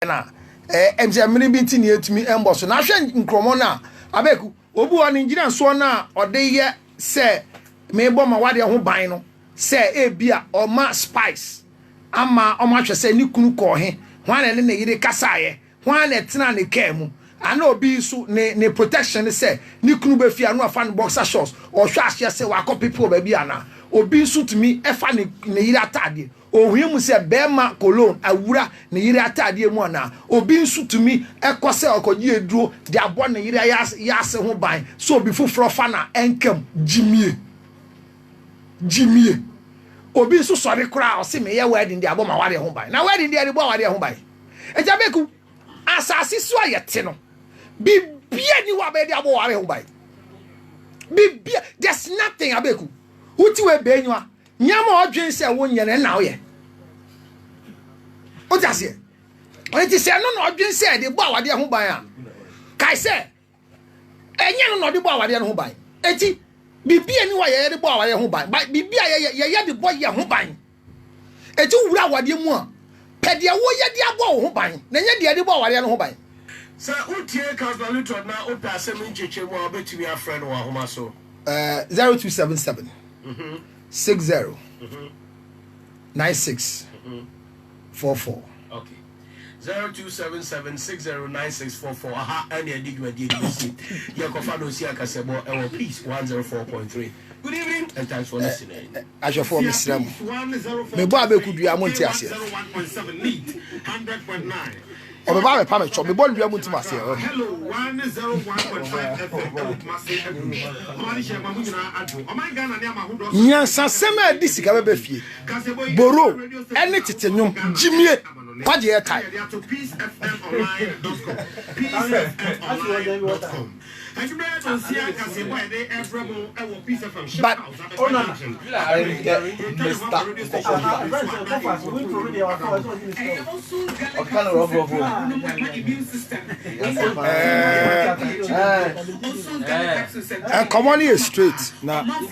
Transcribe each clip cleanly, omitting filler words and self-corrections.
na emse mini binti ni etumi embo so na hwe nkromo na abeku obu wa Nigeria so na ode ye se me bo ma wade ho ban no se ebia o ma spice ama o ma hwe se ni kunu ko he hwan ne yire kasaye hwan ne tena ne kemu ana obi so ne protection se ni kunu be fi anu afa no boxer shorts o hwe ahye se wa copy people ba bi ana obi so tumi efa ne yire atade ohun se bema cologne awura ne yire atade mu ana obi nsu tumi ekose okoji eduro de abo ne yire ya se ho ban so obi fufuro fa na enkam jimie obi nsu sori kura o se me ye wedding de abo ma ware ho ban na wedding de abo ware ho ban ejabeku asasi so ayete no bibia ni wa be de abo ware ho ban bibia there's nothing abeku uti we be nwa nyama odwen se wo nyene na wo ye o jase o ti se no no odwen se de bo awade ho ban a kai se enye no de bo awade ho ban eti bibia ni wa ye de bo awade ho ban bibia ye de bo ye ho ban eti wura awade mu a pede wo ye de abo ho ban na nye de bo awade ho ban sa utie Councilor Lutterodt na o pa se mincheche mu a betumi afre no wa homa so 0277 60 96 44. Okay. 0277609644. Aha, and the dig with the Yakofano Siakasebo, our peace 104.3. Good evening and thanks for listening. I shall form Mr. Mebabe could be a Montias. 101.7 lead, 100.9. Or Baba Pamela, me born to be a Montimas. Hello, 101.5 FM. Yes, Sema Disica Befi. Boro, and it's a new Jimmy. What year time? But and come on here straight now. One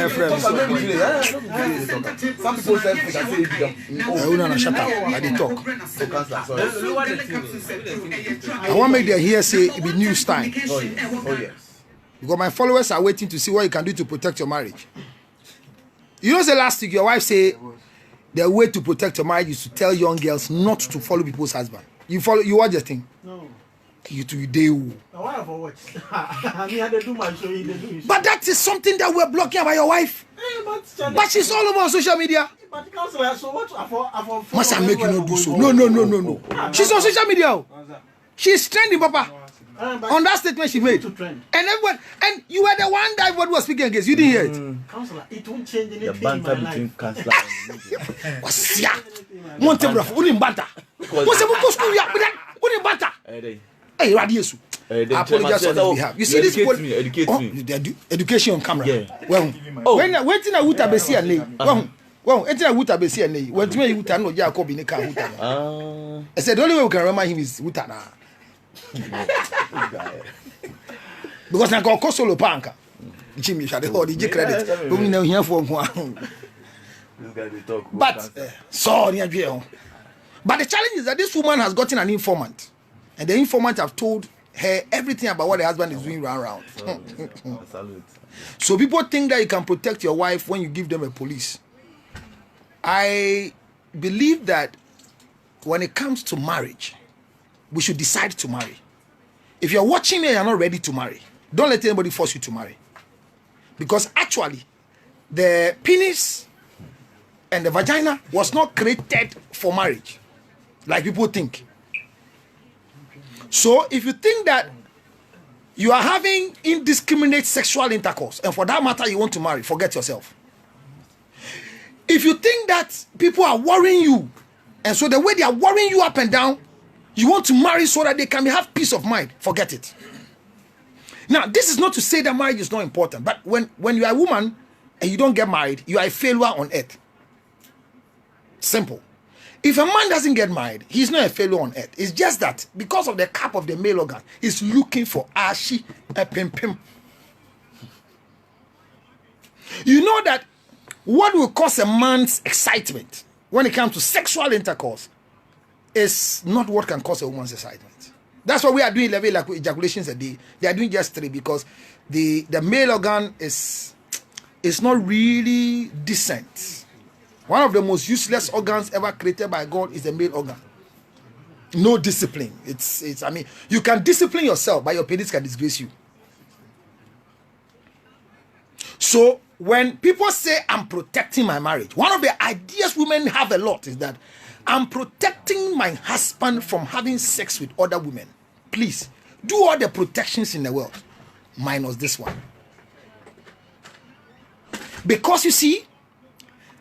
friend. Some people say shut up. I did talk. I want to make them here say it be news time. Oh yes. Because my followers are waiting to see what you can do to protect your marriage. You know, the last week your wife say the way to protect your marriage is to tell young girls not to follow people's husband. You watch the thing? No. You to do. Why have I watched? I mean, I do my show. But that is something that we're blocking about your wife. But she's all over social media. But Councilor, so what? Must I make you not do so? No. She's on social media. She's trending, Papa. On that statement she made. And everyone, and you were the one that was speaking against. You didn't hear it. Councilor, it won't change anything in my life. What's ya? Montebro, Unimbanta. What's a Unimbanta? Hey, Radiesu. I apologize on his behalf. You see this people educate me. The education on camera. Yeah. Well, when tina wuta besi ane. Well, tina wuta besi ane. When tina wuta no Jacob in car wuta. I said the only way we can remember him is wuta na. Because na ko solo panka. Jimmy shall the hold the credit. We know here for one. This guy they talk. But sorry, but the challenge is that this woman has gotten an informant. And the informant have told her everything about what the husband is doing around. So people think that you can protect your wife when you give them a police. I believe that when it comes to marriage, we should decide to marry. If you're watching me and you're not ready to marry, don't let anybody force you to marry. Because actually, the penis and the vagina was not created for marriage, like people think. So if you think that you are having indiscriminate sexual intercourse, and for that matter you want to marry, forget yourself. If you think that people are worrying you, and so the way they are worrying you up and down, you want to marry so that they can have peace of mind, forget it. Now, this is not to say that marriage is not important, but when you are a woman and you don't get married, you are a failure on earth. Simple. If a man doesn't get married, he's not a failure on earth. It's just that because of the cap of the male organ, he's looking for ashi a pim pim. You know that what will cause a man's excitement when it comes to sexual intercourse is not what can cause a woman's excitement. That's why we are doing 11 ejaculations a day. They are doing just 3 because the male organ is not really decent. One of the most useless organs ever created by God is the male organ. No discipline. It's. I mean, you can discipline yourself, but your penis can disgrace you. So when people say I'm protecting my marriage, one of the ideas women have a lot is that I'm protecting my husband from having sex with other women. Please do all the protections in the world, minus this one. Because you see,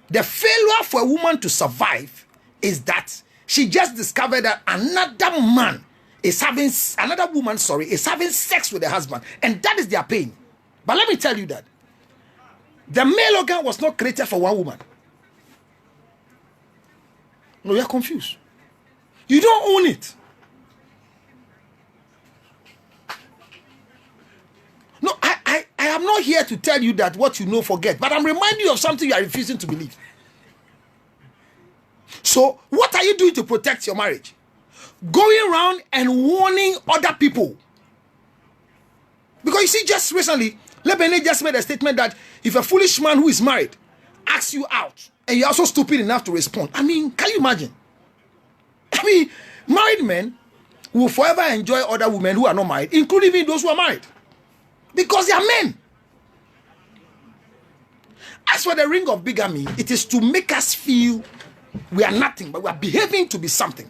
the failure for a woman to survive is that she just discovered that another woman is having sex with her husband, and that is their pain. But let me tell you that the male organ was not created for one woman. No, you're confused. You don't own it. No, I am not here to tell you that what you know, forget. But I'm reminding you of something you are refusing to believe. So, what are you doing to protect your marriage? Going around and warning other people. Because you see, just recently, Lebanon just made a statement that if a foolish man who is married asks you out, and you're also stupid enough to respond, I mean, can you imagine? I mean, married men will forever enjoy other women who are not married, including even those who are married. Because they are men. As for the ring of bigamy, it is to make us feel we are nothing, but we are behaving to be something.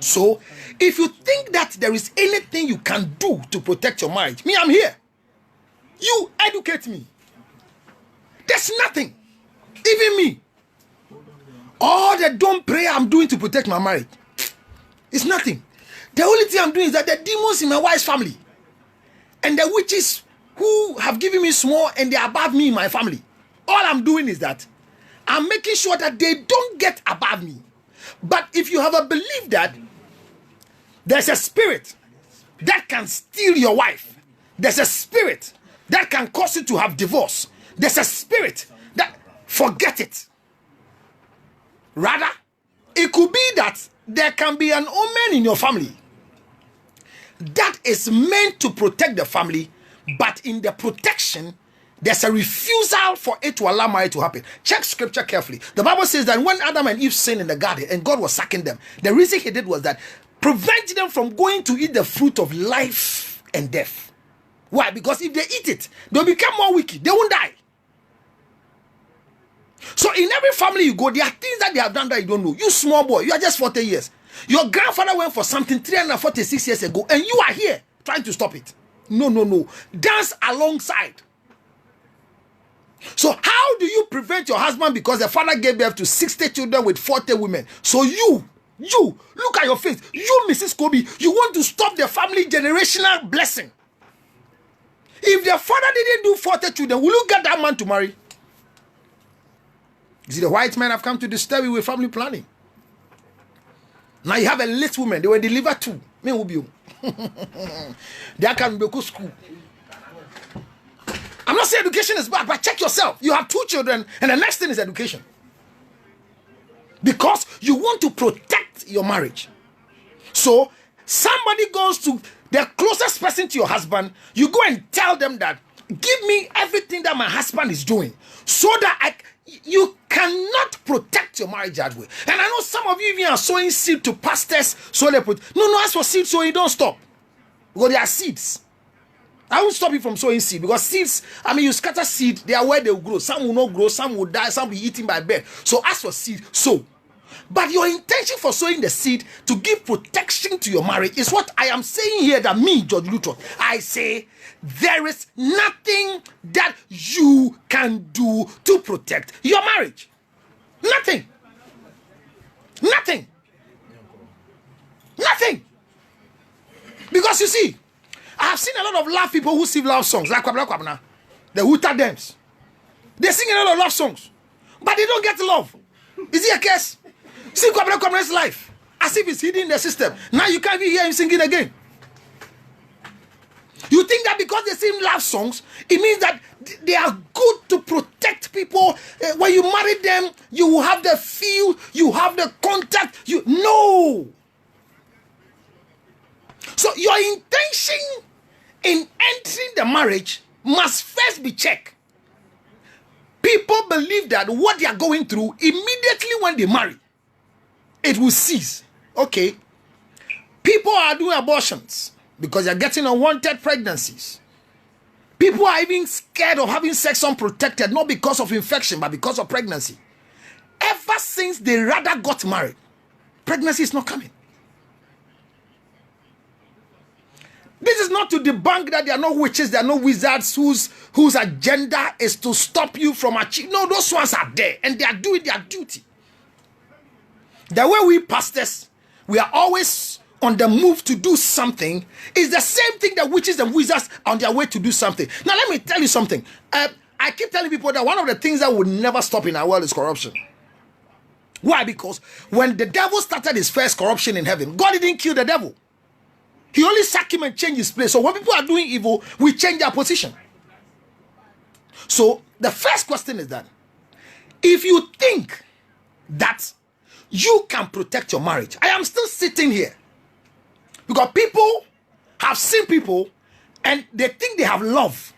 So, if you think that there is anything you can do to protect your marriage, me, I'm here. You educate me. There's nothing. Even me. All the dumb prayer I'm doing to protect my marriage, it's nothing. The only thing I'm doing is that the demons in my wife's family and the witches who have given me small and they are above me in my family, all I'm doing is that I'm making sure that they don't get above me. But if you have a belief that there's a spirit that can steal your wife, there's a spirit that can cause you to have divorce, there's a spirit that, forget it. Rather, it could be that there can be an omen in your family that is meant to protect the family, but in the protection, there's a refusal for it to allow marriage to happen. Check scripture carefully. The Bible says that when Adam and Eve sinned in the garden and God was sucking them, the reason he did was that preventing them from going to eat the fruit of life and death. Why? Because if they eat it, they'll become more wicked. They won't die. So in every family you go, there are things that they have done that you don't know. You small boy, you are just 40 years. Your grandfather went for something 346 years ago, and you are here trying to stop it. No. Dance alongside. So how do you prevent your husband because the father gave birth to 60 children with 40 women? So you, look at your face. You, Mrs. Kobe, you want to stop the family generational blessing. If the father didn't do 40 children, will you get that man to marry? You see, the white men have come to disturb you with family planning. Now you have a late woman. They were delivered to. Me will be. They can go to school. I'm not saying education is bad, but check yourself. You have 2 children, and the next thing is education. Because you want to protect your marriage. So, somebody goes to the closest person to your husband, you go and tell them that, give me everything that my husband is doing, so that you cannot protect your marriage that way. And I know some of you even are sowing seed to pastors, so they put, no, as for seed, so you don't stop. Because there are seeds. I won't stop you from sowing seed, because seeds, I mean, you scatter seed, they are where they will grow. Some will not grow, some will die, some will be eaten by bird. So as for seed, sow. But your intention for sowing the seed to give protection to your marriage is what I am saying here, that me, George Lutterodt, I say there is nothing that you can do to protect your marriage. Nothing. Because you see, I have seen a lot of love people who sing love songs, like the Huta Dems. They sing a lot of love songs, but they don't get love. Is it a case? See Kwabena life, as if it's hidden in the system. Now you can't even hear him singing again. You think that because they sing love songs, it means that they are good to protect people? When you marry them, you will have the feel, you have the contact. No. So your intention in entering the marriage must first be checked. People believe that what they are going through, immediately when they marry, it will cease. Okay. People are doing abortions because they're getting unwanted pregnancies. People are even scared of having sex unprotected, not because of infection, but because of pregnancy. Ever since they rather got married, pregnancy is not coming. This is not to debunk that there are no witches, there are no wizards whose agenda is to stop you from achieving. No, those ones are there and they are doing their duty. The way we pastors, we are always on the move to do something, is the same thing that witches and wizards are on their way to do something. Now, let me tell you something. I keep telling people that one of the things that will never stop in our world is corruption. Why? Because when the devil started his first corruption in heaven, God didn't kill the devil. He only sacked him and changed his place. So when people are doing evil, we change their position. So the first question is that if you think that you can protect your marriage, I am still sitting here because people have seen people and they think they have love.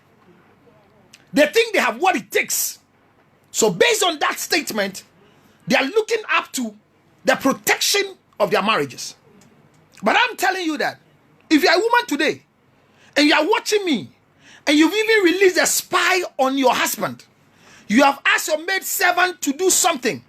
They think they have what it takes. So based on that statement, they are looking up to the protection of their marriages. But I'm telling you that if you are a woman today and you are watching me and you've even released a spy on your husband, you have asked your maid servant to do something.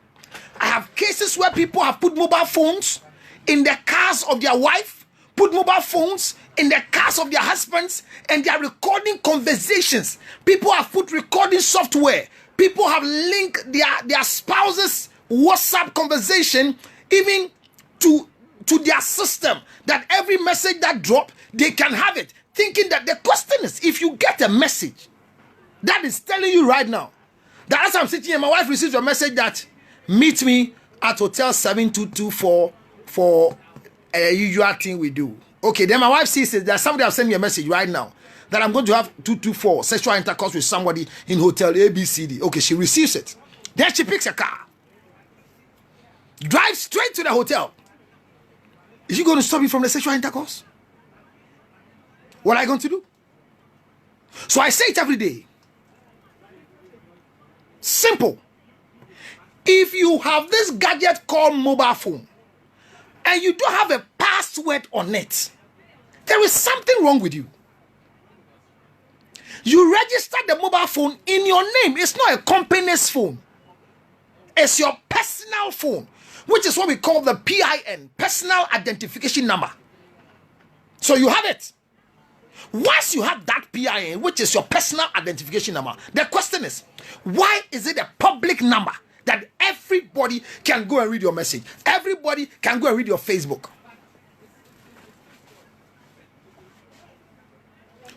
I have cases where people have put mobile phones in the cars of their wife, put mobile phones in the cars of their husbands, and they are recording conversations. People have put recording software. People have linked their spouse's WhatsApp conversation even to their system, that every message that drop, they can have it. Thinking that the question is, if you get a message that is telling you right now that as I'm sitting here, my wife receives a message that meet me at hotel 7224 for a usual thing we do. Okay, then my wife sees it. There's somebody has sent me a message right now that I'm going to have 224 sexual intercourse with somebody in hotel ABCD. Okay, she receives it. Then she picks a car, drives straight to the hotel. Is she going to stop you from the sexual intercourse? What are you going to do? So I say it every day. Simple. If you have this gadget called mobile phone and you don't have a password on it, there is something wrong with you. You register the mobile phone in your name. It's not a company's phone. It's your personal phone, which is what we call the PIN, personal identification number. So you have it. Once you have that PIN, which is your personal identification number, the question is, why is it a public number that everybody can go and read your message? Everybody can go and read your Facebook.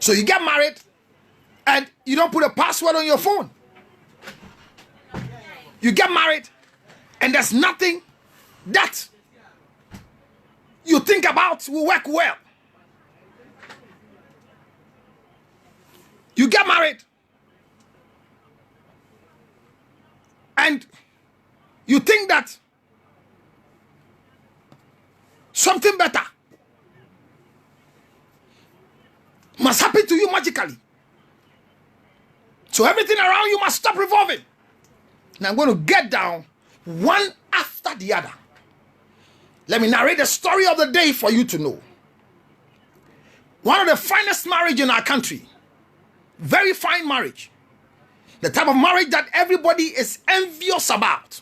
So you get married and you don't put a password on your phone. You get married and there's nothing that you think about will work well. You get married and you think that something better must happen to you magically. So everything around you must stop revolving. Now I'm going to get down one after the other. Let me narrate the story of the day for you to know. One of the finest marriages in our country. Very fine marriage. The type of marriage that everybody is envious about.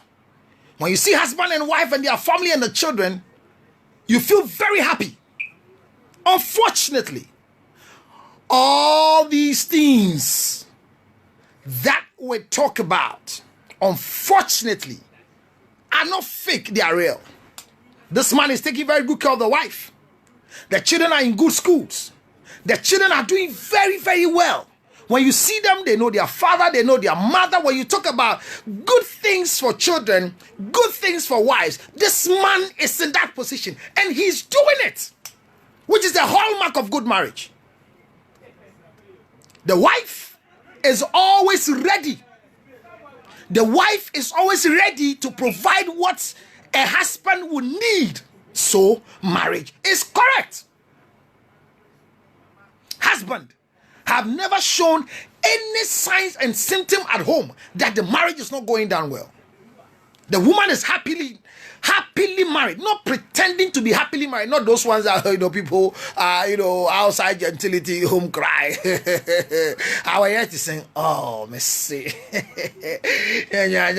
When you see husband and wife and their family and the children, you feel very happy. Unfortunately, all these things that we talk about, unfortunately, are not fake, they are real. This man is taking very good care of the wife. The children are in good schools. The children are doing very, very well. When you see them, they know their father, they know their mother. When you talk about good things for children, good things for wives, this man is in that position and he's doing it, which is the hallmark of good marriage. The wife is always ready. The wife is always ready to provide what a husband would need. So marriage is correct. Husband have never shown any signs and symptom at home that the marriage is not going down well. The woman is happily married, not pretending to be happily married. Not those ones that people outside gentility home cry. Our yet is saying, oh, Missy, and I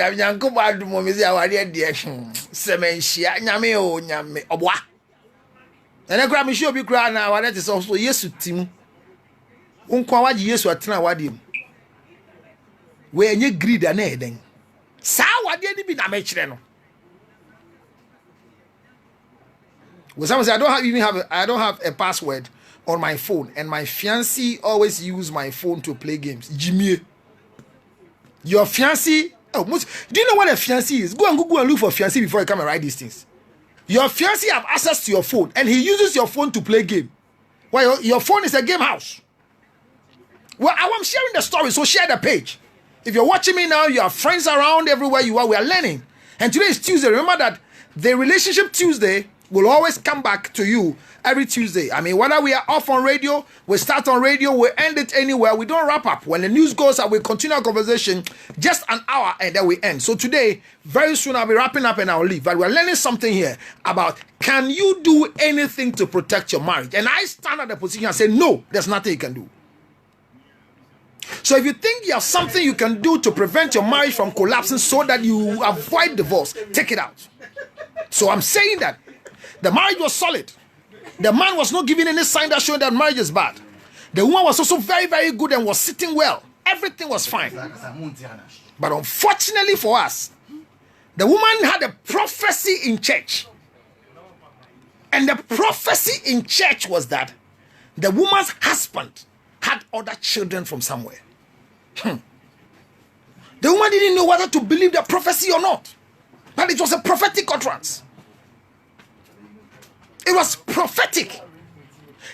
grab me sure be crying now. That is also yes to Tim. Unkwaji yes to Atina Wadim. Where you greed and anything. Sawa didn't be a match. Well, someone say I don't have a password on my phone, and my fiancé always use my phone to play games. Jimmy, your fiancé. Oh, do you know what a fiancé is? Go and Google and look for fiancé before you come and write these things. Your fiancé have access to your phone, and he uses your phone to play game. Well, your phone is a game house. Well, I'm sharing the story, so share the page. If you're watching me now, you have friends around everywhere you are. We are learning. And today is Tuesday. Remember that the Relationship Tuesday will always come back to you every Tuesday. I mean, whether we are off on radio, we start on radio, we end it anywhere. We don't wrap up. When the news goes out, we continue our conversation just an hour and then we end. So today, very soon, I'll be wrapping up and I'll leave. But we're learning something here about, can you do anything to protect your marriage? And I stand at the position and say, no, there's nothing you can do. So if you think you have something you can do to prevent your marriage from collapsing so that you avoid divorce, take it out. So I'm saying that the marriage was solid. The man was not giving any sign that showed that marriage is bad. The woman was also very, very good and was sitting well. Everything was fine. But unfortunately for us, the woman had a prophecy in church. And the prophecy in church was that the woman's husband had other children from somewhere. The woman didn't know whether to believe the prophecy or not. But it was a prophetic utterance. It was prophetic.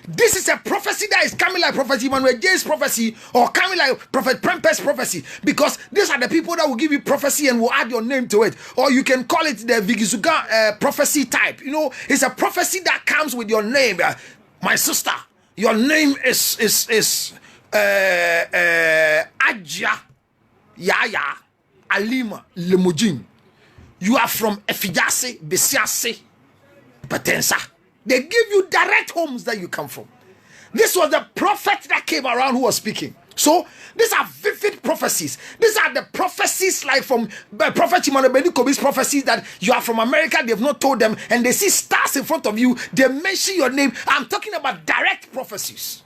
This is a prophecy that is coming like Prophet Emmanuel J's prophecy or coming like Prophet Prempe's prophecy, because these are the people that will give you prophecy and will add your name to it. Or you can call it the Vigisuga prophecy type. You know, it's a prophecy that comes with your name. My sister, your name is Aja Yaya Alima Lemujin. You are from Efijase, Besiase, Patensa. They give you direct homes that you come from. This was the prophet that came around who was speaking. So these are vivid prophecies. These are the prophecies like from Prophet Emmanuel Kobi's prophecies that you are from America. They've not told them, and they see stars in front of you. They mention your name. I'm talking about direct prophecies,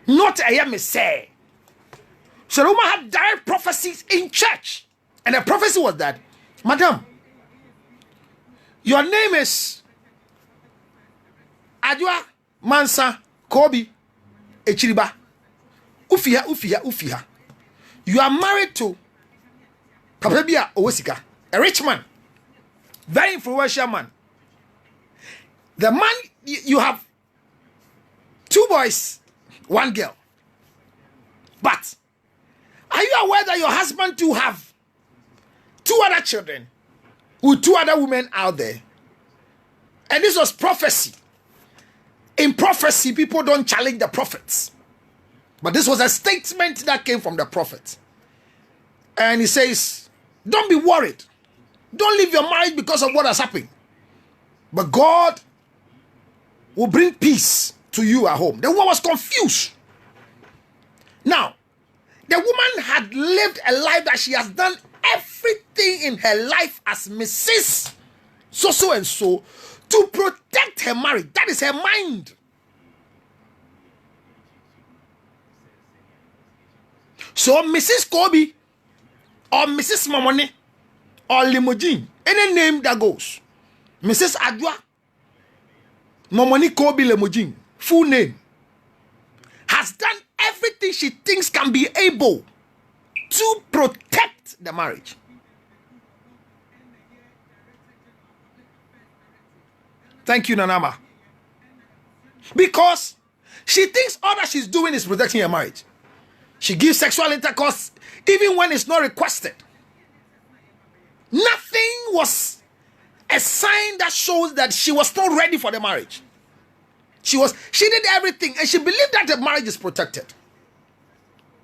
not a say. So the woman had direct prophecies in church, and the prophecy was that, Madam, your name is Adwa Mansa Kobi Echiriba. Ufiha. You are married to Papabia Owesika, a rich man, very influential man. The man, you have 2 boys, 1 girl. But are you aware that your husband too have 2 other children with 2 other women out there? And this was prophecy. In prophecy, people don't challenge the prophets. But this was a statement that came from the prophet. And he says, don't be worried. Don't leave your marriage because of what has happened. But God will bring peace to you at home. The woman was confused. Now, the woman had lived a life that she has done everything in her life as Mrs. So and so to protect her marriage. That is her mind. So Mrs. Kobe or Mrs. Mamone or Limojin, any name that goes, Mrs. Adwa Mamoni Kobe Limojin, full name, has done everything she thinks can be able to protect the marriage. Thank you, Nanama. Because she thinks all that she's doing is protecting her marriage. She gives sexual intercourse even when it's not requested. Nothing was a sign that shows that she was not ready for the marriage. She did everything, and she believed that the marriage is protected.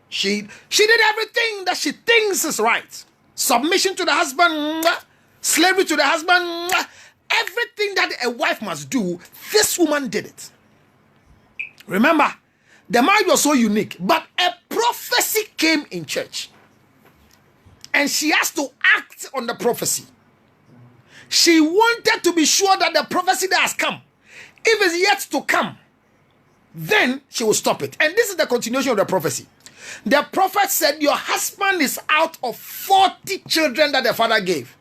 She did everything that she thinks is right. Submission to the husband, slavery to the husband, everything that a wife must do, this woman did it. Remember, the marriage was so unique, but a prophecy came in church. And she has to act on the prophecy. She wanted to be sure that the prophecy that has come, if it's yet to come, then she will stop it. And this is the continuation of the prophecy. The prophet said, your husband is out of 40 children that the father gave.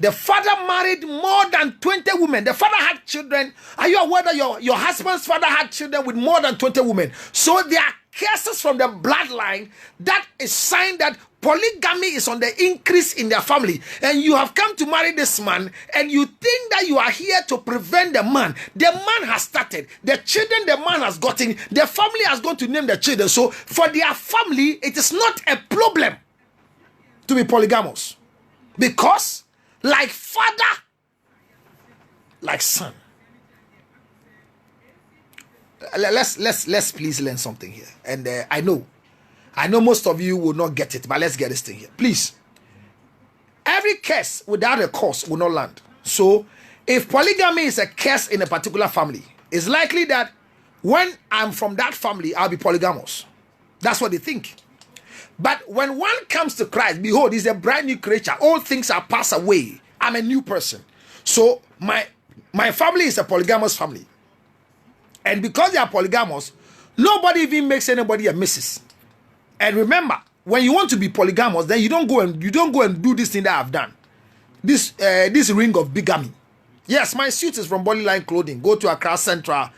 The father married more than 20 women. The father had children. Are you aware that your husband's father had children with more than 20 women? So there are cases from the bloodline that is sign that polygamy is on the increase in their family. And you have come to marry this man, and you think that you are here to prevent the man. The man has started. The children the man has gotten, the family has gone to name the children. So for their family, it is not a problem to be polygamous. Because like father, like son. Let's please learn something here. And I know most of you will not get it, but let's get this thing here. Please. Every curse without a cause will not land. So if polygamy is a curse in a particular family, it's likely that when I'm from that family, I'll be polygamous. That's what they think. But when one comes to Christ, behold, he's a brand new creature. All things are passed away. I'm a new person. So my family is a polygamous family. And because they are polygamous, nobody even makes anybody a missus. And remember, when you want to be polygamous, then you don't go and do this thing that I've done. This ring of bigamy. Yes, my suit is from Bodyline Clothing. Go to Accra Central,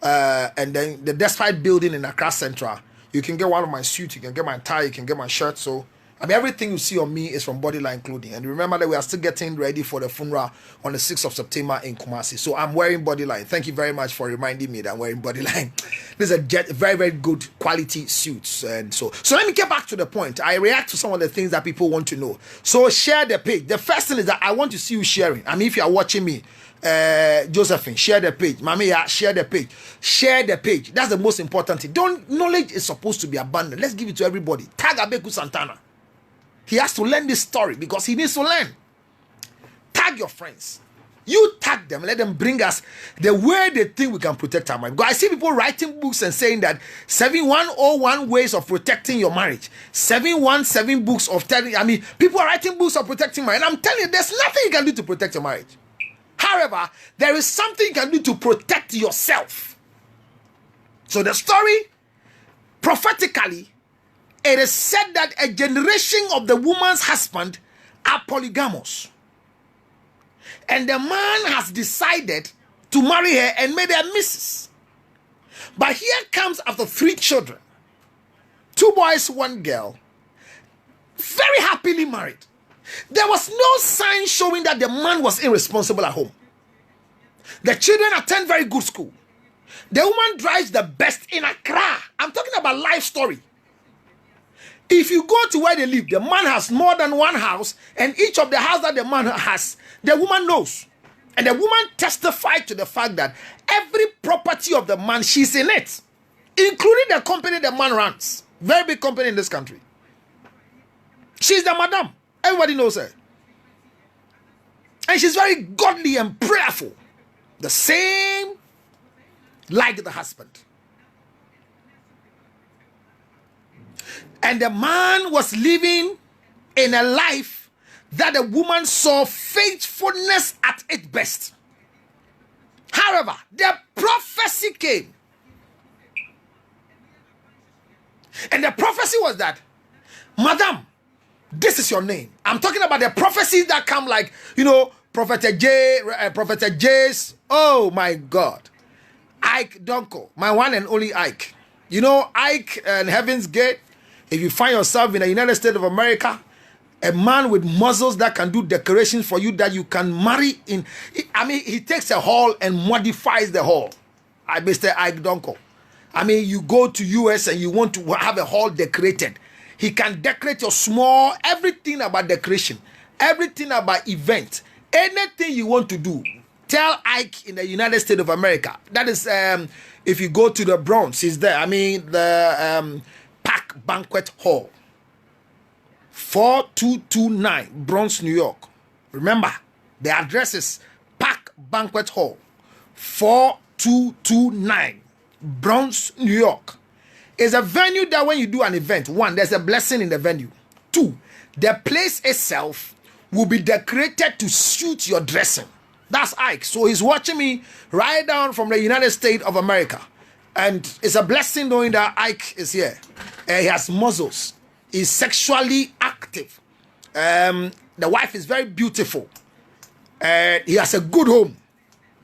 and then the Despite building in Accra Central. You can get one of my suits, you can get my tie, you can get my shirt. So, I mean, everything you see on me is from Bodyline Clothing. And remember that we are still getting ready for the funeral on the 6th of September in Kumasi. So, I'm wearing Bodyline. Thank you very much for reminding me that I'm wearing Bodyline. This is a very, very good quality suits. And so let me get back to the point. I react to some of the things that people want to know. So, share the page. The first thing is that I want to see you sharing. I mean, if you are watching me, Josephine, share the page. Mamiya, share the page. Share the page. That's the most important thing. Knowledge is supposed to be abundant. Let's give it to everybody. Tag Abeku Santana. He has to learn this story because he needs to learn. Tag your friends. You tag them. Let them bring us the way they think we can protect our marriage. Because I see people writing books and saying that 7101 ways of protecting your marriage. 717 books of telling. I mean, people are writing books of protecting marriage. And I'm telling you, there's nothing you can do to protect your marriage. However, there is something you can do to protect yourself. So the story, prophetically, it is said that a generation of the woman's husband are polygamous. And the man has decided to marry her and made her missus. But here comes after 3 children. 2 boys, 1 girl. Very happily married. There was no sign showing that the man was irresponsible at home. The children attend very good school. The woman drives the best in Accra. I'm talking about life story. If you go to where they live, the man has more than 1 house, and each of the house that the man has, the woman knows. And the woman testified to the fact that every property of the man, she's in it, including the company the man runs. Very big company in this country. She's the madam. Everybody knows her. And she's very godly and prayerful. The same like the husband. And the man was living in a life that the woman saw faithfulness at its best. However, the prophecy came. And the prophecy was that, Madam, this is your name. I'm talking about the prophecies that come like, Prophet J's. Oh my God. Ike Donko, my one and only Ike. Ike and Heaven's Gate. If you find yourself in the United States of America, a man with muscles that can do decorations for you that you can marry in. He takes a hall and modifies the hall. Mr. Ike Donko. I mean, you go to US and you want to have a hall decorated. He can decorate your small, everything about decoration, everything about event, anything you want to do. Tell Ike in the United States of America. That is, if you go to the Bronx, he's there. I mean, the Park Banquet Hall. 4229 Bronx, New York. Remember, the address is Park Banquet Hall. 4229 Bronx, New York. It's a venue that when you do an event, one, there's a blessing in the venue. Two, the place itself will be decorated to suit your dressing. That's Ike. So he's watching me right down from the United States of America. And it's a blessing knowing that Ike is here. He has muscles. He's sexually active. The wife is very beautiful. He has a good home.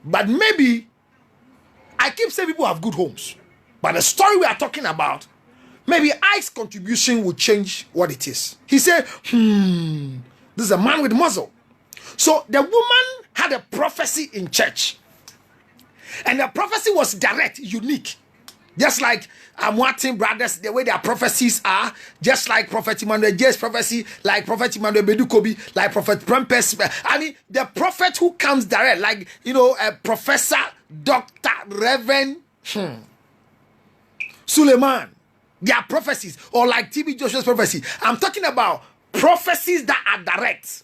But maybe, I keep saying people have good homes. But the story we are talking about, maybe Ike's contribution will change what it is. He said, this is a man with muscle. So the woman had a prophecy in church. And the prophecy was direct, unique. Just like Martin brothers, the way their prophecies are, just like Prophet Emmanuel J's prophecy, like Prophet Emmanuel Bedukobi, like Prophet Prempes. I mean, the prophet who comes direct, like, a professor, doctor, reverend, Suleiman, their prophecies, or like TB Joshua's prophecy. I'm talking about prophecies that are direct.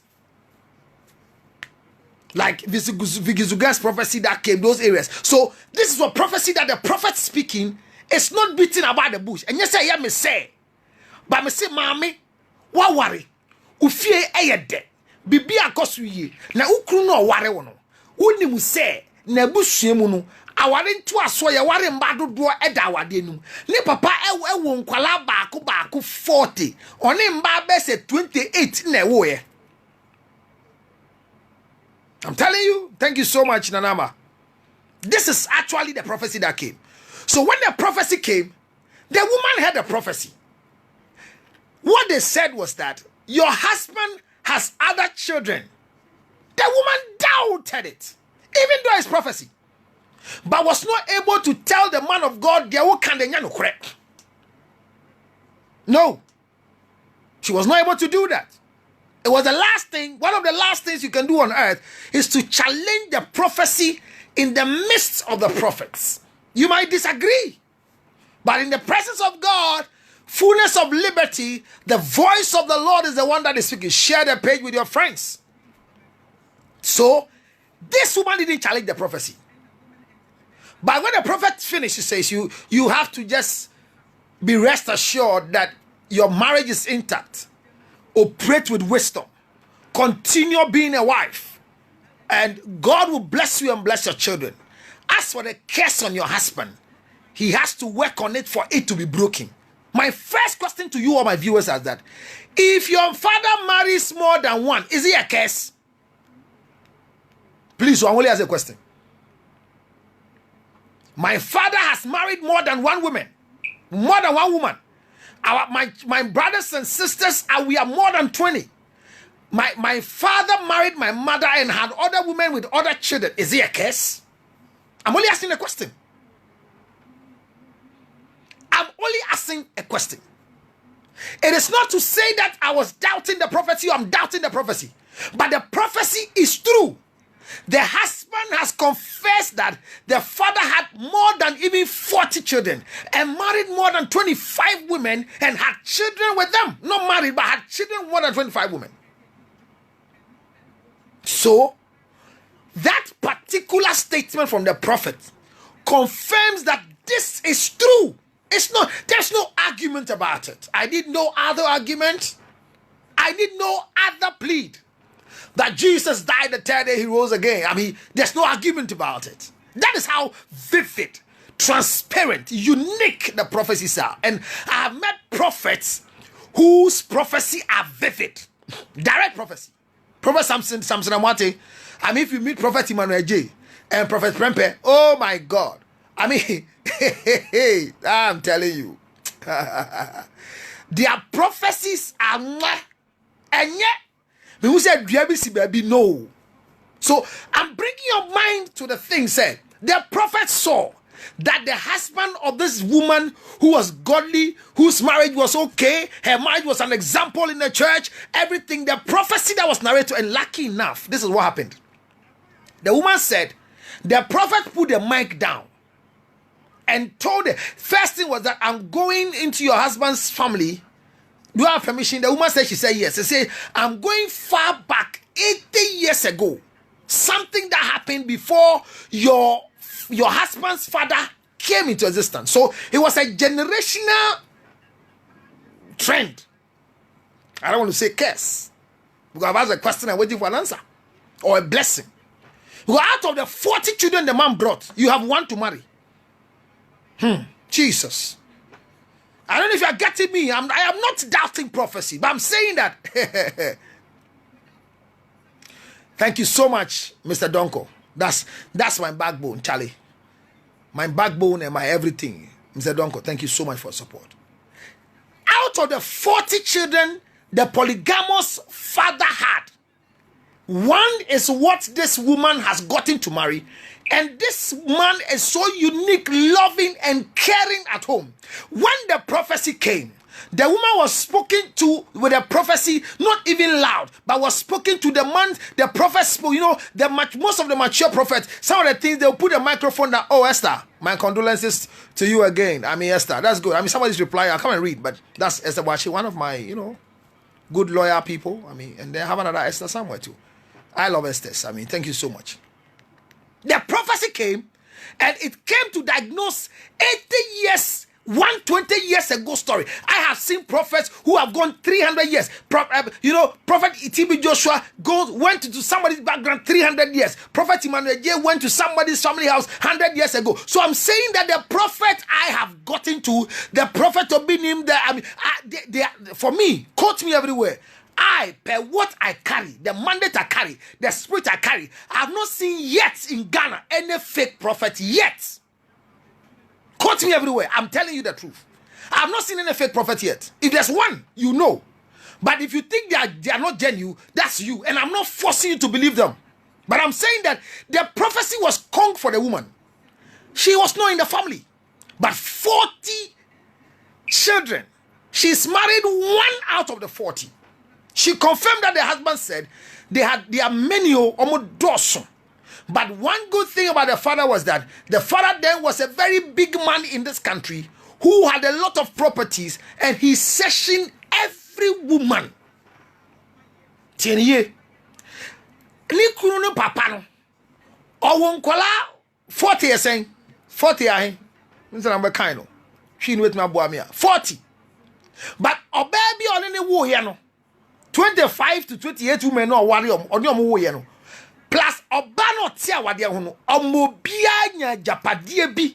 Like Vigizuga's prophecy that came those areas. So this is what prophecy that the prophet speaking is not beating about the bush. And yes, I am say, but me say, mommy, what worry? Ufie ayede, bibi akosu ye. Na ukru no worry wono. Uni mu say, na busue mu no. Aware ntu aso ye ware mbado do eda awade num. Ne papa ewo nkwala baako 40. Oni mba be say 28 na ewo ye. I'm telling you, thank you so much, Nanama. This is actually the prophecy that came. So when the prophecy came, the woman heard the prophecy. What they said was that your husband has other children. The woman doubted it, even though it's prophecy, but was not able to tell the man of God, no, she was not able to do that. It was the last thing, one of the last things you can do on earth is to challenge the prophecy in the midst of the prophets. You might disagree, but in the presence of God, fullness of liberty, the voice of the Lord is the one that is speaking. Share the page with your friends. So, this woman didn't challenge the prophecy. But when the prophet finished, he says, you have to just be rest assured that your marriage is intact. Operate with wisdom. Continue being a wife. And God will bless you and bless your children. As for the curse on your husband, he has to work on it for it to be broken. My first question to you, all my viewers, is that if your father marries more than one, is he a curse? Please, I only ask a question. My father has married more than one woman. More than one woman. My brothers and sisters, we are more than 20. My father married my mother and had other women with other children. Is he a curse? I'm only asking a question. I'm only asking a question. It is not to say that I was doubting the prophecy or I'm doubting the prophecy. But the prophecy is true. The husband has confessed that the father had more than even 40 children and married more than 25 women and had children with them. Not married, but had children more than 25 women. So, that particular statement from the prophet confirms that this is true. There's no argument about it. I did no other argument. I did no other plead. That Jesus died the third day, he rose again. I mean, there's no argument about it. That is how vivid, transparent, unique the prophecies are. And I have met prophets whose prophecy are vivid. Direct prophecy. Prophet Samson Amwate. I mean, if you meet Prophet Emmanuel J and Prophet Prempe, oh my God. I mean, I'm telling you. Their prophecies are and yet, who said baby no. So I'm bringing your mind to the thing said the prophet saw that the husband of this woman who was godly, whose marriage was okay, her marriage was an example in the church, everything, the prophecy that was narrated, and lucky enough, this is what happened. The woman said, the prophet put the mic down and told her, first thing was that I'm going into your husband's family. Do you have permission? The woman said, she said yes. She said, I'm going far back 80 years ago. Something that happened before your husband's father came into existence. So it was a generational trend. I don't want to say curse, because I've asked a question and waiting for an answer, or a blessing. Because out of the 40 children the man brought, you have one to marry. Jesus. I don't know if you are getting me. I am not doubting prophecy, but I'm saying that. Thank you so much, Mr. Donko. That's my backbone, Charlie. My backbone and my everything. Mr. Donko, thank you so much for support. Out of the 40 children the polygamous father had, one is what this woman has gotten to marry. And this man is so unique, loving, and caring at home. When the prophecy came, the woman was spoken to with a prophecy, not even loud, but was spoken to the man. The prophet spoke, most of the mature prophets, some of the things, they'll put a microphone down. Oh, Esther, my condolences to you again. Esther, that's good. Somebody's replying. I'll come and read, but that's Esther Washi, one of my, good lawyer people. And they have another Esther somewhere too. I love Esther's. Thank you so much. The prophecy came, and it came to diagnose 80 years, 120 years ago story. I have seen prophets who have gone 300 years. Prophet T.B. Joshua went to somebody's background 300 years. Prophet Emmanuel J. went to somebody's family house 100 years ago. So I'm saying that the prophet I have gotten to, the prophet Obinim, for me, quote me everywhere. Per what I carry, the mandate I carry, the spirit I carry, I have not seen yet in Ghana any fake prophet yet. Quote me everywhere. I'm telling you the truth. I have not seen any fake prophet yet. If there's one, you know. But if you think they are not genuine, that's you. And I'm not forcing you to believe them. But I'm saying that the prophecy was conquered for the woman. She was not in the family. But 40 children. She's married one out of the 40. She confirmed that the husband said there are many almost dozen. But one good thing about the father was that the father then was a very big man in this country who had a lot of properties, and he sessioned every woman. Tienye. Ni kunu no papa no. Owo nkola 40 years 40 ahe. Nsa na kind no. Hwi no wetima boa me a 40. But obaby on ne wo ye no. 25 to 28 women no worry on your wo ye no. Plus obano tia wade ho no. Omobia nya japade bi.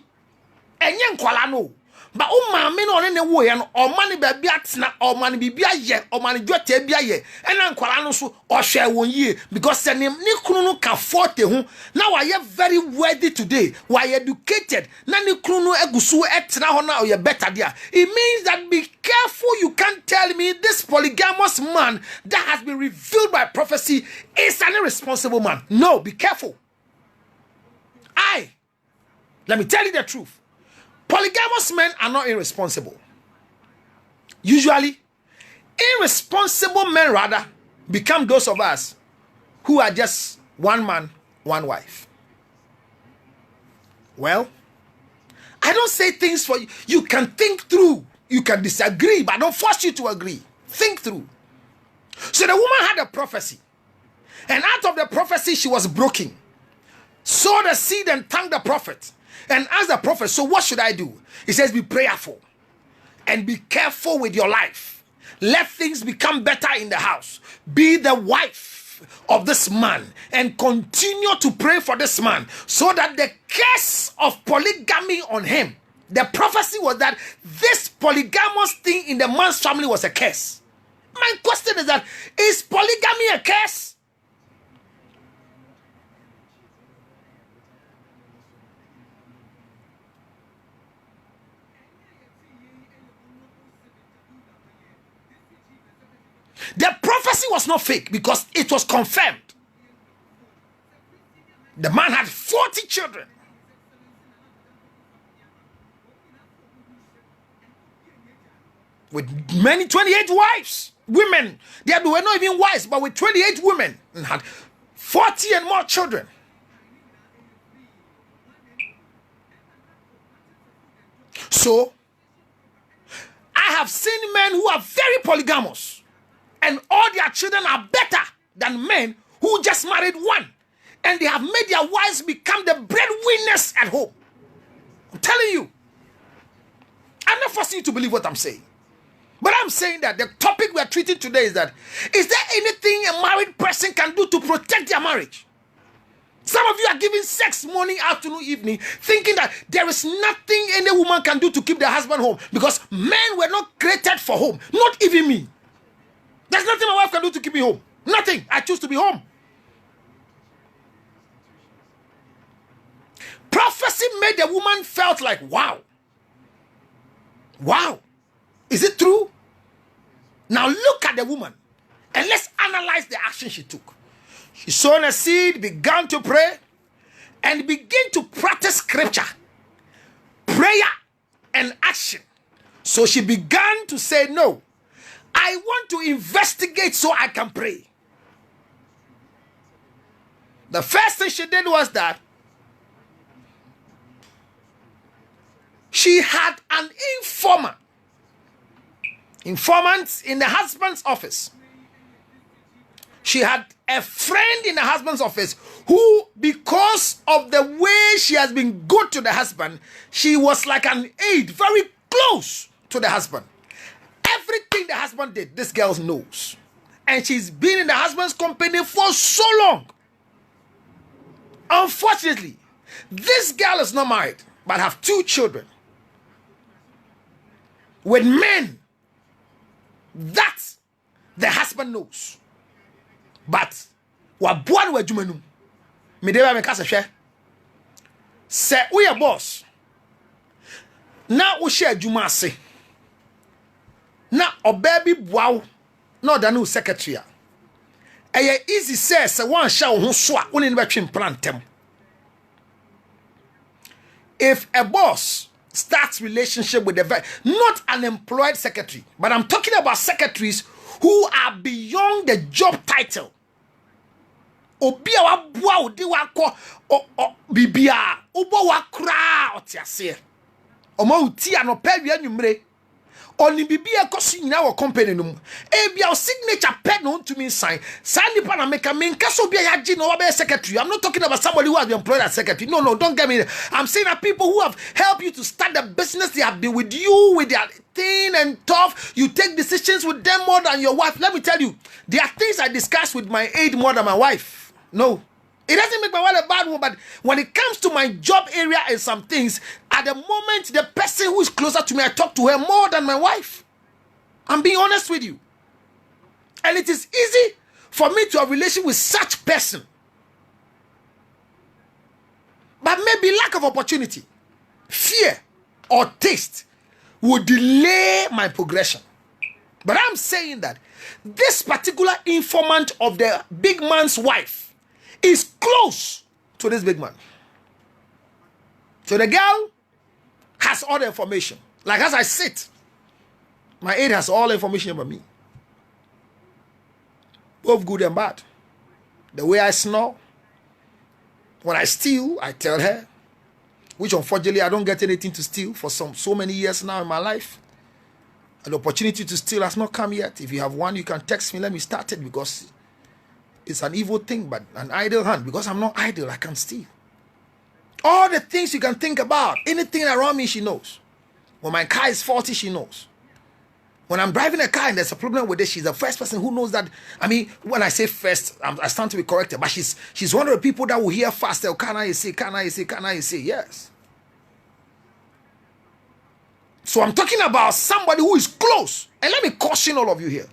Enye nkwala no. But maame no ne wo ye no, omane baabi atena, omane bibia ye, omane dwota bia ye. Ena nkwala no so ohwe won yie because ne kunu no ka 40 ho. Na wa ye very worthy today. Wa educated. Na ne kunu no agusu etena ho na ye better there. It means that be careful. You can't tell me this polygamous man that has been revealed by prophecy is an irresponsible man. No, be careful. Let me tell you the truth. Polygamous men are not irresponsible. Usually, irresponsible men rather become those of us who are just one man, one wife. Well, I don't say things for you. You can think through. You can disagree, but I don't force you to agree. Think through. So the woman had a prophecy. And out of the prophecy, she was broken. Sowed the seed and thanked the prophet. And asked the prophet, so what should I do? He says, be prayerful. And be careful with your life. Let things become better in the house. Be the wife of this man. And continue to pray for this man. So that the curse of polygamy on him. The prophecy was that this polygamous thing in the man's family was a curse. My question is that, is polygamy a curse? The prophecy was not fake because it was confirmed. The man had 40 children. with many 28 wives, women. They were not even wives, but with 28 women, and had 40 and more children. So, I have seen men who are very polygamous, and all their children are better than men who just married one, and they have made their wives become the breadwinners at home. I'm telling you. I'm not forcing you to believe what I'm saying. But I'm saying that the topic we are treating today is that, is there anything a married person can do to protect their marriage? Some of you are giving sex morning, afternoon, evening, thinking that there is nothing any woman can do to keep their husband home, because men were not created for home. Not even me. There's nothing my wife can do to keep me home. Nothing. I choose to be home. Prophecy made the woman felt like, wow. Wow. Is it true? Now look at the woman and let's analyze the action she took. She sown a seed, began to pray, and began to practice scripture, prayer, and action. So she began to say, no, I want to investigate so I can pray. The first thing she did was that she had an informant in the husband's office. She had a friend in the husband's office who, because of the way she has been good to the husband, she was like an aide, very close to the husband. Everything the husband did, this girl knows. And she's been in the husband's company for so long. Unfortunately, this girl is not married, but have 2 children with men that the husband knows. But wabuan wa jumanum me dey me kasa hwe se we a boss na wo share adwuma ase na oba bi boawo na oda no secretary a eye easy se one sha wo ho so a wo ne betwe plantem. If a boss starts relationship with the not an employed secretary, but I'm talking about secretaries who are beyond the job title. Obi a waboa odi wako bibia obo wakra otiase omo uti anopa wi anwumre oni bibia koso nyina wo company no ebia o signature pen no to me sign nipa na make so obi a yaji no oba secretary. I'm not talking about somebody who has been employed as secretary. No, don't get me. I'm saying that people who have helped you to start the business, they have been with you with their thin and tough. You take decisions with them more than your wife. Let me tell you, there are things I discuss with my aide more than my wife. No, it doesn't make my wife a bad woman, but when it comes to my job area and some things, at the moment, the person who is closer to me, I talk to her more than my wife. I'm being honest with you. And it is easy for me to have a relation with such person. But maybe lack of opportunity, fear, or taste would delay my progression. But I'm saying that this particular informant of the big man's wife is close to this big man. So the girl has all the information. Like as I sit, my aide has all the information about me. Both good and bad. The way I snore. When I steal, I tell her. Which unfortunately I don't get anything to steal for so many years now in my life. An opportunity to steal has not come yet. If you have one, you can text me. Let me start it, because it's an evil thing, but an idle hand. Because I'm not idle, I can steal. All the things you can think about, anything around me, she knows. When my car is faulty, she knows. When I'm driving a car and there's a problem with it, she's the first person who knows that. I mean, when I say first, I stand to be corrected, but she's one of the people that will hear fast. Oh, can I say? Yes. So I'm talking about somebody who is close. And let me caution all of you here.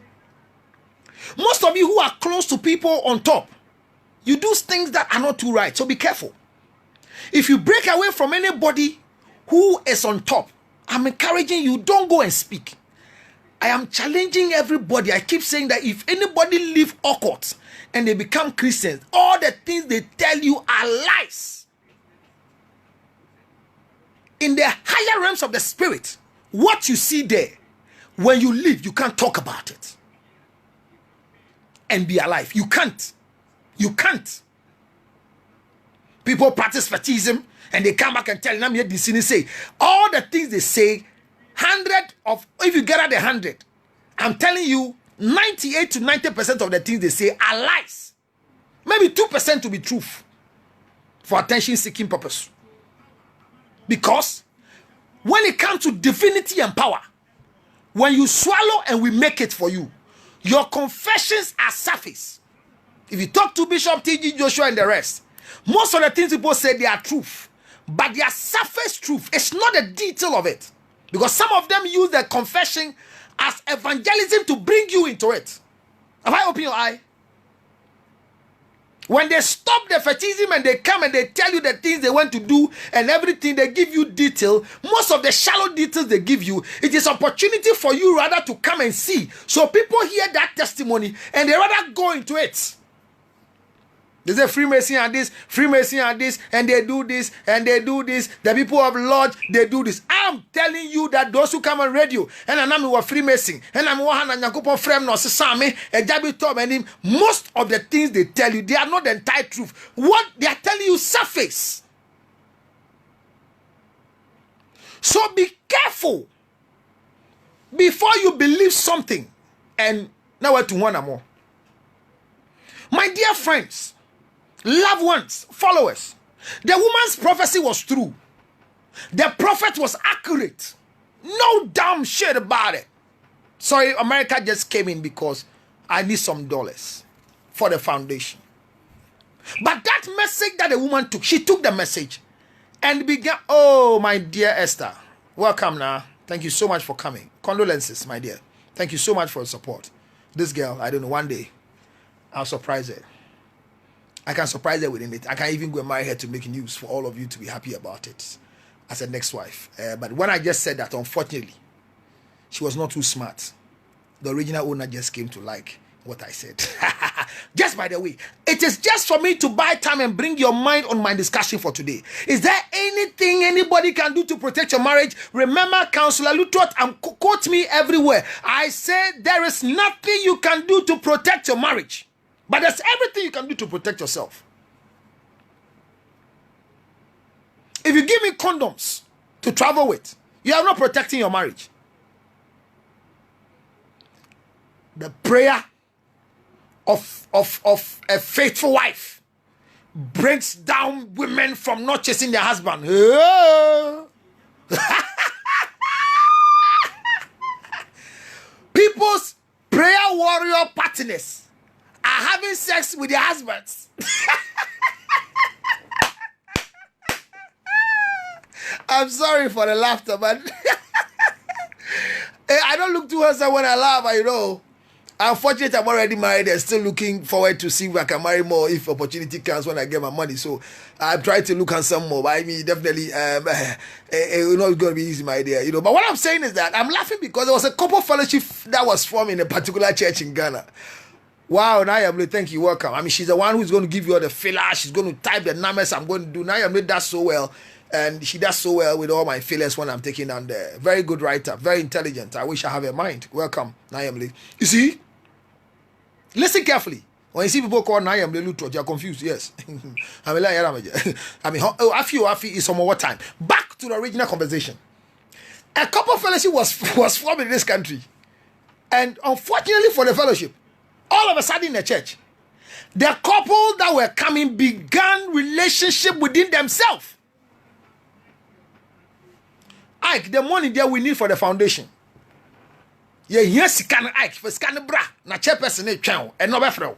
Most of you who are close to people on top, you do things that are not too right. So be careful. If you break away from anybody who is on top, I'm encouraging you, don't go and speak. I am challenging everybody. I keep saying that if anybody leave occults and they become Christians, all the things they tell you are lies. In the higher realms of the spirit, what you see there, when you live, you can't talk about it and be alive. You can't. You can't. People practice fetishism and they come back and tell them, say all the things they say, 100 of, if you get at 100, I'm telling you, 98 to 90% of the things they say are lies. Maybe 2% to be truth for attention-seeking purpose. Because when it comes to divinity and power, when you swallow and we make it for you, your confessions are surface. If you talk to Bishop T.G. Joshua and the rest, most of the things people say they are truth, but they are surface truth. It's not the detail of it. Because some of them use their confession as evangelism to bring you into it. Have I opened your eye? When they stop the fetishism and they come and they tell you the things they want to do and everything, they give you detail. Most of the shallow details they give you, it is opportunity for you rather to come and see. So people hear that testimony and they rather go into it. They say Freemason and this, Freemason and this, and they do this, and they do this. The people of Lodge, they do this. I'm telling you that those who come on radio, and I'm a Freemason, and I'm a friend, no Sami, a Jabi Tom, and him, most of the things they tell you, they are not the entire truth. What they are telling you, surface. So be careful before you believe something, and now we're to one or more. My dear friends, loved ones, followers, the woman's prophecy was true. The prophet was accurate. No damn shit about it. Sorry, America just came in because I need some dollars for the foundation. But that message that the woman took, she took the message and began, oh, my dear Esther, welcome now. Thank you so much for coming. Condolences, my dear. Thank you so much for your support. This girl, I don't know, one day, I'll surprise her. I can surprise her within it. I can even go and marry her to make news for all of you to be happy about it as a next wife. But when I just said that, unfortunately, she was not too smart. The original owner just came to like what I said. Just by the way, it is just for me to buy time and bring your mind on my discussion for today. Is there anything anybody can do to protect your marriage? Remember, Counselor Lutterodt, and quote me everywhere. I said there is nothing you can do to protect your marriage. But there's everything you can do to protect yourself. If you give me condoms to travel with, you are not protecting your marriage. The prayer of a faithful wife brings down women from not chasing their husband. People's prayer warrior partners are having sex with their husbands. I'm sorry for the laughter, but I don't look too handsome when I laugh, you know. Unfortunately, I'm already married and still looking forward to see if I can marry more if opportunity comes when I get my money. So I'm trying to look handsome more. But I mean, definitely, it's not going to be easy, my dear. You know. But what I'm saying is that I'm laughing because there was a couple fellowship that was formed in a particular church in Ghana. Wow, Nayamle, thank you, welcome. I mean, she's the one who's going to give you all the filler. She's going to type the numbers I'm going to do. Nayamle does so well, and she does so well with all my fillers when I'm taking down there. Very good writer, very intelligent. I wish I have her mind. Welcome, Nayamle. You see, listen carefully. When you see people call Nayamle Lutterodt, you're confused. Yes. I mean, Afi is some more time. Back to the original conversation. A couple fellowship was formed in this country, and unfortunately for the fellowship, all of a sudden in the church, the couple that were coming began relationship within themselves. Ike, the money there we need for the foundation. Yeah, yes, can Ike for scan bra na chairperson e twan and no befro.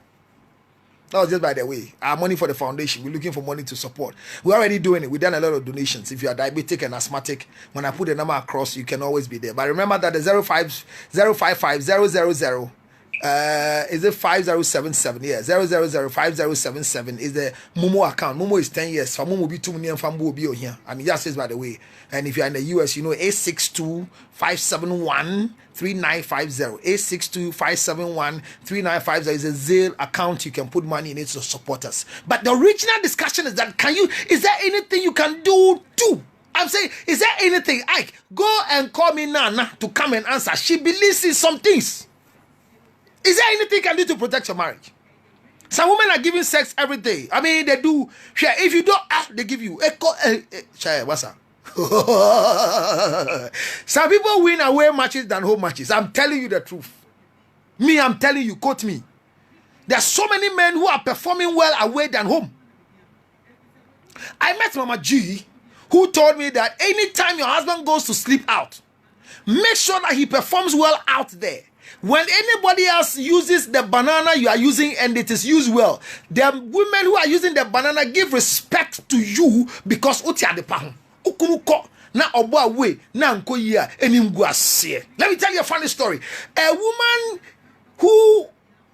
That was just by the way. Our money for the foundation. We're looking for money to support. We're already doing it. We've done a lot of donations. If you are diabetic and asthmatic, when I put the number across, you can always be there. But remember that the 05055 is it 5077? Yeah, 0005077 is the Momo account. Momo is 10 years. So Momo be 2 million from Bobi here. I mean, that says by the way. And if you're in the US, you know 862-571-3950. 862-571-3950 is a Zelle account. You can put money in it to support us. But the original discussion is that is there anything you can do to I'm saying, is there anything? Ike, go and call me Nana to come and answer. She believes in some things. Is there anything you can do to protect your marriage? Some women are giving sex every day. I mean, they do. If you don't, they give you. What's up? Some people win away matches than home matches. I'm telling you the truth. Me, I'm telling you, quote me. There are so many men who are performing well away than home. I met Mama G, who told me that anytime your husband goes to sleep out, make sure that he performs well out there. When anybody else uses the banana you are using and it is used well, the women who are using the banana give respect to you because uti pahu. Ukunuko na obo away na nko yia enimgu ase. Let me tell you a funny story. A woman who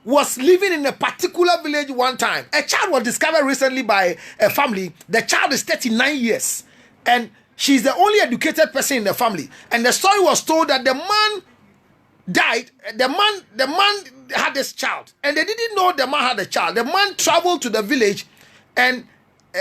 was living in a particular village one time. A child was discovered recently by a family. The child is 39 years and she's the only educated person in the family. And the story was told that the man died. The man had this child and they didn't know the man had a child. The man traveled to the village and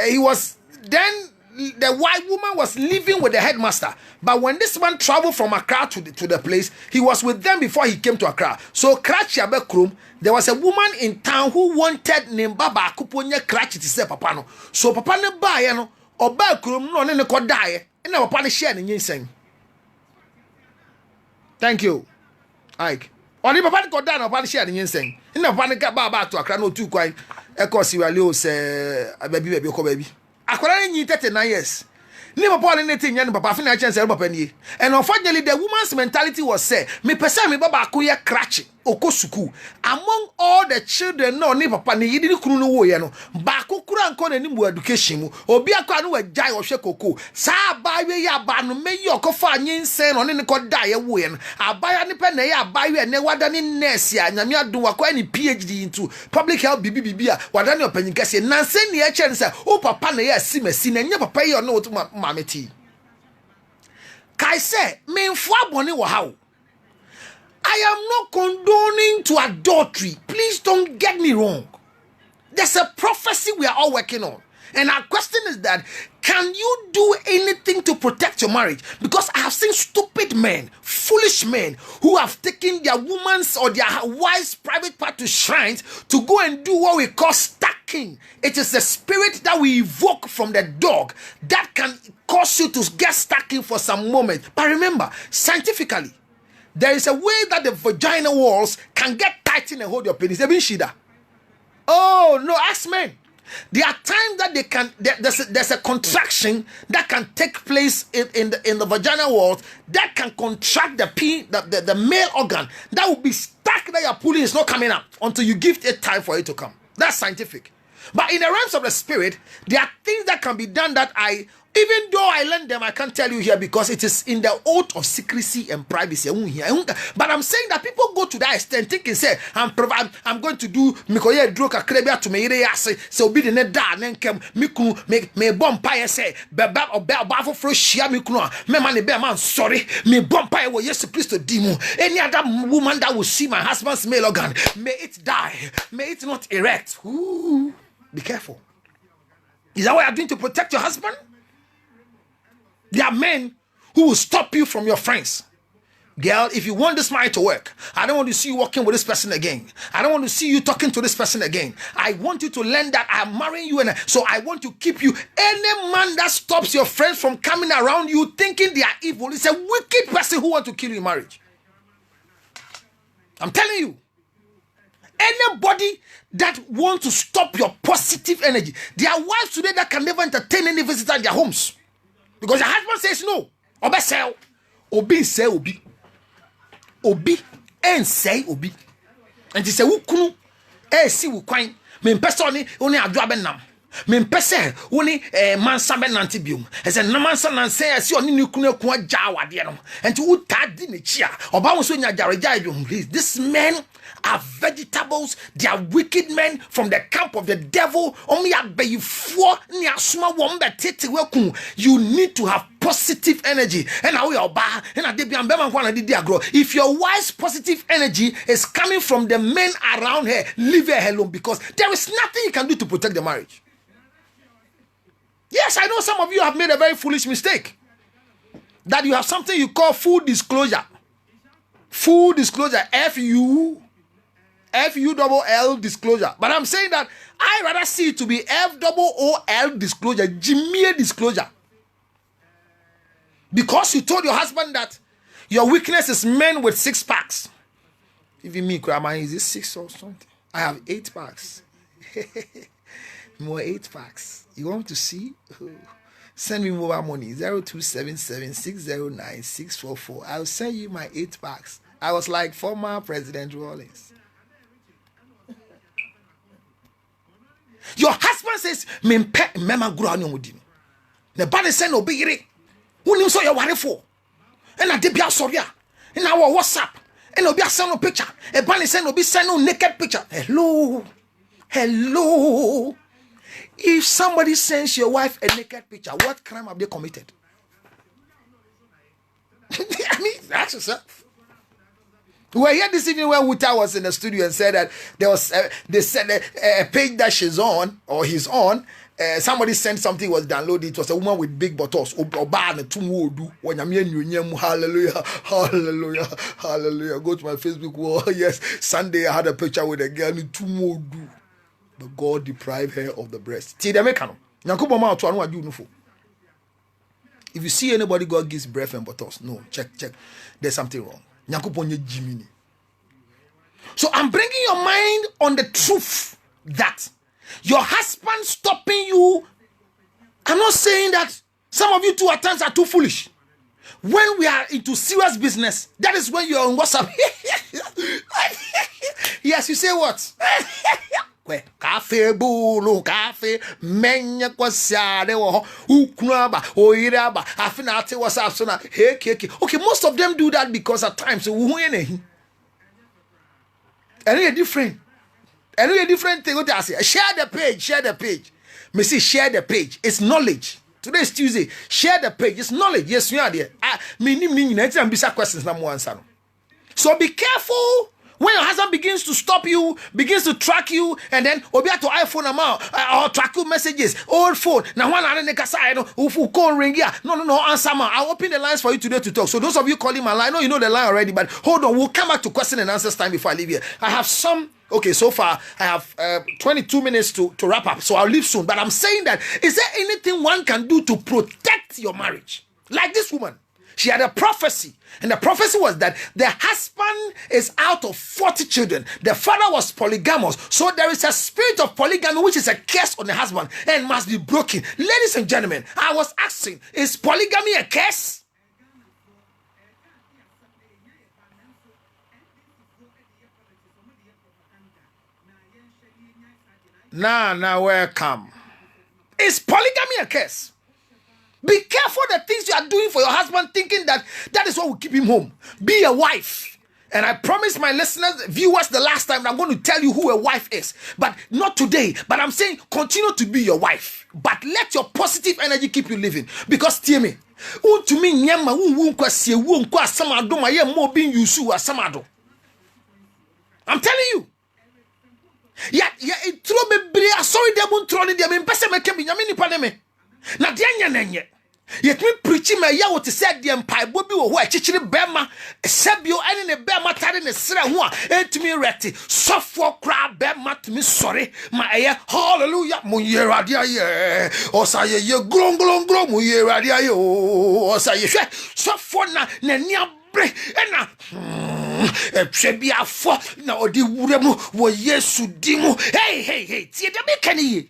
he was then the white woman was living with the headmaster. But when this man traveled from Accra to the place, he was with them before he came to Accra. So Krum, there was a woman in town who wanted name Baba Kuponya Kratch to say Papa no. So Papa ne buy no or Krum no ne ko die and our Papa share in saying. Thank you. Ike. Or the Papa ko die no Papa share in saying. In the Papa get Baba to Accra no too quite. Eko siwalio say baby ko baby. Akwara nyi 39 years. Ni papa ne netin nya ne papa fi na chance papa nie. And unfortunately the woman's mentality was say, me pesa me baba akoye cratch okosuku. Among all the children no ni papa ne yidi kunu no wo ye no. Ba kokura nko na ni mu education mu. Obi akwa no wajai ohwe koko. Sa abawe ya ba no meyi okofa anyinsen no ne ko da ye wo ye no. Abaya ne pe na ye abawe ne wada ni nurse ya nyame adon wakwa ni PhD into public health bibi a wada ne opanyikase nansen ne e chen say o papa na ye asimasi na nya papa ye no mameti. Kai say me mfo abone wo ha. I am not condoning to adultery. Please don't get me wrong. There's a prophecy we are all working on. And our question is that, can you do anything to protect your marriage? Because I have seen stupid men, foolish men, who have taken their woman's or their wife's private part to shrines to go and do what we call stacking. It is the spirit that we evoke from the dog that can cause you to get stacking for some moment. But remember, scientifically, there is a way that the vagina walls can get tightened and hold your penis. Oh, no, ask men. There are times that they can, there's a contraction that can take place in the vaginal walls that can contract the male organ that will be stuck that you're pulling. It's not coming up until you give it time for it to come. That's scientific. But in the realms of the spirit, there are things that can be done that even though I learned them, I can't tell you here because it is in the oath of secrecy and privacy. But I'm saying that people go to that extent thinking, say, I'm going to do Mikoye Droka Krebia to me, so be the net da, then come Miku, me bompire say, Baba or Bafo Froshia Mikuna, me money bear man, sorry, me bompire will yes, please to demo. Any other woman that will see my husband's male organ, may it die, may it not erect. Ooh, be careful. Is that what you're doing to protect your husband? There are men who will stop you from your friends. Girl, if you want this marriage to work, I don't want to see you walking with this person again. I don't want to see you talking to this person again. I want you to learn that I'm marrying you, and so I want to keep you. Any man that stops your friends from coming around you thinking they are evil is a wicked person who wants to kill your marriage. I'm telling you. Anybody that wants to stop your positive energy, there are wives today that can never entertain any visitor in their homes. Because the husband says no. Obe say obi say obi. Obi and say obi. And he say wukunu si wukwan. Me mpese oni adwa benam. Me mpese oni mansa benanti biom. E say na mansa nanse si oni nikunu ku agya awade no. And you tadi ne chia. Oba wo so nya jareja biom. Please, these men are vegetables. They are wicked men from the camp of the devil. You need to have positive energy. If your wife's positive energy is coming from the men around her, leave her alone, because there is nothing you can do to protect the marriage. Yes, I know some of you have made a very foolish mistake. that you have something you call full disclosure. Full disclosure, F-U-double-L disclosure. But I'm saying that I rather see it to be F-double-O-L disclosure, Jimmy disclosure. Because you told your husband that your weakness is men with 6 packs. Even me, Grandma, is it 6 or something? I have 8 packs. More 8 packs. You want to see? Send me mobile money 0277609644. I'll send you my 8 packs. I was like former President Rawlings. Your husband says, "Mempe mema gura ni omudi." The body send obeyire. Who knew so your worry for? And I did be sorry. And our WhatsApp. And obi send no picture. A body send obi send no naked picture. Hello. If somebody sends your wife a naked picture, what crime have they committed? I mean, ask yourself. We were here this evening when Wuta was in the studio and said that they said a page that she's on or he's on. Somebody sent something, was downloaded. It was a woman with big buttocks. Hallelujah, hallelujah, hallelujah. Go to my Facebook wall. Yes, Sunday I had a picture with a girl in Tumodu. But God deprived her of the breast. If you see anybody God gives breath and buttocks, no, check. There's something wrong. So I'm bringing your mind on the truth that your husband stopping you. I'm not saying that some of you too at times are too foolish. When we are into serious business, that is when you're on WhatsApp. Yes, you say what? Cafe bulu cafe menya kwasiade wo ukunaba oyiraba afina ate WhatsApp so na hey. Okay, most of them do that because at times who any different thing. What I say, share the page. Me see share the page. It's knowledge. Today is Tuesday. Share the page. It's knowledge. Yes, we are there. Me questions na mo answer. So be careful. When your husband begins to stop you, begins to track you, and then obi to iPhone amount or track you messages, old phone. Now one other nigga say, who call ring here? No, answer man. I'll open the lines for you today to talk. So those of you calling my line, I know you know the line already, but hold on, we'll come back to question and answers time before I leave here. I have some. Okay, so far I have 22 minutes to wrap up, so I'll leave soon. But I'm saying that, is there anything one can do to protect your marriage? Like this woman. She had a prophecy, and the prophecy was that the husband is out of 40 children. The father was polygamous, so there is a spirit of polygamy which is a curse on the husband and must be broken. Ladies and gentlemen, I was asking, is polygamy a curse? Now, welcome. Is polygamy a curse? Be careful the things you are doing for your husband, thinking that is what will keep him home. Be a wife. And I promised my listeners, viewers, the last time that I'm going to tell you who a wife is. But not today. But I'm saying continue to be your wife. But let your positive energy keep you living. Because, tell me, I'm telling you. Yeah, it throw me. Sorry, they won't throw it. They mean, person make me. Na dia nyenye yet me preaching my ya what said the empire bobi wo a chichiri bema sebio ene ne bema tare ne sra ho a entumi reti sofo kra bema tumi sorry ma eye hallelujah mo yerade aye osaye ye glong mo yerade aye osaye hwe sofo na ni abre ena ebia na odi wuremu wo Yesu dimu hey tie de me kaniye.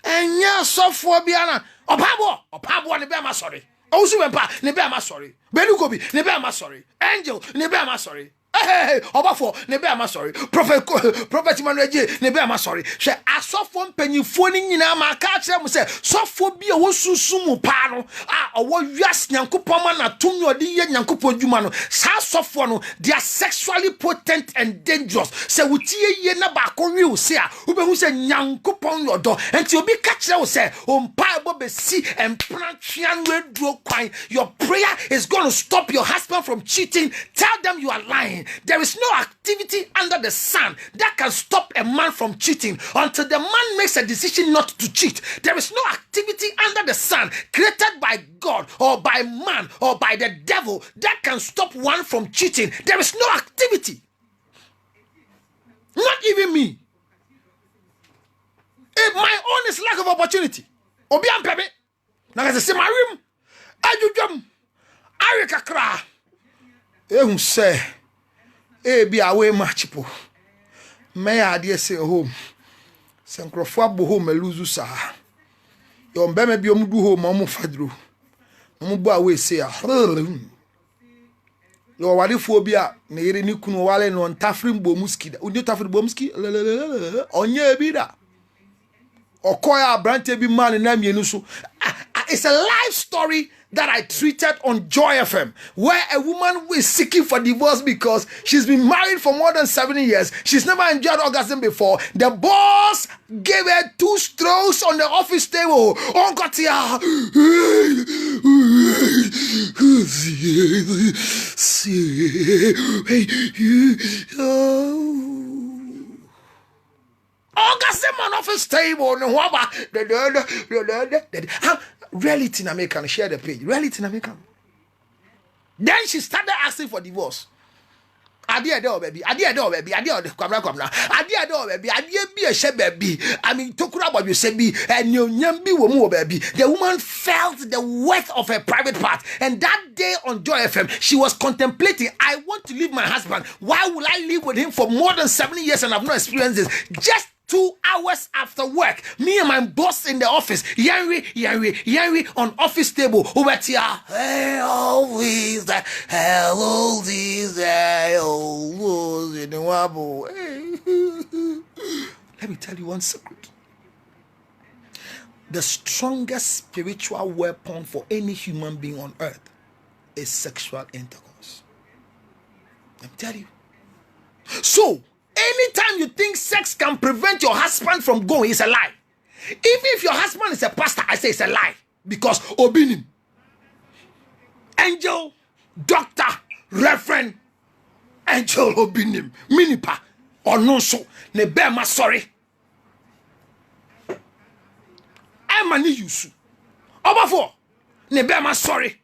Enya sofo biana opabo ne be ma sorry owusu wempa ne be ma sorry benukobi ne be ma sorry angel ne be ma sorry hey obafo ne be ma sorry prophet manager ne be ma sorry hwe asofo mpanyifo ni nyina ma ka kire mu se sofo bi a wosusu mu pa no a owo wias nyankopon ma na tumi odi ye nyankopon djuma no sa sofo no they are sexually potent and dangerous se wutie ye na ba ko wi o se a wo be hu se nyankopon yodo enti obi ka kire wo se o mpa ebo be si empran twian we duro kwan. Your prayer is going to stop your husband from cheating. Tell them you are lying. lying. There is no activity under the sun that can stop a man from cheating until the man makes a decision not to cheat. There is no activity under the sun created by God or by man or by the devil that can stop one from cheating. There is no activity. Not even me. My own is lack of opportunity. Obi ampebe. Na ka se marim. Adwudwam. Ari kakra. Ehun se. Bi awe machipo. Me ade se home. Se nkrofo abo home eluzu sa. Yo mbeme bi omudu home omu fadru. Omu bo awe se ya. Yo wale fo bi a na yere ni kunu wale no ntafrim bo muski da. Uni tafrim bo muski. Onye bi da. Okoya brante bi man na mienu so. It's a life story that I treated on Joy FM, where a woman is seeking for divorce because she's been married for more than 7 years. She's never enjoyed orgasm before. The boss gave her 2 strokes on the office table. Orgasm on office table. Reality in America, share the page. Reality in America. Then she started asking for divorce. Adia do baby. Adia do baby. Adia do kwabra. Adia do baby. Adia be a she baby. I mean tokura about you say be and you nyambi womu baby. The woman felt the worth of her private part, and that day on Joy FM, she was contemplating, I want to leave my husband. Why will I live with him for more than 7 years and I've not experienced this? Just 2 hours after work, me and my boss in the office, Yanri on office table, Ubetia, hey, always that, hello, this, always in the wabo. Let me tell you one secret. The strongest spiritual weapon for any human being on earth is sexual intercourse. Let me tell you. So, anytime you think sex can prevent your husband from going, it's a lie. Even if your husband is a pastor, I say it's a lie. Because obinim, angel, doctor, reverend, angel obinim, minipa, or no so, ne bema sorry. I mani yusu. Obafo, ne bema sorry.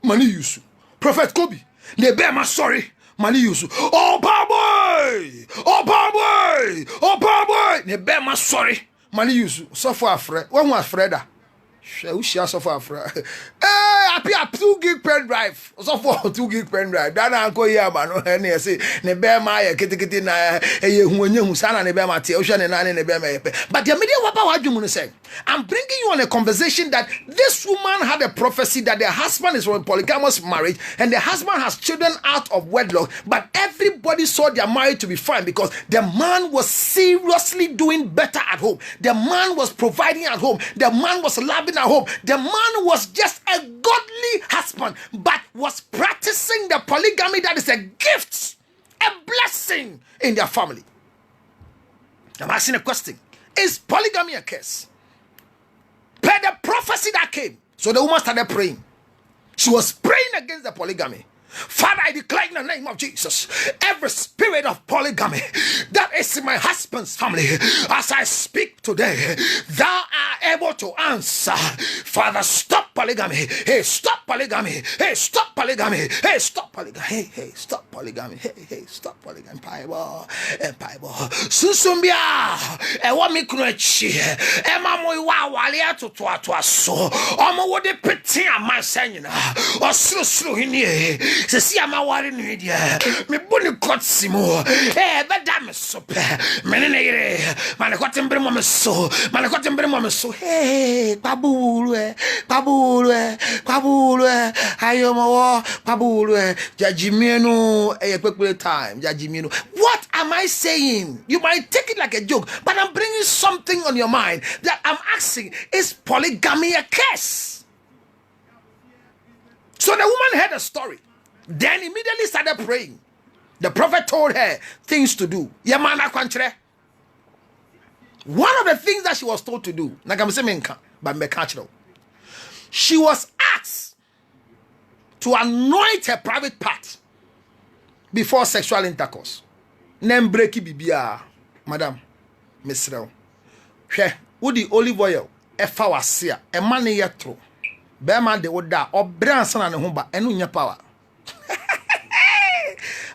Mani yusu. Prophet Kobe, ne bema sorry. Mani yusu. Oh boy. Ne be ma sorry. Mani yusu. So for afre. When was Freda? She so for afre. I 2 gig pen drive. So for 2 gig pen drive. Dana anko here ba no na say ne be ma ya kitikiti na hu sana ne be ma tie. Ne na ne be ma. But the media waba wadwum no say, I'm bringing you on a conversation that this woman had a prophecy that the husband is from a polygamous marriage and the husband has children out of wedlock, but everybody saw their marriage to be fine because the man was seriously doing better at home. The man was providing at home. The man was loving at home. The man was just a godly husband, but was practicing the polygamy that is a gift, a blessing in their family. I'm asking a question. Is polygamy a curse? Per the prophecy that came. So the woman started praying. She was praying against the polygamy. Father, I declare in the name of Jesus, every spirit of polygamy that is in my husband's family, as I speak today, thou art able to answer. Father, stop polygamy. Hey, stop polygamy. Hey, stop polygamy. Hey, stop polygamy. Hey, stop polygamy. Hey, stop polygamy. Paibo. Susumbia. Ewa mikrochi. Ema mo iwa wale atotoa so. Omo wo de peti ama sanyina. Osru hini. Se si ama ware no dia me boni kotsimo beda me so pe menene yire mane kotembre mo me so hey babulu ayomo babulu jajimienu pekule time jajimienu. What am I saying? You might take it like a joke, but I'm bringing something on your mind that I'm asking, is polygamy a curse? So the woman heard a story, then immediately started praying. The prophet told her things to do. One of the things that she was told to do, she was asked to anoint her private part before sexual intercourse. Nem breaki bibia, madam, Miss Rel. She would the olive oil, a fawasia, a money yetro. Bearman de would da, or Branson and Humba, and Unya power.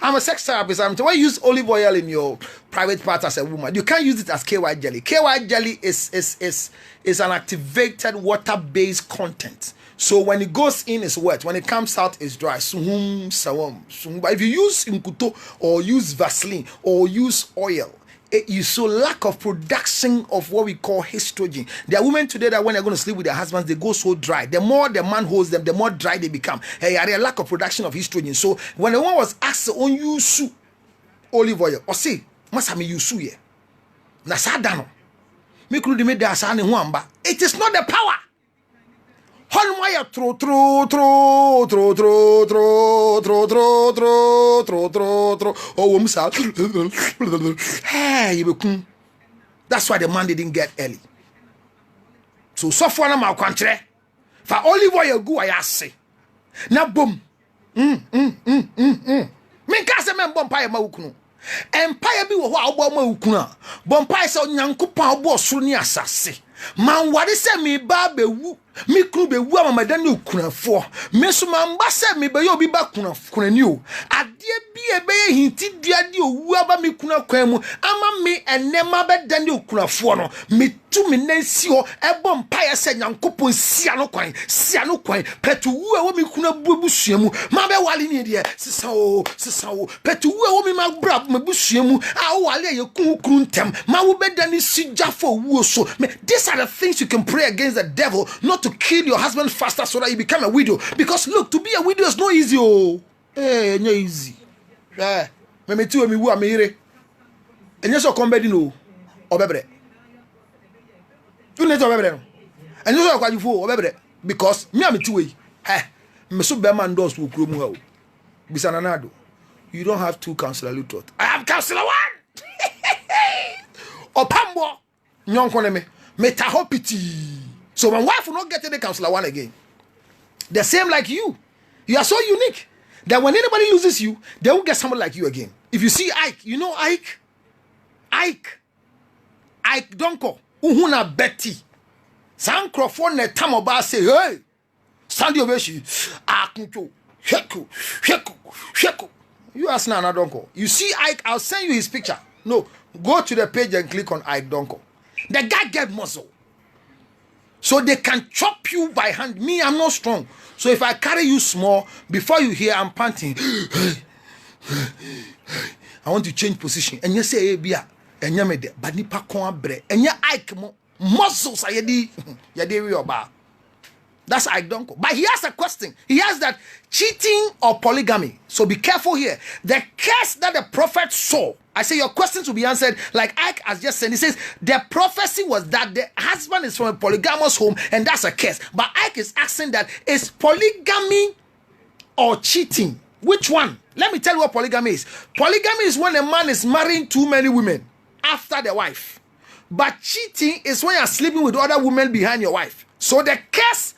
I'm a sex therapist. Why use olive oil in your private part as a woman? You can't use it as KY jelly. KY jelly is an activated water-based content. So when it goes in, it's wet. When it comes out, it's dry. But if you use Inkuto or use Vaseline or use oil, you show lack of production of what we call estrogen. There are women today that when they're going to sleep with their husbands, they go so dry. The more the man holds them, the more dry they become. Hey, are a lack of production of estrogen. So when the one was asked on use olive oil, or say, Masami use ye. Nasadano. Me could me da sani huamba. It is not the power. Holmaya tro oh umsa. Hey, that's why the man didn't get early. So far na ma kwantre. For olive oil go ayase. Na boom. Me ka se men bompa ma ukunu. Empire bi wo ho a obo ma ukunu a. Bompa se onyankopon obo osoro ni asase. Man wade se me ba bewu. Me kru be wu amamada ne okunafo me so mamba se me be yo bi ba kunani o ade bi e be hinti duade owu aba me kuna kwan mu ama me enema be da ne okunafo no me tu me nansi ho ebo mpaye se nyankopon sia no kwan petu wu e wo me kuna busua mu ma be wale ni de sisa o petu wu e wo me ma bra me busua mu a wo wale ye kun ntem ma wo be da ne sijafo wu so me these are the things you can pray against the devil, not to kill your husband faster so that you become a widow. Because look, to be a widow is not easy. Oh, hey, not easy. Me too, me wu amire. And you so come bed no, obebre. You need to obebre. And you so kwa you obebre because me am too way. Me so be man doors wo kuro mu ha o. Bisa nanado. You don't have two counselor Lutterodt. I have counselor one. Opambo nyonko ne me. Metahopiti. So my wife will not get any counselor one again. The same like you. You are so unique that when anybody uses you, they will get someone like you again. If you see Ike, you know Ike Donko, Uhuna Betty. San Crawford ne tamoba say, hey, Sandy Obeshi, Akunto, Sheku. You ask Nana Donko. You see Ike, I'll send you his picture. No, go to the page and click on Ike Donko. The guy get muscle. So they can chop you by hand. Me, I'm not strong. So if I carry you small, before you hear I'm panting, I want to change position. And you say, hey, Bia, and you made but nipa kon bre. And you Ike muscles are yedi bar. That's Ike Donko. But he has a question. He has that cheating or polygamy. So be careful here. The curse that the prophet saw. I say your questions will be answered like Ike has just said. He says the prophecy was that the husband is from a polygamous home and that's a curse. But Ike is asking that is polygamy or cheating? Which one? Let me tell you what polygamy is. Polygamy is when a man is marrying too many women after the wife. But cheating is when you're sleeping with other women behind your wife. So the curse,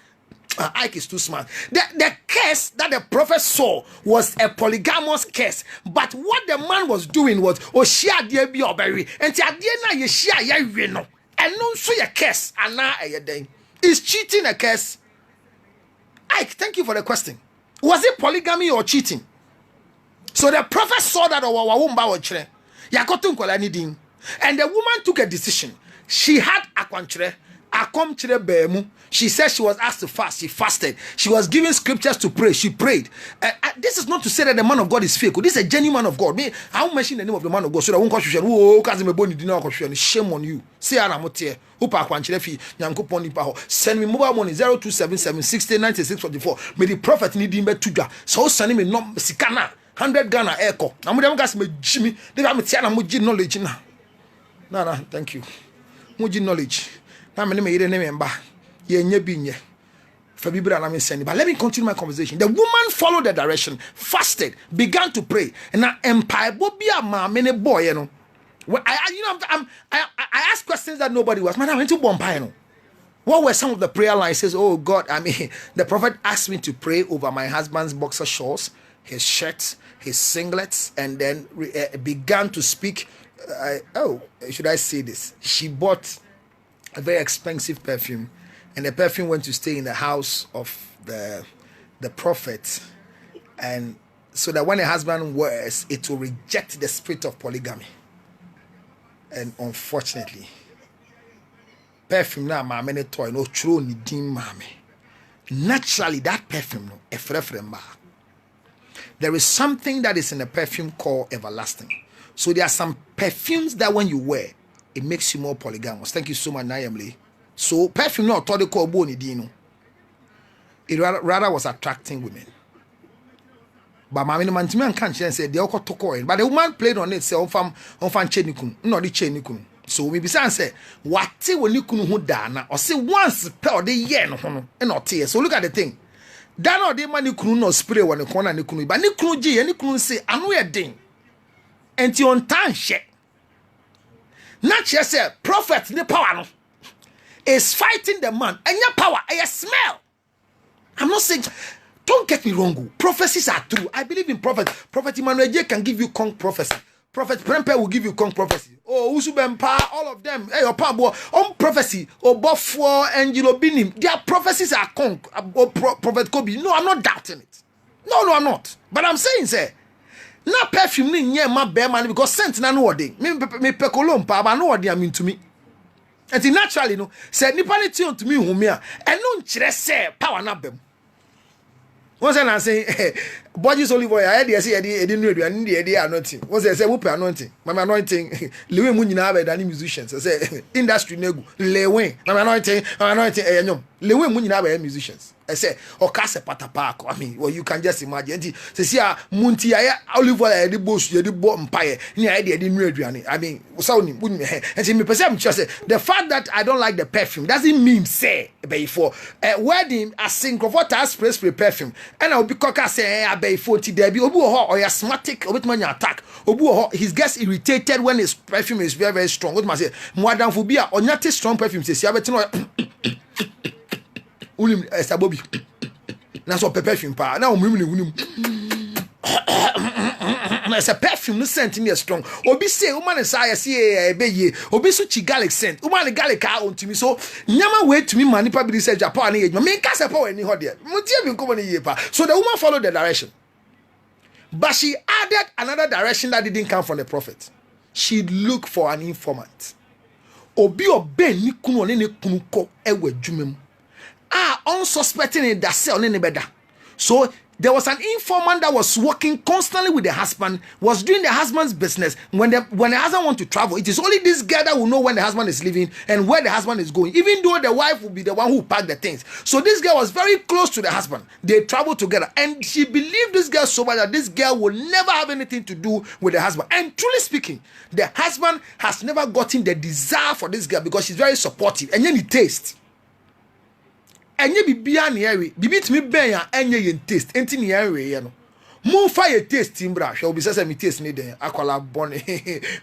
Ike is too smart. The curse that the prophet saw was a polygamous curse. But what the man was doing was, share dear be or berry. And you share ye no. And no so your curse. And now is cheating a curse? Ike, thank you for the question. Was it polygamy or cheating? So the prophet saw that and the woman took a decision. She had a kwanchre. She said she was asked to fast. She fasted. She was given scriptures to pray. She prayed. This is not to say that the man of God is fake. This is a genuine man of God. I won't mention the name of the man of God so that I won't question. Shame on you. Say Aramote. Send me mobile money 0277 60 96 44. May the prophet need him to so send me no sikana 100 Ghana echo. I'm going to me Jimmy. They have me knowledge now. No, thank you. Muji knowledge. Now me remember. But let me continue my conversation. The woman followed the direction, fasted, began to pray, and now empire bobia ma many boy, you know. I asked questions that nobody was. Man, I went to Bombay, you know. What were some of the prayer lines? He says, oh God, the prophet asked me to pray over my husband's boxer shorts his shirts, his singlets, and then began to speak. Should I say this? She bought a very expensive perfume, and the perfume went to stay in the house of the prophet, and so that when a husband wears, it will reject the spirit of polygamy. And unfortunately, perfume now my many toy no true ni dim mame. Naturally, that perfume no efrefremba. There is something that is in a perfume called everlasting. So there are some perfumes that when you wear, it makes you more polygamous. Thank you so much, Nayamli. So perfume no thought they call boni dino. It rather was attracting women. But my man can't say they all got to coin. But the woman played on it, say on fan chenikun, no the chenikun. So we be say what when you kunu who dana or say once per the year no and not tear. So look at the thing. That or the man you kunu no spray when the corner ni kunu, but ni kunu ji and ni kunu say anu a ding. And you on time shit. Not just say prophet the power no is fighting the man and your power I smell. I'm not saying. Don't get me wrong. Prophecies are true. I believe in prophet. Prophet Emmanuel J can give you Kong prophecy. Prophet Prempe will give you Kong prophecy. Oh, Usubempa, all of them. Hey, your pabo on prophecy. Oh, Bofo, Angelo Binim. Their prophecies are Kong. Oh, Prophet Kobe. No, I'm not doubting it. No, I'm not. But I'm saying, say, na perfume ni nye ma bear man because scent na no wording. Me pekolom pa ba no wording I mean to me. And naturally, no, said nipa ni tune to me humia. And no nchire say power na bem. Once I say, bodies olive oil, I didn't know you and the anointing. Once I say, whoop anointing, my anointing, Lewe Munina, than musicians. I say, industry nego, Lewe, my anointing, Lewe Munina, musicians. I say, or Casa Patapaco. I mean, well, you can just imagine. See, Munti, olive oil, the bush, the bottom pie, the idea didn't know. I mean, sounding wouldn't me. And see, me perceive just the fact that I don't like the perfume doesn't mean say, before a wedding, a single water spray perfume. And I'll be cocker say, I bay 40 debut, or asthmatic, or with money attack. His gets irritated when his perfume is very, very strong. What must say, Madame Fubia, or not strong perfume, says, you have to Unim Sabobi. That's what perfume pa. Now unim. It's a perfume no scent in strong. Obi say woman is I see be ye. Obi so chi garlic scent. Woman garlic ka on to me so nyama wait to me manipa be say Japan age. Me ka se pa any ho there. Mutie bi come ye pa. So the woman followed the direction. But she added another direction that didn't come from the prophet. She looked for an informant. Obi obe ni kunu one ne kunu ko ewe dwumem. Unsuspecting in that cell in the bed. So there was an informant that was working constantly with the husband, was doing the husband's business. When the husband want to travel, it is only this girl that will know when the husband is leaving and where the husband is going, even though the wife will be the one who packed the things. So this girl was very close to the husband. They traveled together, and she believed this girl so much that this girl will never have anything to do with the husband. And truly speaking, the husband has never gotten the desire for this girl because she's very supportive and then he taste. Enye bibia na ewe bibi timi ben ya enye ye taste enti na ewe ye no mo fa ye taste timbra hwe obi sese mi taste ni den akwala bone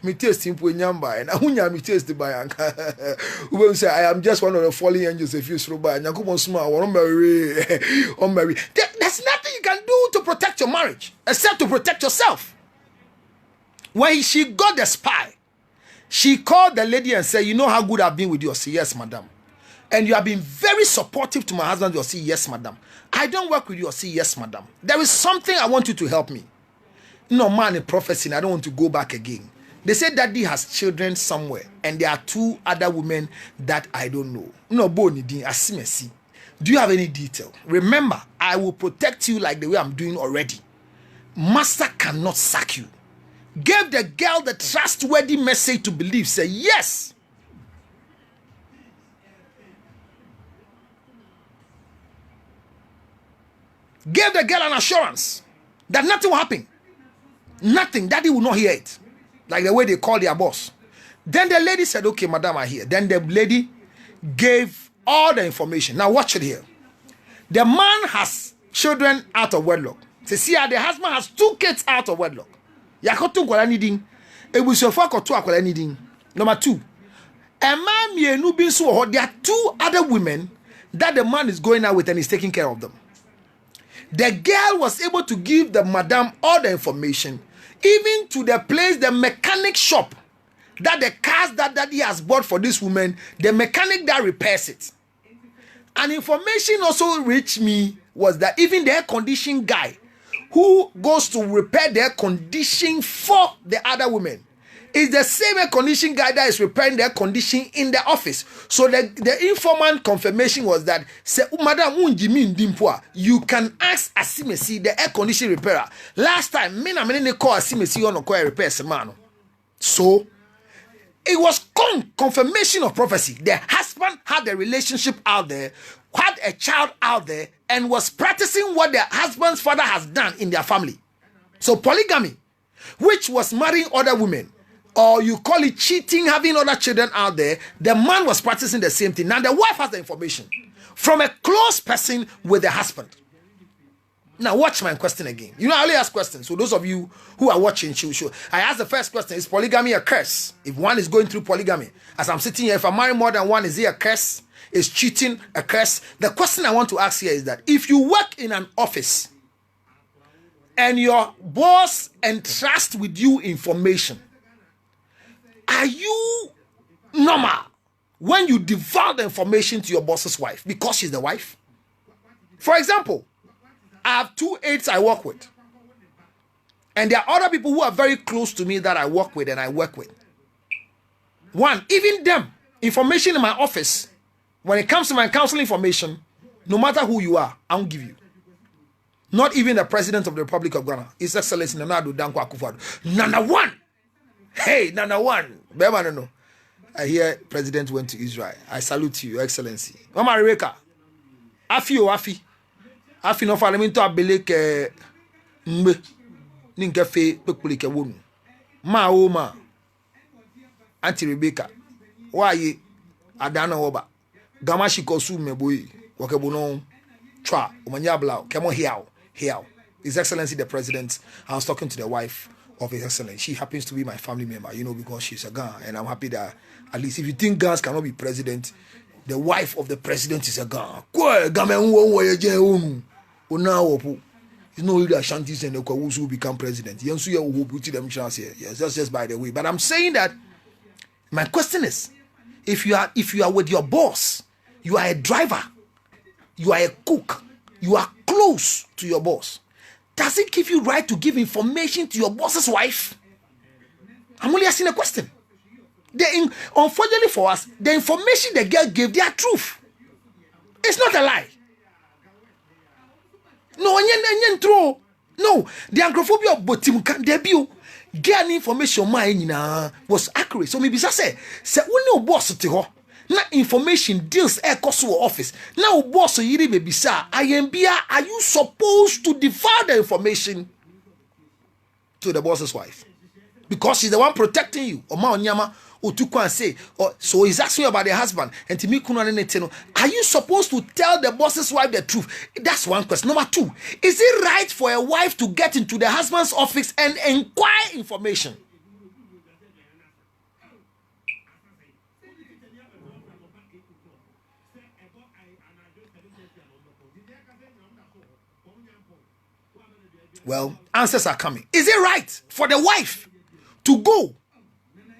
mi taste timpo nyamba na hunya mi taste ba yanka we say I am just one of the fallen angels if you throw by nyankopon suma won marry there's nothing you can do to protect your marriage except to protect yourself. When she got the spy, she called the lady and said, you know how good I've been with you? I said, yes madam. And you have been very supportive to my husband. You'll say, yes, madam. I don't work with you. I'll say, yes, madam. There is something I want you to help me. No man in prophecy, I don't want to go back again. They say daddy has children somewhere, and there are 2 other women that I don't know. No, Bonidin, Asimesi. Do you have any detail? Remember, I will protect you like the way I'm doing already. Master cannot sack you. Gave the girl the trustworthy message to believe. Say, yes. Gave the girl an assurance that nothing will happen. Nothing. Daddy will not hear it. Like the way they call their boss. Then the lady said, okay, madam, I hear. Then the lady gave all the information. Now watch it here. The man has children out of wedlock. See, the husband has 2 kids out of wedlock. Yakotu kwala nidin. Ebusofo akoto akwala nidin. Number 2. A man mienu bin so there are 2 other women that the man is going out with and is taking care of them. The girl was able to give the madam all the information, even to the place, the mechanic shop, that the cars that daddy has bought for this woman, the mechanic that repairs it. And information also reached me was that even the air conditioning guy who goes to repair the air conditioning for the other women is the same air conditioning guy that is repairing the air conditioning in the office. So the informant confirmation was that, say, Madam, you can ask Asimesi, the air conditioning repairer. Last time, me call Asimesi on a repair semano. So it was confirmation of prophecy. The husband had a relationship out there, had a child out there, and was practicing what the husband's father has done in their family. So polygamy, which was marrying other women, or you call it cheating, having other children out there, the man was practicing the same thing. Now the wife has the information from a close person with the husband. Now watch my question again. You know, I only ask questions. So those of you who are watching, I ask the first question: is polygamy a curse? If one is going through polygamy, as I'm sitting here, if I marry more than one, is it a curse? Is cheating a curse? The question I want to ask here is that if you work in an office and your boss entrusts with you information, are you normal when you divulge the information to your boss's wife because she's the wife? For example, I have 2 aides I work with, and there are other people who are very close to me that I work with and I work with. One, even them, information in my office, when it comes to my counseling information, no matter who you are, I won't give you. Not even the President of the Republic of Ghana, His Excellency Nana Addo Dankwa Akufo-Addo. Nana one. Hey, Nana one. No. I hear President went to Israel. I salute you, Your Excellency. Mama Rebecca. Afi. Afi no fa to abeleke mbe. Ninka fe pekulike wonu. Ma. Auntie Rebecca. Why Adana Oba. Gamashi kosu meboy. Wakebono. Twa. Umanyabla. Kemo hiao. His Excellency the President. I was talking to the wife of His Excellency. She happens to be my family member, you know, because she's a Ghana, and I'm happy that at least if you think Ghana cannot be president, the wife of the president is a Ghana. You know, the Ashantis and the Kwawus who become president. Yes, that's just by the way. But I'm saying that my question is, if you are with your boss, you are a driver, you are a cook, you are close to your boss, does it give you right to give information to your boss's wife? I'm only asking a question. Unfortunately for us, the information the girl gave, they are truth. It's not a lie. No, the agrophobia of Botim debut. Girl information was accurate. So maybe say when no boss to her. Na information deals cost office. Now boss yiri baby sir, are you supposed to divulge the information to the boss's wife? Because she's the one protecting you. Oma onyama otukwa say, so he's asking you about the husband. And to me, are you supposed to tell the boss's wife the truth? That's one question. Number two, is it right for a wife to get into the husband's office and inquire information? Well, answers are coming. Is it right for the wife to go?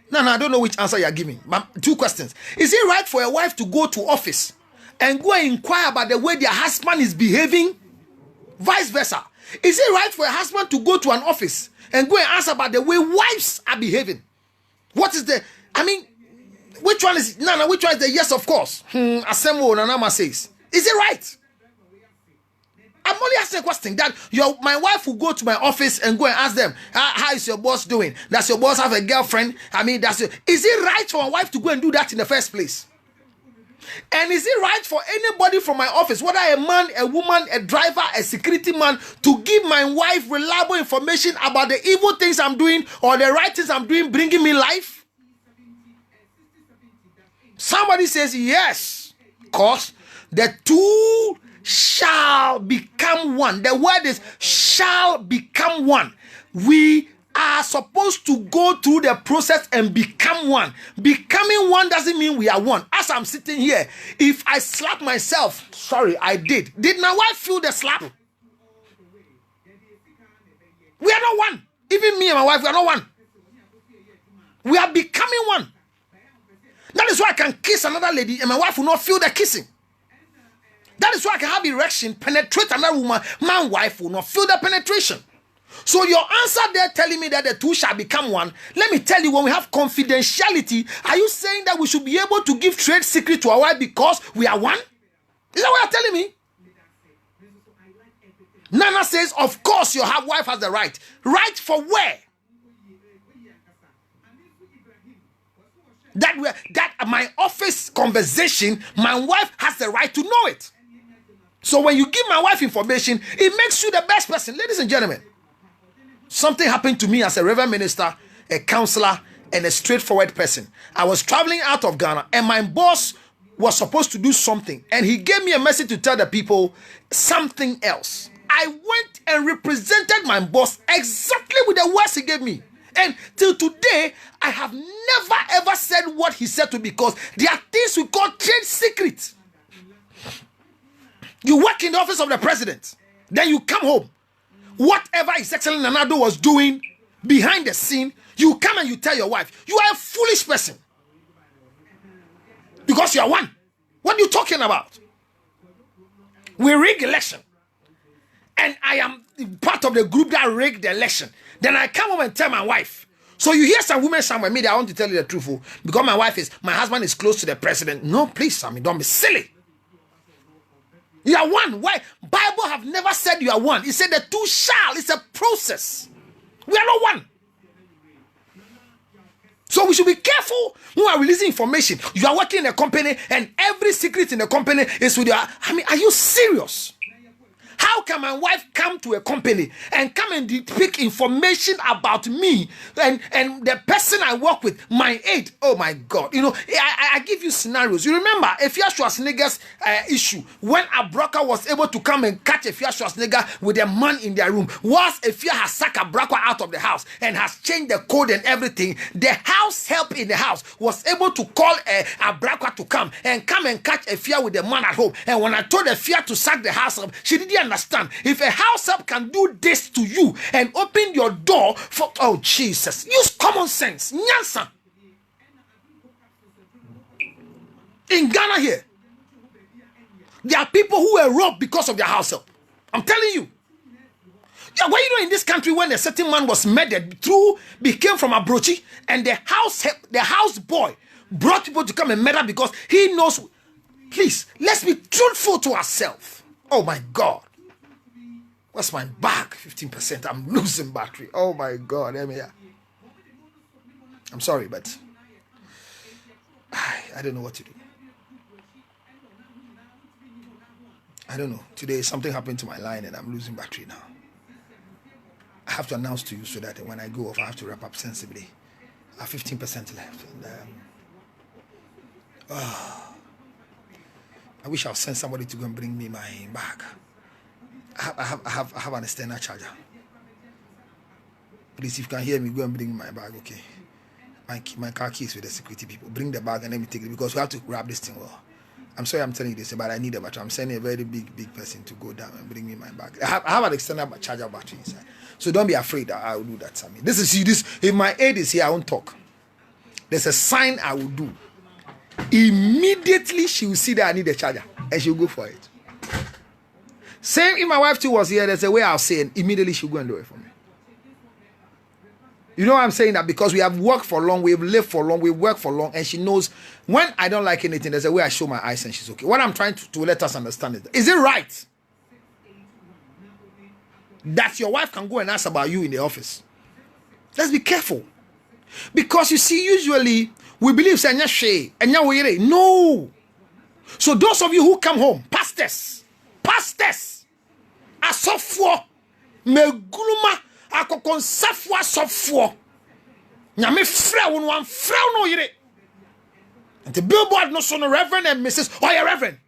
No, I don't know which answer you're giving. But 2 questions. Is it right for a wife to go to office and go and inquire about the way their husband is behaving? Vice versa. Is it right for a husband to go to an office and go and ask about the way wives are behaving? What is the, which one is, which one is the yes, of course? Asemo Nanama says. Is it right? I'm only asking a question that my wife will go to my office and go and ask them, how is your boss doing? Does your boss have a girlfriend? Is it right for my wife to go and do that in the first place? And is it right for anybody from my office, whether a man, a woman, a driver, a security man, to give my wife reliable information about the evil things I'm doing or the right things I'm doing, bringing me life? Somebody says yes, because the two shall become one. The word is shall become one. We are supposed to go through the process and become one. Becoming one doesn't mean we are one. As I'm sitting here, if I slap myself, sorry, I did. Did my wife feel the slap? We are not one. Even me and my wife, we are not one. We are becoming one. That is why I can kiss another lady and my wife will not feel the kissing. That is why I can have erection, penetrate another woman. My wife will not feel the penetration. So your answer there telling me that the two shall become one. Let me tell you, when we have confidentiality, are you saying that we should be able to give trade secret to our wife because we are one? Is that what you're telling me? Nana says, of course your wife has the right. Right for where? That my office conversation, my wife has the right to know it. So when you give my wife information, it makes you the best person. Ladies and gentlemen, something happened to me as a reverend minister, a counselor, and a straightforward person. I was traveling out of Ghana, and my boss was supposed to do something, and he gave me a message to tell the people something else. I went and represented my boss exactly with the words he gave me. And till today, I have never ever said what he said to me, because there are things we call trade secrets. You work in the office of the president, then you come home. Whatever His Excellency Nanado was doing behind the scene, you come and you tell your wife, you are a foolish person. Because you are one. What are you talking about? We rig election. And I am part of the group that rigged the election. Then I come home and tell my wife. So you hear some women somewhere, maybe I want to tell you the truth. Because my husband is close to the president. No, please, Sammy, don't be silly. You are one. Why? Bible have never said you are one. It said the two shall. It's a process. We are not one. So we should be careful when we are releasing information. You are working in a company and every secret in the company is with your... I mean, are you serious? How can my wife come to a company and come and pick information about me and the person I work with, my aide? Oh my God. You know, I give you scenarios. You remember Efia Schwarzenegger's issue when a broker was able to come and catch Efia Schwarzenegger with a man in their room. Once Efia has sacked a broker out of the house and has changed the code and everything, the house help in the house was able to call a broker to come and catch Efia with the man at home. And when I told Efia to sack the house up, she didn't understand. If a house help can do this to you and open your door for, oh Jesus, use common sense. Nyansa. In Ghana here, there are people who were robbed because of their house help. I'm telling you. Yeah, why you know in this country when a certain man was murdered became from Abrochi, and the house boy brought people to come and murder because he knows. Please, let's be truthful to ourselves. Oh my God. What's my back? 15%. I'm losing battery. Oh my God. I'm sorry, but I don't know what to do. I don't know. Today something happened to my line and I'm losing battery now. I have to announce to you so that when I go off, I have to wrap up sensibly. I have 15% left. And, I wish I'll send somebody to go and bring me my bag. I have an external charger. Please, if you can hear me, go and bring my bag, okay? My car keys with the security people. Bring the bag and let me take it because we have to wrap this thing well. I'm sorry I'm telling you this, but I need a battery. I'm sending a very big person to go down and bring me my bag. I have an external charger battery inside. So don't be afraid that I will do that, Sammy. If my aide is here, I won't talk. There's a sign I will do. Immediately she will see that I need a charger and she'll go for it. Same if my wife too was here, there's a way I'll say it. Immediately she'll go and do it for me. You know why I'm saying that? Because we have worked for long, we've lived for long, we've worked for long, and she knows when I don't like anything, there's a way I show my eyes and she's okay. What I'm trying to let us understand is it right that your wife can go and ask about you in the office? Let's be careful. Because you see, usually we believe say no. So those of you who come home, pastors, asofo, meguluma, akokonsafo asofo, nyame frɛ wo no amfrɛ wo no yire. And the billboard no so no reverend and Mrs. Oh yeah, reverend.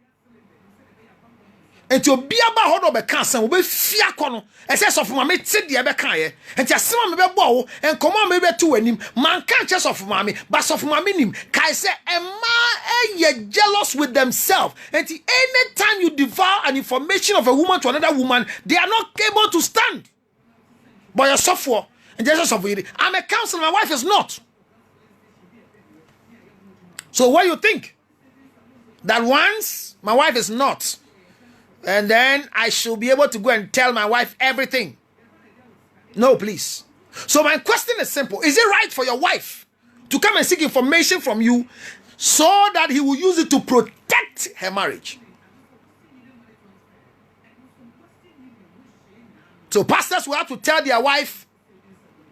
And to be about how to be cancer, we be fear kono. And says of mammy, sit the other kind, and just some me be bow and come on, maybe to him. Man can't just of mammy, but of mammy him. Kai say, and man, ye jealous with themselves. And any time you devour an information of a woman to another woman, they are not able to stand. But you're software. And just software. I'm a counselor. My wife is not. So what do you think? That once my wife is not, and then I should be able to go and tell my wife everything? No, please. So my question is simple. Is it right for your wife to come and seek information from you so that he will use it to protect her marriage? So pastors will have to tell their wife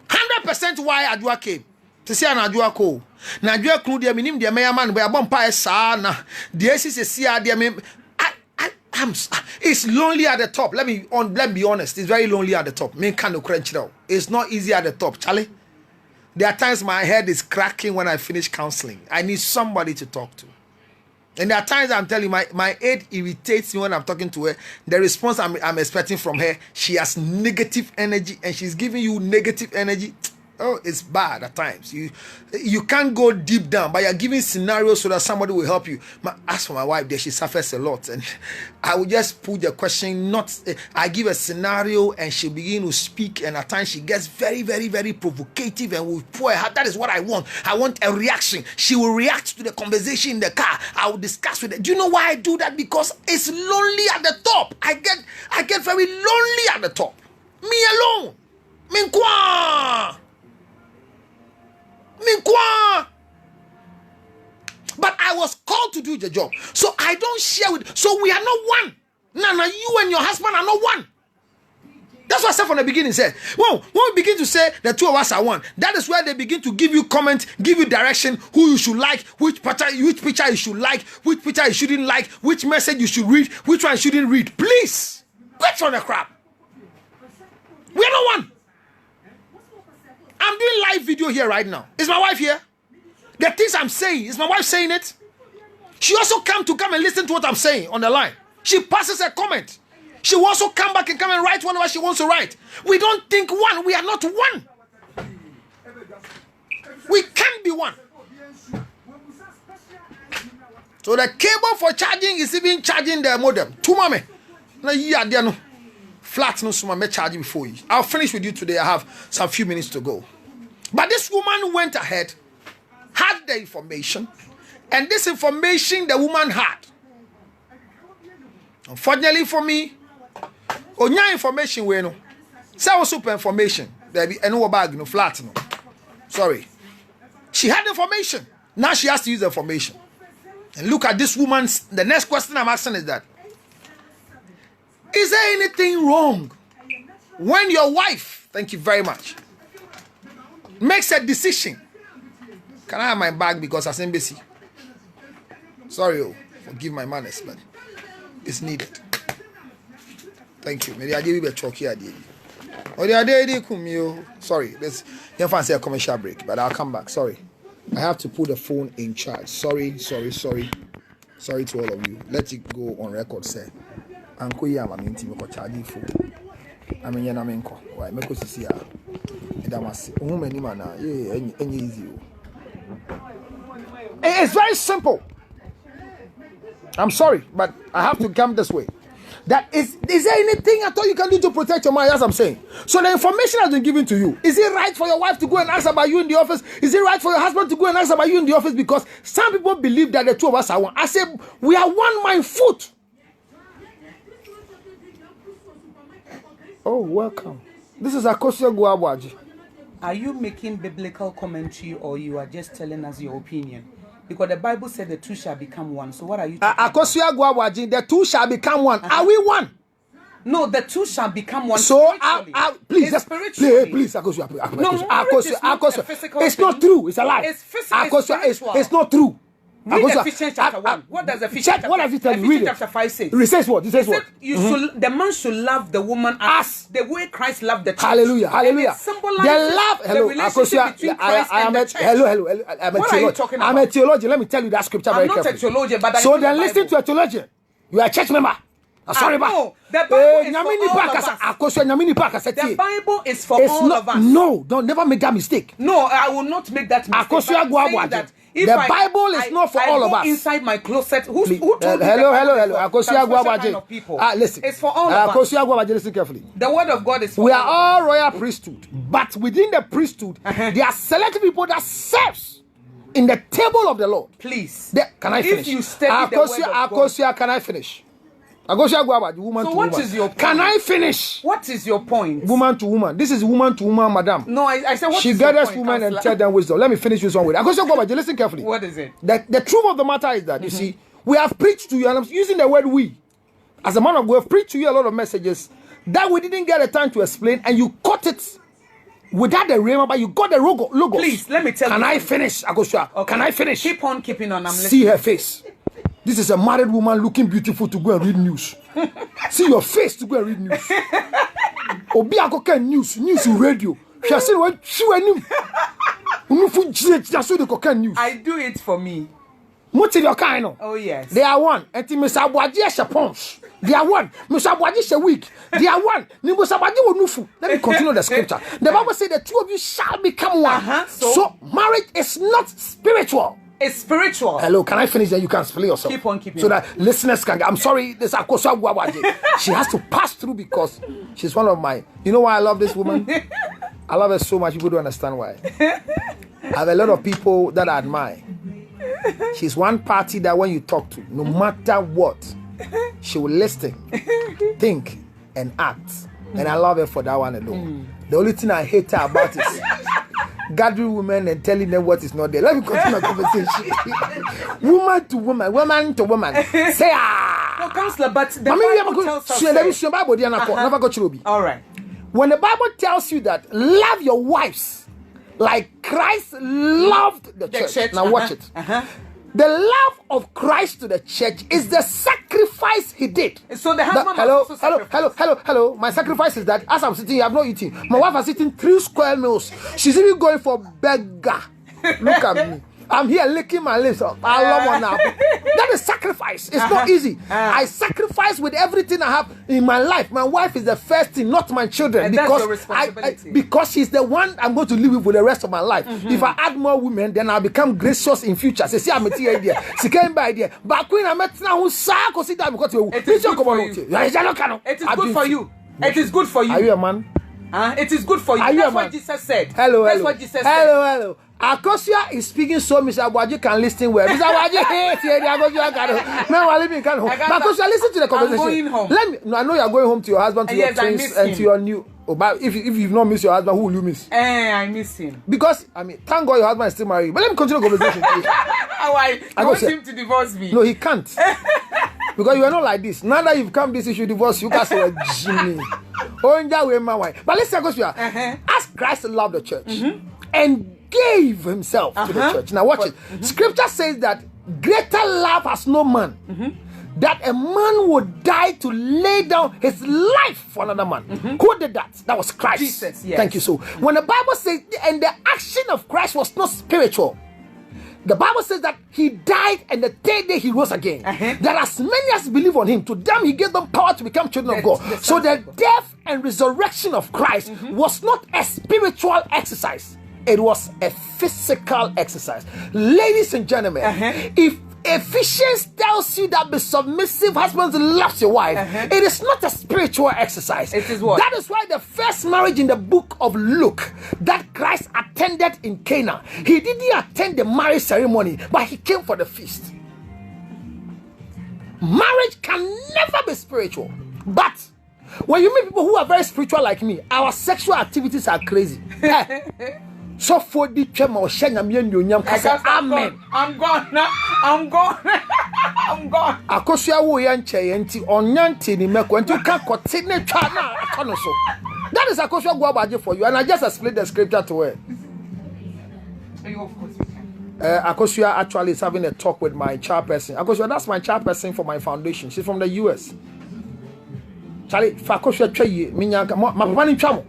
100% why Adua came. To say an Adua ko. Na Adua kru dia minim dia meya man be abompa esa na dia sisi dia me. It's lonely at the top. Let me be honest. It's very lonely at the top. Me kind of crunch now. It's not easy at the top, Charlie. There are times my head is cracking when I finish counseling. I need somebody to talk to. And there are times I'm telling you, my head irritates me when I'm talking to her. The response I'm expecting from her, she has negative energy and she's giving you negative energy. Oh, it's bad at times. You can't go deep down, but you're giving scenarios so that somebody will help you. As for my wife, there she suffers a lot, and I will just put the question. I give a scenario, and she'll begin to speak, and at times she gets very, very, very provocative, and will pour her heart. That is what I want. I want a reaction. She will react to the conversation in the car. I will discuss with her. Do you know why I do that? Because it's lonely at the top. I get very lonely at the top. Me alone. Minkwa. But I was called to do the job, so I don't share with. So we are not one. Nana, you and your husband are not one. That's what I said from the beginning. Said, well, when we begin to say the two of us are one, that is where they begin to give you comment, give you direction, who you should like, which picture you should like, which picture you shouldn't like, which message you should read, which one you shouldn't read. Please, quit on the crap. We are not one. I'm doing live video here right now. Is my wife here? The things I'm saying, is my wife saying it? She also come and listen to what I'm saying on the line. She passes a comment. She will also come back and come and write whatever she wants to write. We don't think one. We are not one. We can't be one. So the cable for charging is even charging the modem. Tumame. No. Flat no suma me charge before you. I'll finish with you today. I have some few minutes to go. But this woman went ahead, had the information, and this information the woman had. Unfortunately for me, onya information we no. Say super information. There be no bag no flat no. Sorry. She had information. Now she has to use the information. And look at this woman's. The next question I'm asking is that, is there anything wrong when your wife, thank you very much, makes a decision? Can I have my bag because I'm busy? Sorry, forgive my manners, but it's needed. Thank you. Maybe I give you a chalky idea. Sorry, let's fancy a commercial break, but I'll come back. Sorry. I have to put the phone in charge. Sorry to all of you. Let it go on record, sir. Anko ya ma menti me ko charge phone. Amenye na menko. Why me ko sisi a. Edamase. Ohun mani ma na enye easy o. It's very simple. I'm sorry, but I have to come this way. Is there anything at all you can do to protect your marriage, as I'm saying? So the information has been given to you. Is it right for your wife to go and ask about you in the office? Is it right for your husband to go and ask about you in the office? Because some people believe that the two of us are one. I say, we are one mind foot. Oh, welcome. This is Akosia Guawaji. Are you making biblical commentary or you are just telling us your opinion? Because the Bible said the two shall become one. So what are you talking about? Akosia Guawaji, the two shall become one. Are we one? No, the two shall become one. So, please, Akosia. It's not true. It's a lie. It's physical. It's not true. Read Ephesians chapter 1. What does Ephesians chapter 5 say? It says what? It says what? The man should love the woman as the way Christ loved the church. Hallelujah. Hallelujah. The relationship between Christ and the church. Hello. What are you talking about? I'm a theologian. Let me tell you that scripture very carefully. I'm not a theologian, but so then listen to a theologian. You are a church member. Sorry, no, the Bible is for all of us. No, don't never make that mistake. No, I will not make that mistake. If The Bible is not for all of us. Inside my closet, who told you hello. Listen. It's for all of us. Listen carefully. The word of God is for We all are of us. all royal priesthood, but within the priesthood, there are selected people that serves in the table of the Lord. Please. Can I finish? If you study the word of God. Can I finish? Woman So to what woman. is your point? Can I finish? What is your point? Woman to woman. This is woman to woman, madam. No, I said what She is your gathers point, women and counselor? tell them wisdom. Let me finish this one with listen carefully. What is it? The truth of the matter is that, you see, we have preached to you, and I'm using the word we. As a man of God, we have preached to you a lot of messages that we didn't get a time to explain, and you caught it without the rhema, but you got the logo. Please, let me tell you. Can I finish, Akosua? Okay. Can I finish? Keep on keeping on. I'm See listening. her face. This is a married woman looking beautiful to go and read news. See your face to go and read news. Obi akoka news radio. She said what she went news. I do it for me. What is your kind of? Oh yes. They are one. And Mr. Abwaji Shapons. They are one. Mr. Abwaji Shawik. They are one. Mr. Abwaji Wonufu. Let me continue the scripture. The Bible says the two of you shall become one. So marriage is not spiritual. It's spiritual. Hello, can I finish? Then you can split yourself. Keep on keeping. So that listeners can. I'm sorry, this Akosua Gwabaji. She has to pass through because she's one of my. You know why I love this woman? I love her so much. People don't understand why. I have a lot of people that I admire. She's one party that when you talk to, no matter what, she will listen, think, and act. And I love her for that one alone. The only thing I hate her about is gathering women and telling them what is not there. Let me continue my conversation. Woman to woman, woman to woman. Say No, counselor, but the Bible tells us. All right. When the Bible tells you that love your wives like Christ loved the church. Now watch it. The love of Christ to the church is the sacrifice he did. So the husband also hello. My sacrifice is that as I'm sitting here, I've not eaten. My wife is eating 3 square meals. She's even going for beggar. Look at me. I'm here licking my lips. I love one now. That is sacrifice. It's not easy. I sacrifice with everything I have in my life. My wife is the first thing, not my children. And because that's your responsibility. because she's the one I'm going to live with for the rest of my life. If I add more women, then I'll become gracious in future. Say, I'm a tea idea. She came by idea. But when I met now, who saw consider because it is good for you. It is good for you. It is good for you. Are you a man? It is good for you. That's what Jesus said. Hello. That's what Jesus said. Hello. Akosia is speaking so Mr. Abwaji can listen well. Mr. Abwaji, Akosia, listen to the conversation. I'm going home. I know you are going home to your husband, to your twins, and to your new. Oh, but if you've not missed your husband, who will you miss? I miss him. Because thank God your husband is still married. But let me continue the conversation. Why? You want him to divorce me? No, he can't. Because you are not like this. Now that you've come this issue, divorce you guys are Jimmy. But listen, Akosia, as Christ loved the church and gave himself to the church. Now watch it. Scripture says that greater love has no man. That a man would die to lay down his life for another man. Who did that? That was Christ. Jesus, yes. Thank you. So when the Bible says, and the action of Christ was not spiritual, the Bible says that he died and the third day he rose again. That as many as believe on him, to them he gave them power to become children of God. So the death and resurrection of Christ was not a spiritual exercise. It was a physical exercise. Ladies and gentlemen, if Ephesians tells you that be submissive husbands loves your wife, it is not a spiritual exercise. It is what? That is why the first marriage in the book of Luke that Christ attended in Cana, he didn't attend the marriage ceremony, but he came for the feast. Marriage can never be spiritual. But when you meet people who are very spiritual like me, our sexual activities are crazy. So for the chemo amen. I'm gone now. I'm gone. Akosia wo yanche enti onyanti ni meko enti ka kote ne twa na akono so. That is Akosia Gwabaje for you, and I just explained the scripture to her. Of course you can. Akosia actually is having a talk with my chairperson. Akosia, that's my chairperson for my foundation. She's from the US. Charlie, Fakosha Chay, Minyanka, my papa in trouble.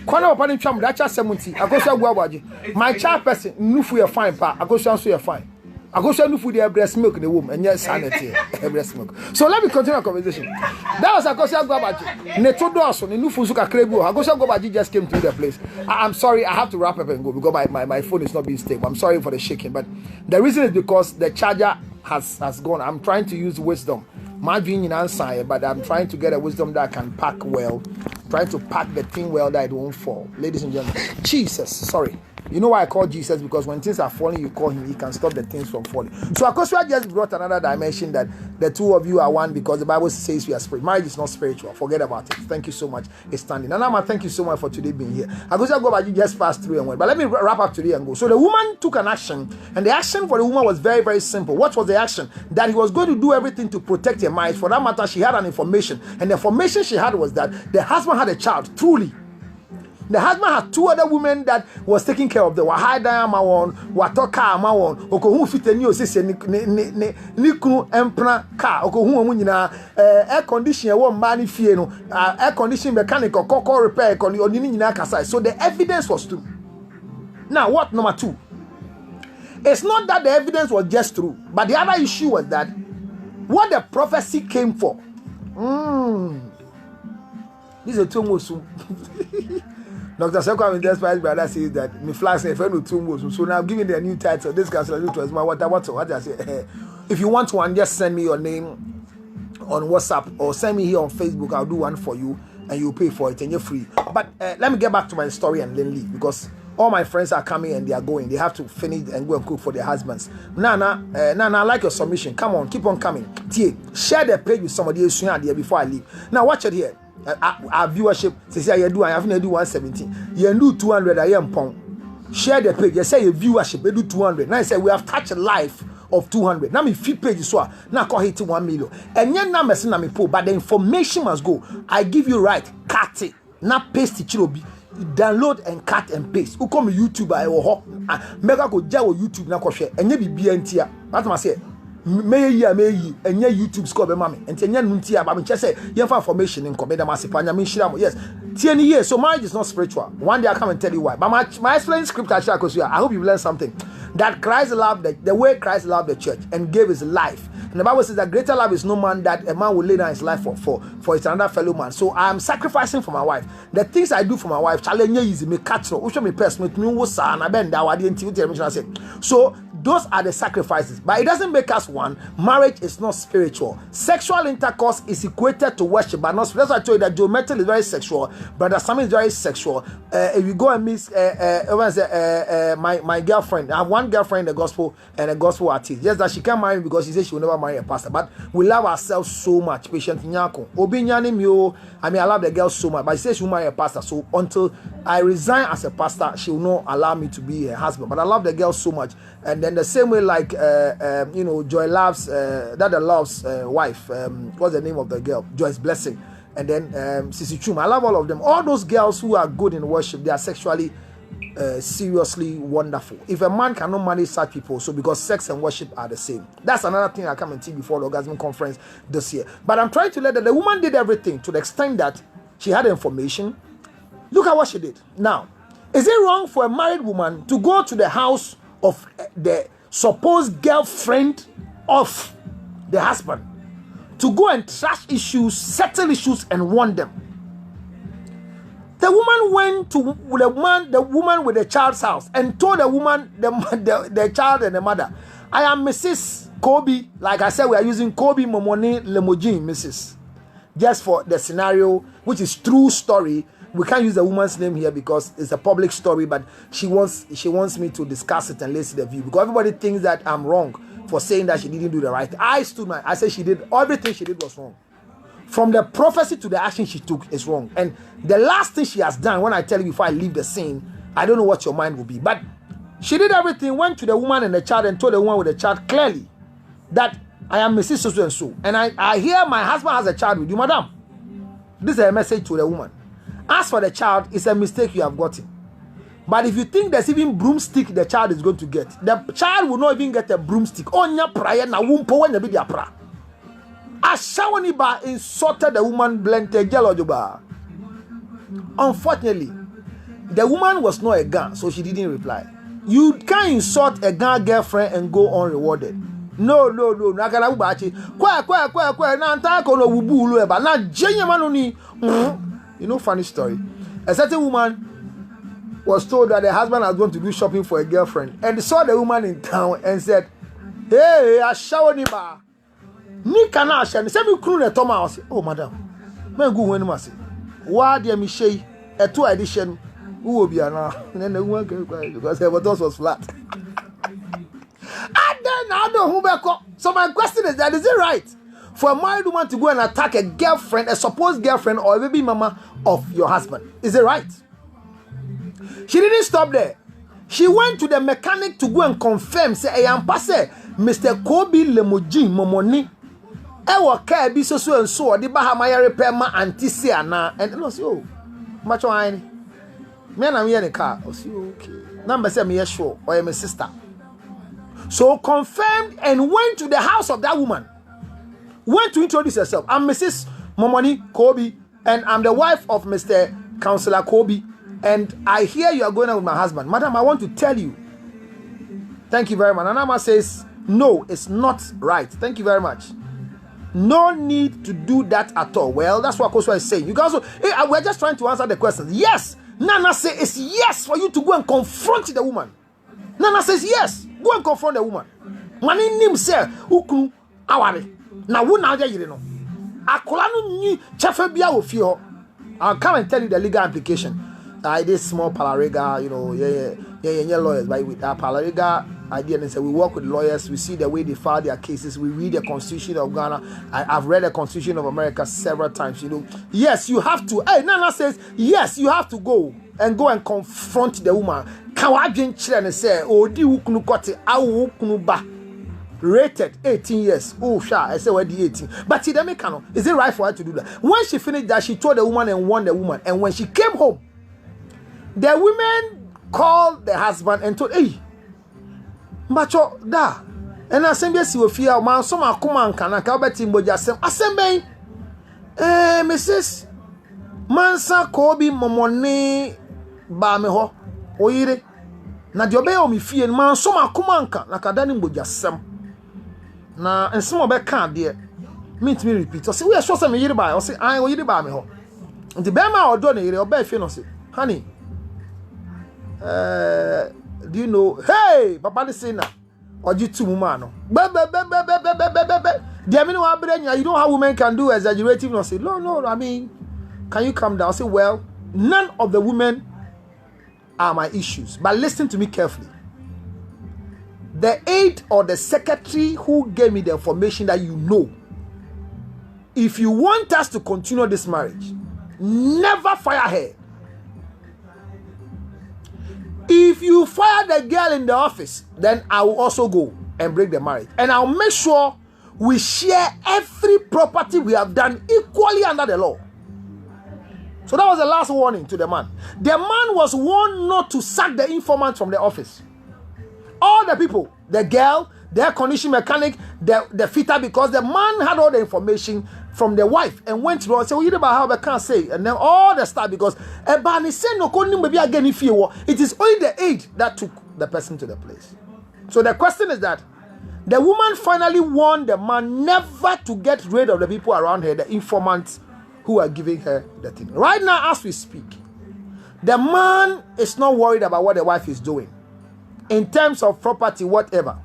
Corner of Pani Tram, that's just 70. Akosia Gwabaje. My chairperson, Nufu, you're fine, pa. Akosia, so you're fine. I go show you food there breast milk in the womb and yes sanity breast milk. So let me continue our conversation. That was a question go back. Neto doso ni nufu suka krebu. I go show go back just came to the place. I'm sorry, I have to wrap up and go because my phone is not being stable. I'm sorry for the shaking, but the reason is because the charger has gone. I'm trying to use wisdom. My dream in answer, but I'm trying to get a wisdom that can pack well. Trying to pack the thing well that it won't fall. Ladies and gentlemen, Jesus, sorry. You know why I call Jesus? Because when things are falling, you call him. He can stop the things from falling. So Akosua just brought another dimension that the two of you are one because the Bible says we are spirit. Marriage is not spiritual. Forget about it. Thank you so much. It's standing. Nanama, thank you so much for today being here. Akosua go back, you just passed through and went. But let me wrap up today and go. So the woman took an action, and the action for the woman was very, very simple. What was the action? That he was going to do everything to protect her marriage. For that matter, she had an information. And the information she had was that the husband had a child, truly. The husband had two other women that was taking care of them. Wahida Mawon, Watoka Mawon, Okohu Fiteni Osise Nikunu Empra Car, Okohu Munina, air conditioner, one money fieno, air conditioning mechanical, coco repair, Onina Kasai. So the evidence was true. Now, what number two? It's not that the evidence was just true, but the other issue was that what the prophecy came for. This is a two Dr. Sekwa Despite brother says that me flash say friend with two moves. So now giving the new title, this council was my what I say. If you want one, just send me your name on WhatsApp or send me here on Facebook. I'll do one for you and you pay for it and you're free. But let me get back to my story and then leave because all my friends are coming and they are going. They have to finish and go and cook for their husbands. Nana, I like your submission. Come on, keep on coming. Share the page with somebody else before I leave. Now watch it here. Our viewership says I do 117. You do 200 I am pound. Share the page. You say your viewership they do 200. Now I say we have touched a life of 200. Now me feed pages so now call hit 1 million. And yen na messing na me pull, but the information must go. I give you right, cut it, not paste it chirobi. Download and cut and paste. Who come YouTube I will mega go jawo YouTube na ko share. Enye bibi entia. What I say? May and your YouTube score be mammy and ten nuntia but just say you have information in Comeda Masipanya Mishram. Yes, 10 years. So marriage is not spiritual. One day I come and tell you why. But my explaining script I hope you've learned something. That Christ loved the way Christ loved the church and gave his life. And the Bible says that greater love is no man that a man will lay down his life for his another fellow man. So I'm sacrificing for my wife. The things I do for my wife, challenge easy, me catch no, me person, me was son, I bend down, I didn't say. So those are the sacrifices, but it doesn't make us one. Marriage is not spiritual. Sexual intercourse is equated to worship, but not. That's why I told you that Joe Metal is very sexual. Brother Sam is very sexual. If you go and miss my girlfriend, I have one girlfriend in the gospel and a gospel artist. Yes, that she can't marry me because she says she will never marry a pastor. But we love ourselves so much. Patient Nyako. Obinyani Mio. I mean, I love the girl so much, but she says she will marry a pastor. So until I resign as a pastor, she will not allow me to be her husband. But I love the girl so much. And then the same way like Joy loves Dada loves wife, what's the name of the girl? Joy's Blessing. And then Sissy Chuma. I love all of them. All those girls who are good in worship, they are sexually seriously wonderful. If a man cannot manage such people, so because sex and worship are the same. That's another thing I come and teach before the orgasm conference this year. But I'm trying to let the woman did everything to the extent that she had information. Look at what she did. Now, is it wrong for a married woman to go to the house of the supposed girlfriend of the husband to go and trash issues, settle issues, and warn them? The woman went to the woman with the child's house and told the woman, the child and the mother, I am Mrs. Kobe. Like I said, we are using Kobe Momoni Lemojin, Mrs. Just for the scenario, which is true story. We can't use the woman's name here because it's a public story, but she wants me to discuss it and listen to the view because everybody thinks that I'm wrong for saying that she didn't do the right thing. I said she did everything she did was wrong. From the prophecy to the action she took is wrong. And the last thing she has done, when I tell you before I leave the scene, I don't know what your mind will be. But she did everything, went to the woman and the child and told the woman with the child clearly that I am Mrs. So and so. And I hear my husband has a child with you, madam. This is a message to the woman. As for the child, it's a mistake you have gotten. But if you think there's even broomstick the child is going to get, the child will not even get a broomstick. Onya prayer na wumpo when be their pra. Ashawaniba insulted the woman blente jelojoba. Unfortunately, the woman was not a gun, so she didn't reply. You can't insult a girlfriend and go unrewarded. No. I gotta bachi. Kwa. Na antako no wubulu eba. Na jenye manuni. You know, funny story. A certain woman was told that the husband was going to do shopping for a girlfriend, and saw the woman in town and said, "Hey, I shower ni ba. Ni kana asha. Say me kunu na Thomas. Oh, madam. Me go when ma say. Wa dia mi shey. Eto edition. Who will be now? Then the woman came because her bottom was flat. And then I know who back up. So my question is that is it right for a married woman to go and attack a girlfriend, a supposed girlfriend or a baby mama of your husband? Is it right? She didn't stop there. She went to the mechanic to go and confirm. Say, I am passe, Mr. Kobe Lemojin Momoni. I will care be so and so. The Bahamaya repair ma antisiana. And no, so much wine. Me and I'm here in the car. Oh, see, okay. Number 7 years sure, or my sister. So confirmed and went to the house of that woman. Went to introduce herself. I'm Mrs. Momoni Kobe, and I'm the wife of Mr. Councillor Kobe. And I hear you are going out with my husband. Madam, I want to tell you. Thank you very much. Anama says, no, it's not right. Thank you very much. No need to do that at all. Well, that's what Koswa is saying. You guys, we're just trying to answer the questions. Yes. Nana says it's yes for you to go and confront the woman. Nana says yes. Go and confront the woman. Mani nim say ukunu aware. Na wo na aja yire no. Akola no nyi chefe bia wo fie ho. I'll come and tell you the legal implication. This small paralegal, you know, yeah, lawyers, but with our paralegal idea, and say we work with lawyers, we see the way they file their cases, we read the Constitution of Ghana. I've read the Constitution of America several times, you know. Yes, you have to. Hey, Nana says, yes, you have to go and confront the woman. Kawajin children say, oh, di ukunu kote, awu ukunu ba. Rated 18 years. Oh, sure. I said, where the 18? But is it right for her to do that? When she finished that, she told the woman and warned the woman. And when she came home, the women called the husband and told, hey, macho da. And I said, yes, you will fear man. So my command can I come back to Mboja? I said, Mrs. Mansa Kobe Momoni Bameho. Oire. Na diobe o mi fie man so my command can I can Mboja. Na and some of that can't dear. Meet me repeat. I say, we are sure some year by. I say, I will year by me. The Bema or Donny or Bay Finos. Honey. Do you know? Hey, Papa the Sina or you two mumano. You know how women can do exaggerative. No, say no. I mean, can you calm down? I say, well, none of the women are my issues. But listen to me carefully. The aide or the secretary who gave me the information that you know. If you want us to continue this marriage, never fire her. If you fire the girl in the office, then I will also go and break the marriage. And I'll make sure we share every property we have done equally under the law. So that was the last warning to the man. The man was warned not to sack the informant from the office. All the people, the girl, the air conditioning mechanic, the fitter, because the man had all the information from the wife and went to and said, well, you know about how I can't say, and then all the stuff because it is only the aid that took the person to the place. So the question is that the woman finally warned the man never to get rid of the people around her, the informants who are giving her the thing. Right now, as we speak, the man is not worried about what the wife is doing in terms of property, whatever.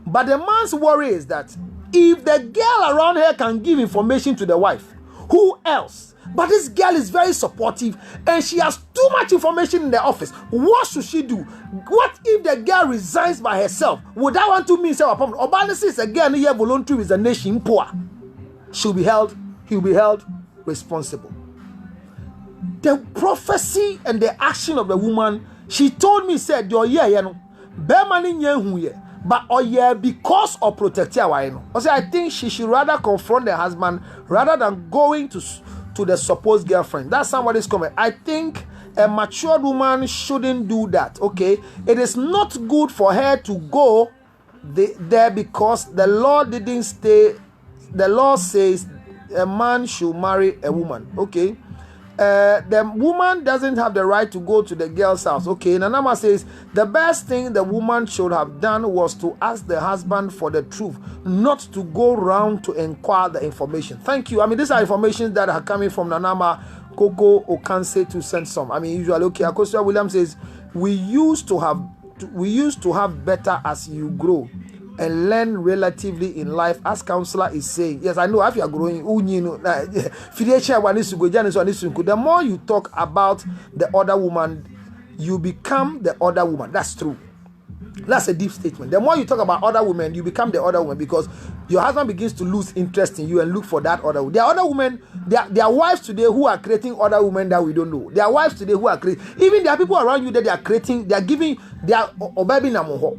But the man's worry is that if the girl around her can give information to the wife, who else? But this girl is very supportive and she has too much information in the office. What should she do? What if the girl resigns by herself? Would that want to mean self-appointment? Obanisi is a girl here voluntary with a nation poor. He'll be held responsible. The prophecy and the action of the woman, she told me, said, but because of protecting I say I think she should rather confront the husband rather than going to the supposed girlfriend. That's somebody's comment. I think a mature woman shouldn't do that. Okay, it is not good for her to go there because the law didn't stay. The law says a man should marry a woman. Okay, The woman doesn't have the right to go to the girl's house. Okay, Nanama says the best thing the woman should have done was to ask the husband for the truth, not to go round to inquire the information. Thank you. I mean, these are information that are coming from Nanama, Coco, Okanse to send some. I mean, usually, okay, Akosia Williams says we used to have better as you grow and learn relatively in life, as counselor is saying. Yes, I know if you are growing, the more you talk about the other woman, you become the other woman. That's true. That's a deep statement. The more you talk about other women, you become the other woman, because your husband begins to lose interest in you and look for that other woman. There are other women, there are wives today who are creating other women that we don't know. There are wives today who are creating, even there are people around you that they are creating, they are giving, they are obabi namoho.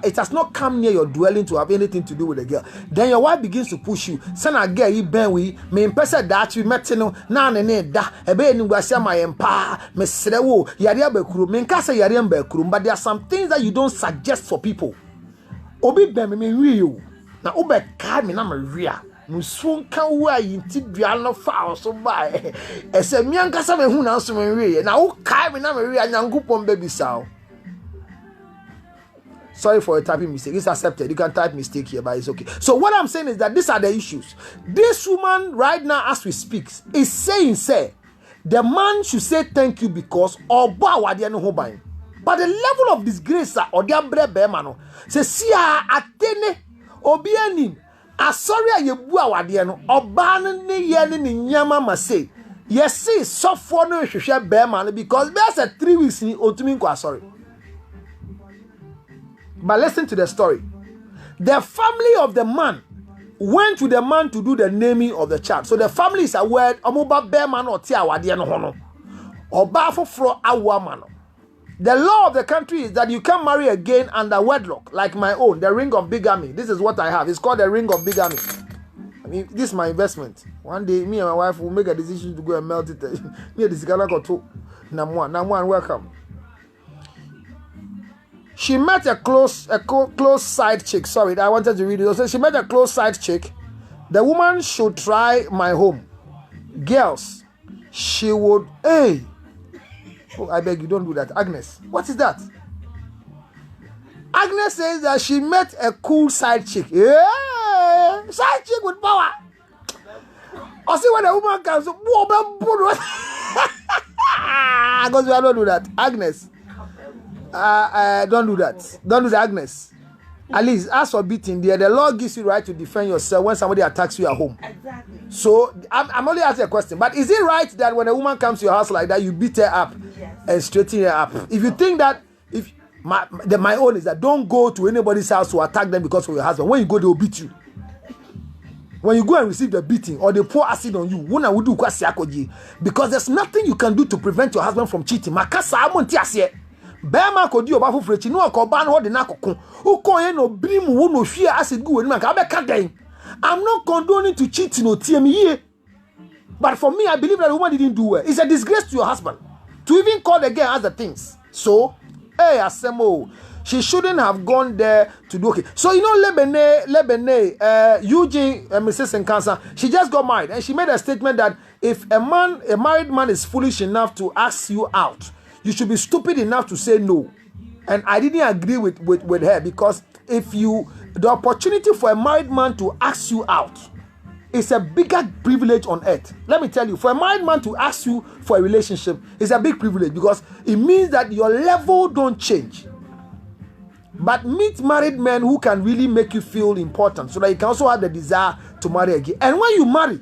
It has not come near your dwelling to have anything to do with the girl. Then your wife begins to push you. Sana girl you ben we me pesa that we met no na ne da ebe ni gwase ma yempa me serewo yare abakuru me nka say yare mbakuru, but there are some things that you don't suggest for people. Obi ben me wi you na obe ka me na me wia musun ka wa yinti dua no fa so ba ese mi anka sa me hu na so me wi na wo ka me na me wi anyankopon baby sao. Sorry for a typing mistake. It's accepted. You can type mistake here, but it's okay. So what I'm saying is that these are the issues. This woman right now, as we speak, is saying, say, the man should say thank you because but the level of disgrace or the bremano say see atene obianim asori ayebu awade no oba ne ye ne nyama ma say yes see suffer no hwehwe be man because there's a 3 weeks ni otumi nko asori. But listen to the story. The family of the man went to the man to do the naming of the child. So the family is aware omoba bear man or tia wade no hono. Oba foforo awamano. The law of the country is that you can't marry again under wedlock, like my own, the ring of bigamy. This is what I have. It's called the ring of bigamy. I mean, this is my investment. One day, me and my wife will make a decision to go and melt it. Me and this guy got to Namwan, welcome. She met a close side chick. Sorry, I wanted to read it. So she met a close side chick. The woman should try my home. Girls, she would. Hey, oh, I beg you, don't do that, Agnes. What is that? Agnes says that she met a cool side chick. Yeah, side chick with power. I see when a woman comes. Because I don't do that, Agnes. Don't do that. Don't do that, Agnes. At least, as for beating, the law gives you the right to defend yourself when somebody attacks you at home. Exactly. So, I'm only asking a question. But is it right that when a woman comes to your house like that, you beat her up and straighten her up? If you think that, if my own is that don't go to anybody's house to attack them because of your husband. When you go, they will beat you. When you go and receive the beating or they pour acid on you, because there's nothing you can do to prevent your husband from cheating. Bema ko di oba fofrechi no ko ba no de na kokon uko ye no brim wo no hwie acid gu wani ka be ka den. I'm not condoning to cheat no tie me ye, but for me I believe that the woman didn't do well. It's a disgrace to your husband to even call the girl other things. So hey asemo, she shouldn't have gone there to do okay. So you know Lebene Eugene Mrs. Nkansa, she just got married and she made a statement that if a married man is foolish enough to ask you out, you should be stupid enough to say no. And I didn't agree with her, because the opportunity for a married man to ask you out is a bigger privilege on earth. Let me tell you, for a married man to ask you for a relationship is a big privilege, because it means that your level don't change. But meet married men who can really make you feel important so that you can also have the desire to marry again. And when you marry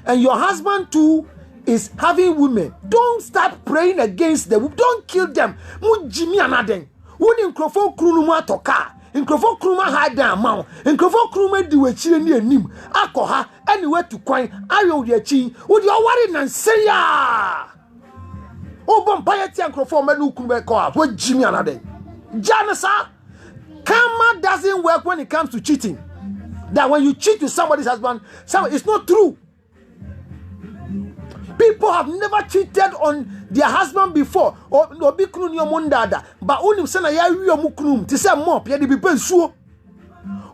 and your husband too is having women, don't start praying against them. Don't kill them. Mujimi anaden. Woni nkrofo krunu mu atoka. Nkrofo krunu ma hide down ma. Nkrofo krunu ma di wachire ni anim. Akoha anywhere to kwan. Ayo odi achi. Odi owari nanseya. Obo mpaye ti nkrofo ma nu kunu be ko a. Wajimi anaden. Janasa, karma doesn't work when it comes to cheating. That when you cheat with somebody's husband, it's not true. People have never cheated on their husband before. Or be knun your mundada. But only sena ya wi omuknum. Ti say mop ya de be pensuo.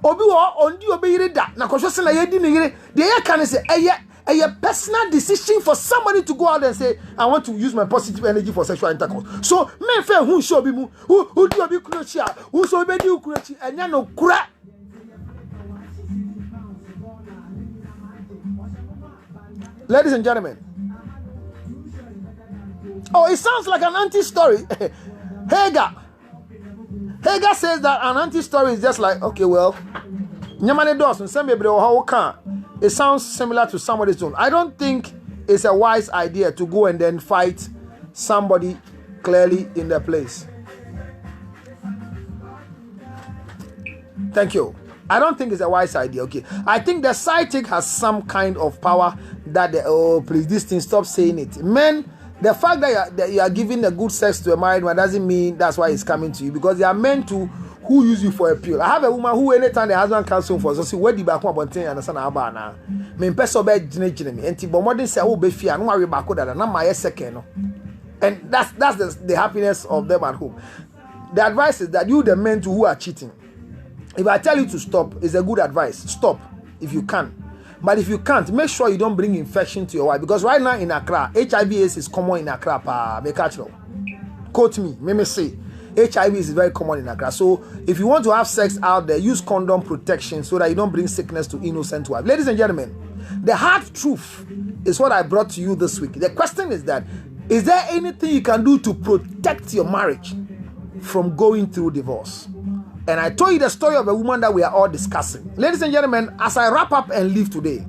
Obi wo ondi obi yire da. Na kwohwe sena ya di ne yire. De ya kan say A personal decision for somebody to go out and say, I want to use my positive energy for sexual intercourse. So, men fair who show be who do a big crucia, who so be do crucia, and ya no crack. Ladies and gentlemen. Oh, it sounds like an anti-story. Hagar says that an anti-story is just like, okay, well, it sounds similar to somebody's own. I don't think it's a wise idea to go and then fight somebody clearly in their place. Thank you. I don't think it's a wise idea. Okay, I think the sidekick has some kind of power that please, this thing, stop saying it. Men, the fact that you are giving a good sex to a married man doesn't mean that's why it's coming to you, because they are meant to who use you for a pill. I have a woman who anytime the husband comes home for so see where the back one thing understand about now. Me person be gine me. Enti but modern say oh be fear no worry back that na my second no. And that's the happiness of them at home. The advice is that you the men who are cheating. If I tell you to stop, it's a good advice. Stop if you can. But if you can't, make sure you don't bring infection to your wife. Because right now in Accra, HIV/AIDS is common in Accra. Quote me, let me say. HIV is very common in Accra. So if you want to have sex out there, use condom protection so that you don't bring sickness to innocent wives. Ladies and gentlemen, the hard truth is what I brought to you this week. The question is that, is there anything you can do to protect your marriage from going through divorce? And I told you the story of a woman that we are all discussing. Ladies and gentlemen, as I wrap up and leave today,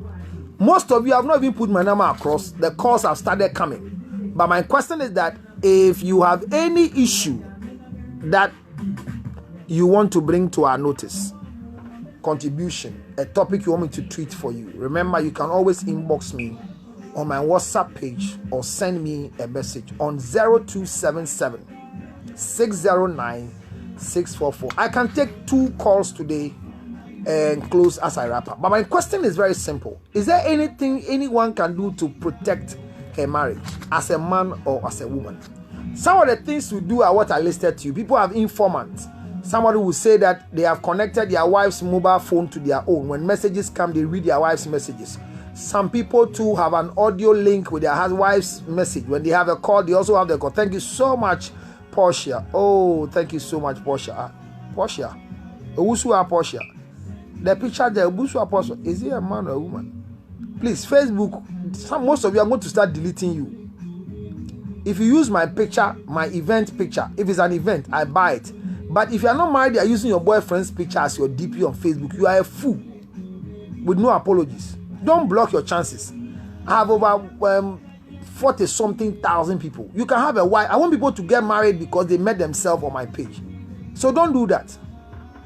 most of you have not even put my number across. The calls have started coming. But my question is that if you have any issue that you want to bring to our notice, contribution, a topic you want me to tweet for you, remember you can always inbox me on my WhatsApp page or send me a message on 0277 609 644. I can take 2 calls today and close as I wrap up. But my question is very simple. Is there anything anyone can do to protect her marriage as a man or as a woman? Some of the things we do are what I listed to you. People have informants. Somebody will say that they have connected their wife's mobile phone to their own. When messages come, they read their wife's messages. Some people too have an audio link with their wife's message. When they have a call, they also have the call. Thank you so much, Portia. Oh, thank you so much, Portia. Portia. Owusu Portia. The picture there, Owusu Portia. Is he a man or a woman? Please, Facebook, most of you are going to start deleting you. If you use my picture, my event picture, if it's an event, I buy it. But if you are not married, you are using your boyfriend's picture as your DP on Facebook, you are a fool. With no apologies. Don't block your chances. I have over 40-something thousand people. You can have a wife. I want people to get married because they met themselves on my page. So don't do that.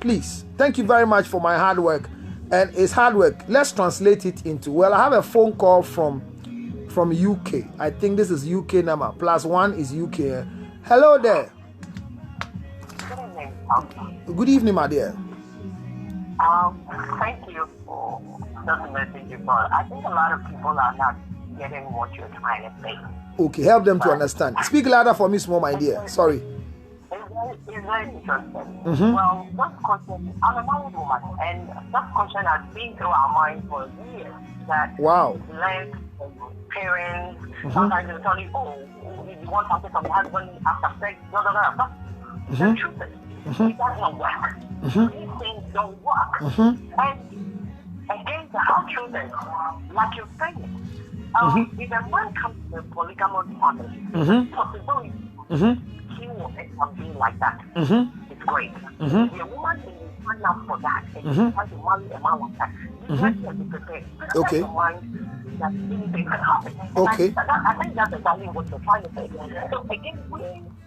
Please. Thank you very much for my hard work. And it's hard work. Let's translate it into, well, I have a phone call from UK. I think this is UK number. +1 is UK. Hello there. Good evening, my dear. Thank you for the message you brought. I think a lot of people are not getting what you're trying to say. Okay, help them to understand. Speak louder for me, small, my dear. Sorry. It's very interesting. Well, this question, I'm a married woman, and this question has been through our minds for years. That like parents, sometimes they'll tell you, oh, you want something from your husband after sex, blah, blah, blah. The truth is, it doesn't work. These things don't work. And again, the hard truth is, like you're saying, if a man comes to a polygamous family, possibility, he will end up being like that. It's great. If a woman is sign up for that, and you try to marry a man like that, you have to be prepared. Okay. That anything can happen. Okay. I think that's exactly what you're trying to say. So again, we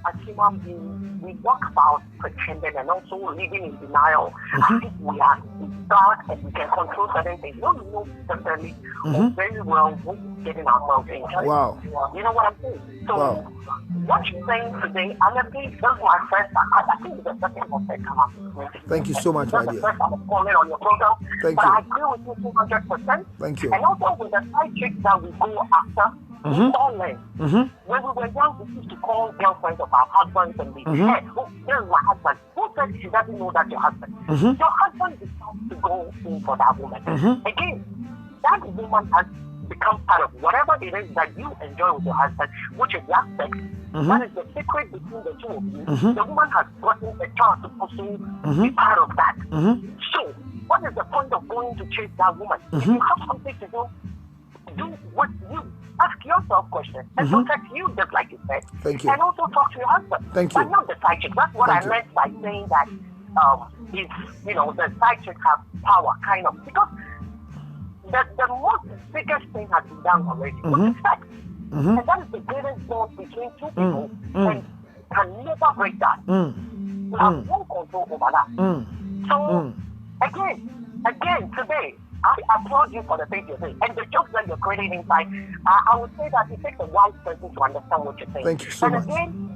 as human beings, we talk about pretending and also living in denial. I think we are God and we can control certain things. We don't know necessarily or very well what we're getting ourselves into. Wow. You know what I'm saying? So what you're saying today, honestly, this is my first time. I think it's the second or third time I'm Thank you so much, my dear. That's the first time I'm calling on your program. Thank but you. I agree with you 200%. Thank you. And also with the side chicks that we go after, we don't learn. When we were young, we used to call girlfriends of our husbands and we said, oh, there's my husband. Who said she doesn't know that your husband? Your husband decides to go in for that woman. Again, that woman has become part of whatever it is that you enjoy with your husband, which is your sex. That is the secret between the two of you. The woman has gotten a chance to pursue be part of that. So, what is the point of going to chase that woman? If you have something to do what you ask yourself questions and protect you, just like you said. Thank you. And also talk to your husband. Thank you. But not the side chick. That's what Thank I you. meant by saying that if the side chicks have power, kind of, because the most biggest thing has been done already, which is sex. And that is the greatest bond between two people, and can never break that. You have no control over that. So, again, today, I applaud you for the things you're saying. And the jokes that you're creating inside, I would say that it takes a wise person to understand what you're saying. Thank you so much. And again,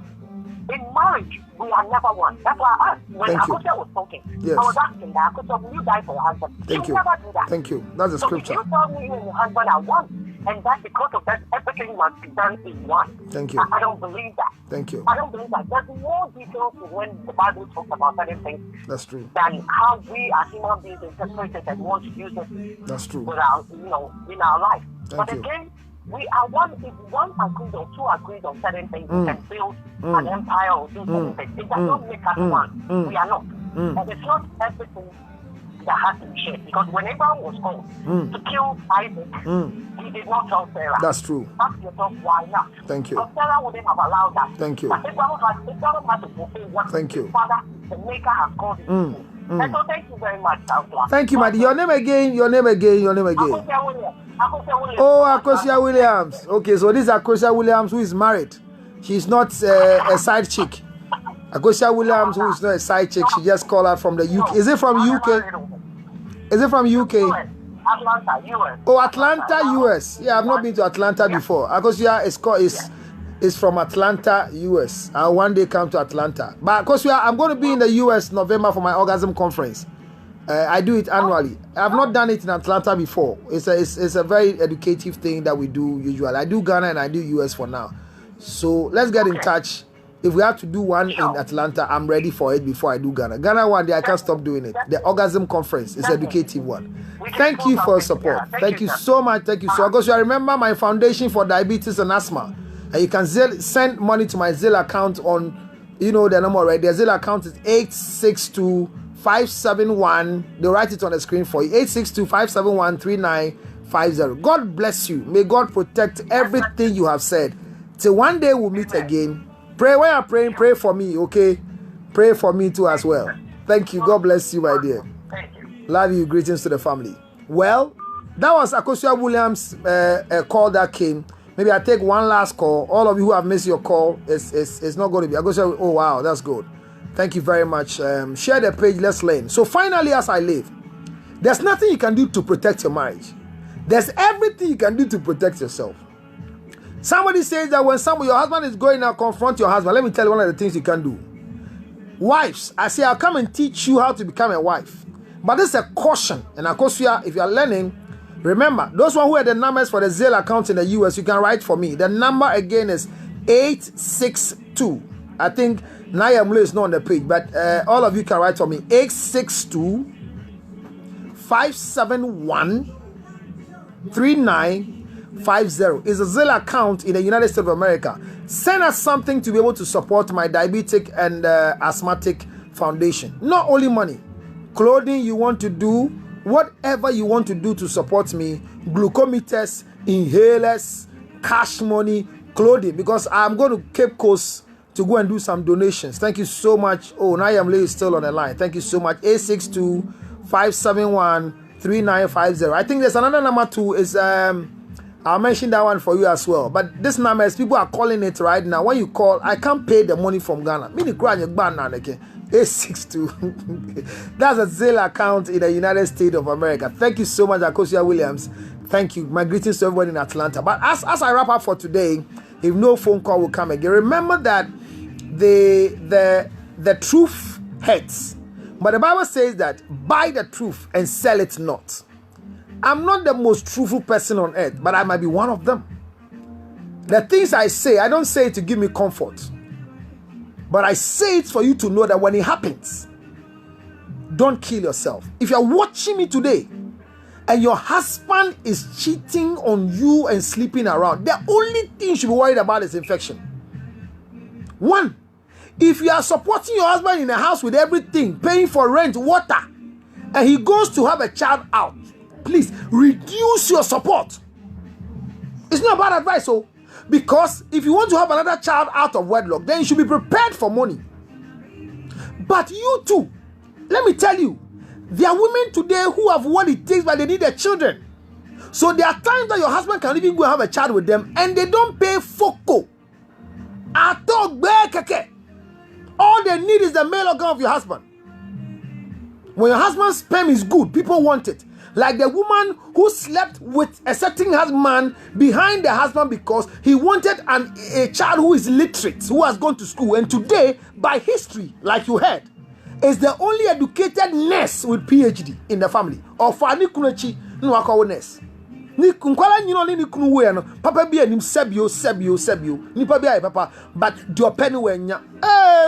in marriage, we are never one. That's why I asked. When Thank you. Akosia was talking, Yes. I was asking that, Akosia, will you die for your husband? Thank You you. never do that. Thank you. That's the So scripture. if you tell me you and your husband are one, and that because of that, everything must be done in one. Thank you. I don't believe that. Thank you. I don't believe that. There's more details to when the Bible talks about certain things That's true. than how we as human beings interpret it and want to use it That's true. with our, in our life. Thank But you. again, we are one. If one agrees or two agrees on certain things, we can build an empire or do certain things. It does not make us one. We are not. And it's not everything that has to be shared. Because when Abraham was called to kill Isaac, he did not tell Sarah. That's true. Ask yourself why not. Thank you. Because Sarah wouldn't have allowed that. Thank you. But Abraham had to fulfill what Thank you. his father, the Maker, has called him to do. And so thank you very much, Counselor. Thank you, Maddie. Your name again. Akosia Williams. Akosia Williams. Oh, Akosia Williams. Okay, so this is Akosia Williams who is married. She's not a side chick. Akosia Williams who is not a side chick. She just called out from the UK. Is it from UK? Is it from UK? Atlanta, US. Oh, Atlanta, US. Yeah, I've not been to Atlanta before. Akosia is from Atlanta, US. I'll one day come to Atlanta. But Akosia, I'm going to be in the US November for my orgasm conference. I do it annually. I've not done it in Atlanta before. It's a very educative thing that we do usually. I do Ghana and I do US for now. So let's get in touch. If we have to do one in Atlanta, I'm ready for it before I do Ghana. Ghana one day, I can't stop doing it. The orgasm conference is educative one. Thank you for your support. Thank you so much. Thank you so much. Because I remember my foundation for diabetes and asthma. And you can send money to my Zelle account on, the number right there. Zelle account is 862-571. They'll write it on the screen for you. 862-571-3950. God bless you. May God protect everything you have said. Till one day we'll meet again. Pray when you're praying, pray for me, okay? Pray for me too as well. Thank you. God bless you, my dear. Love you. Greetings to the family. Well, that was Akosia Williams' call that came. Maybe I take one last call. All of you who have missed your call, it's not going to be. Akosia, oh wow, that's good. Thank you very much. Share the page. Let's learn. So finally, as I live, there's nothing you can do to protect your marriage. There's everything you can do to protect yourself. Somebody says that when your husband is going out, confront your husband. Let me tell you one of the things you can do. Wives, I say I'll come and teach you how to become a wife. But this is a caution. And of course, if you are learning, remember, those who had the numbers for the Zelle account in the US, you can write for me. The number again is 862. I think Naya Mule is not on the page, but all of you can write for me. 862-571-3950 is a Zelle account in the United States of America. Send us something to be able to support my diabetic and asthmatic foundation. Not only money, clothing you want to do, whatever you want to do to support me, glucometers, inhalers, cash money, clothing, because I'm going to Cape Coast to go and do some donations. Thank you so much. Oh, Nayam Lee is still on the line. Thank you so much. 862-571-3950. I think there's another number too. Is I'll mention that one for you as well. But this number is people are calling it right now. When you call, I can't pay the money from Ghana. 862. That's a Zelle account in the United States of America. Thank you so much, Akosia Williams. Thank you. My greetings to everyone in Atlanta. But as I wrap up for today, if no phone call will come again, remember that the truth hurts. But the Bible says that buy the truth and sell it not. I'm not the most truthful person on earth, but I might be one of them. The things I say, I don't say it to give me comfort. But I say it for you to know that when it happens, don't kill yourself. If you're watching me today and your husband is cheating on you and sleeping around, the only thing you should be worried about is infection. One, if you are supporting your husband in a house with everything, paying for rent, water, and he goes to have a child out, please reduce your support. It's not bad advice, so because if you want to have another child out of wedlock, then you should be prepared for money. But you too, let me tell you, there are women today who have what it takes, but they need their children. So there are times that your husband can even go have a child with them, and they don't pay FOCO. All they need is the male organ of your husband. When your husband's sperm is good, people want it. Like the woman who slept with a certain man behind the husband because he wanted a child who is literate, who has gone to school. And today, by history, like you heard, is the only educated nurse with PhD in the family. Or Fani Kunechi, no akawo nurse. Ni kunkwala nyino ni kunu we no papa bi anim sebio ni papa bi papa but do penny wenya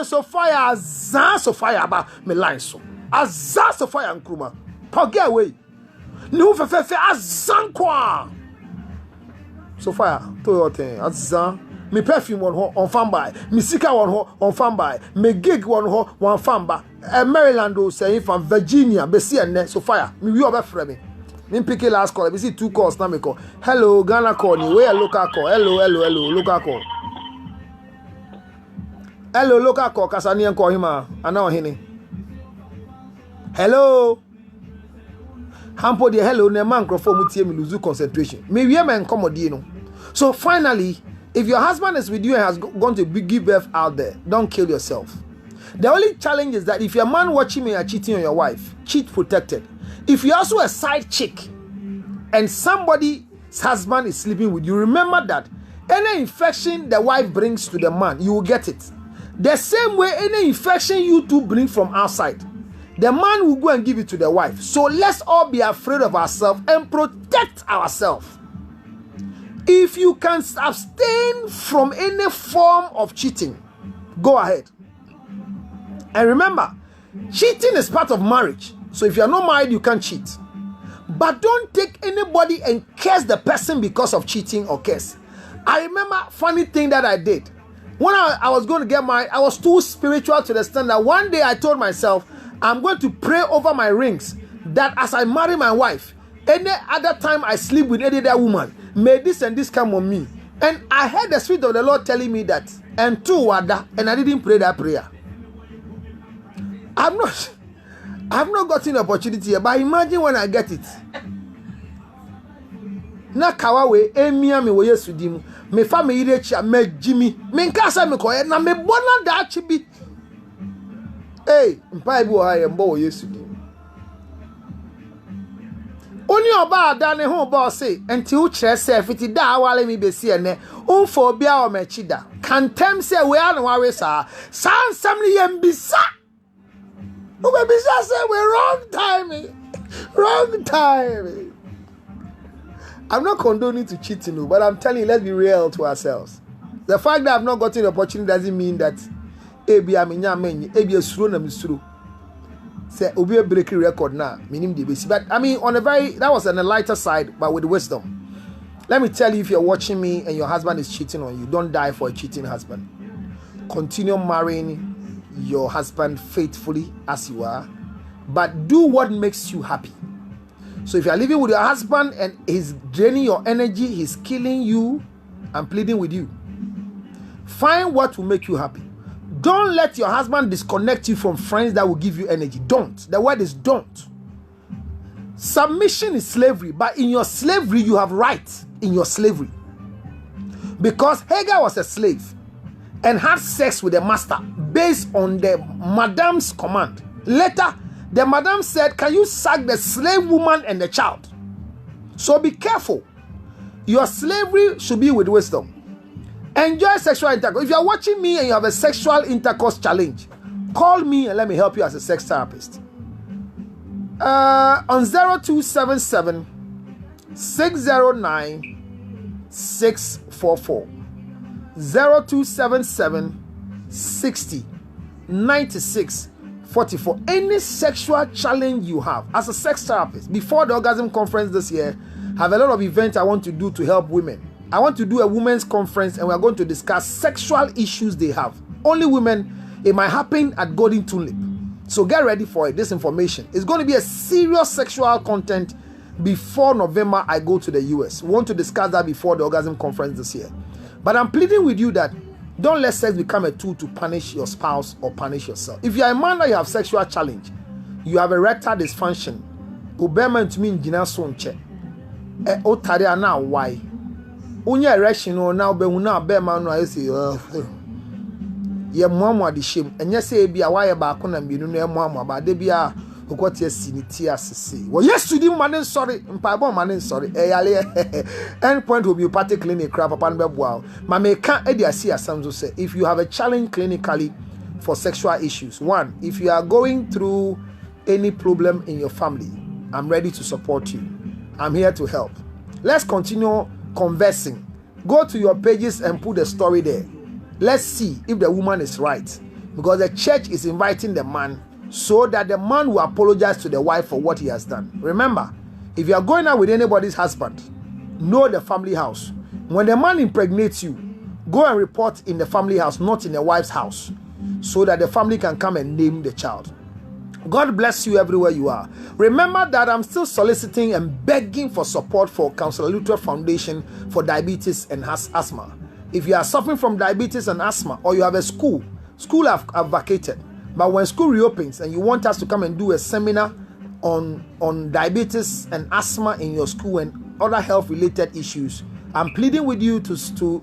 so fire ba me line so azza so fire nkruma poge away ni hu fefe azan kwa so fire to your thing azan me perfume on fan by me sika on fan by me gig on fan by Maryland o say from Virginia be see ene so fire me wi obefre me. Me pick a last call. I see 2 calls now. Me call. Hello, Ghana call. You where local call? Hello, local call. Hello, local call. Kasani and call him. Ana hini. Hello. Hampo de hello. Ne man microphone mutie me lose concentration. Me we man come no. So finally, if your husband is with you and has gone to give birth out there, don't kill yourself. The only challenge is that if your man watching me are cheating on your wife, cheat protected. If you're also a side chick and somebody's husband is sleeping with you, remember that any infection the wife brings to the man, you will get it. The same way any infection you two bring from outside, the man will go and give it to the wife. So let's all be afraid of ourselves and protect ourselves. If you can abstain from any form of cheating, go ahead. And remember, cheating is part of marriage. So if you're not married, you can't cheat. But don't take anybody and curse the person because of cheating or curse. I remember a funny thing that I did. When I was going to get married, I was too spiritual to the extent that one day I told myself, I'm going to pray over my rings that as I marry my wife, any other time I sleep with any other woman, may this and this come on me. And I heard the Spirit of the Lord telling me that, and I didn't pray that prayer. I've not gotten an opportunity here, but imagine when I get it. Na kawawe emia me wo yesudim me fa me yire chia me jimi me nkasa me koye na me bona da chibi mpa bi wo ha ye mbo wo yesudim oni oba ada ne ho ba se enti wo kire se fiti da awale mi besi ene onfo bia o me chida kantem se we anu wawe sa sansam ne yembisa o be bisa se we wrong time. I'm not condoning to cheating, but I'm telling you, let's be real to ourselves. The fact that I've not gotten the opportunity doesn't mean that say obi a breaking record now, meaning the basic. But I mean, that was on a lighter side, but with wisdom. Let me tell you, if you're watching me and your husband is cheating on you, don't die for a cheating husband. Continue marrying your husband faithfully as you are, but do what makes you happy. So if you are living with your husband and he's draining your energy, he's killing you, I'm pleading with you. Find what will make you happy. Don't let your husband disconnect you from friends that will give you energy. Don't. The word is don't. Submission is slavery, but in your slavery, you have rights in your slavery. Because Hagar was a slave and had sex with the master based on the madam's command. Later, the madam said, can you sack the slave woman and the child? So be careful. Your slavery should be with wisdom. Enjoy sexual intercourse. If you are watching me and you have a sexual intercourse challenge, call me and let me help you as a sex therapist. On 0277 609 644. 0277 60 96 44. Any sexual challenge you have as a sex therapist, before the orgasm conference this year, I have a lot of events I want to do to help women. I want to do a women's conference and we are going to discuss sexual issues they have. Only women. It might happen at Golden Tulip. So get ready for it. This information. It's going to be a serious sexual content before November I go to the US. We want to discuss that before the orgasm conference this year. But I'm pleading with you that don't let sex become a tool to punish your spouse or punish yourself. If you are a man that you have sexual challenge, you have erectile dysfunction, obema to me in Gina Sonche, Otaria now why? Unya erection or now be una be man no say ye moamwa de shem enye say bia wa ye ba ko na mbinu no moamwa ba de bia okwoti asiniti asese wo yesu di man sorry mpaibo man sorry yale end point will be party clinic crap papa no beboa ma me ka e de asi asam so say if you have a challenge clinically for sexual issues, one, if you are going through any problem in your family, I'm ready to support you. I'm here to help. Let's continue conversing. Go to your pages and put the story there. Let's see if the woman is right, because the church is inviting the man so that the man will apologize to the wife for what he has done. Remember, if you are going out with anybody's husband, know the family house. When the man impregnates you, go and report in the family house, not in the wife's house, so that the family can come and name the child. God bless you everywhere you are. Remember that I'm still soliciting and begging for support for Counselor Lutterodt Foundation for diabetes and asthma. If you are suffering from diabetes and asthma, or you have a school have vacated, but when school reopens and you want us to come and do a seminar on diabetes and asthma in your school and other health related issues, I'm pleading with you to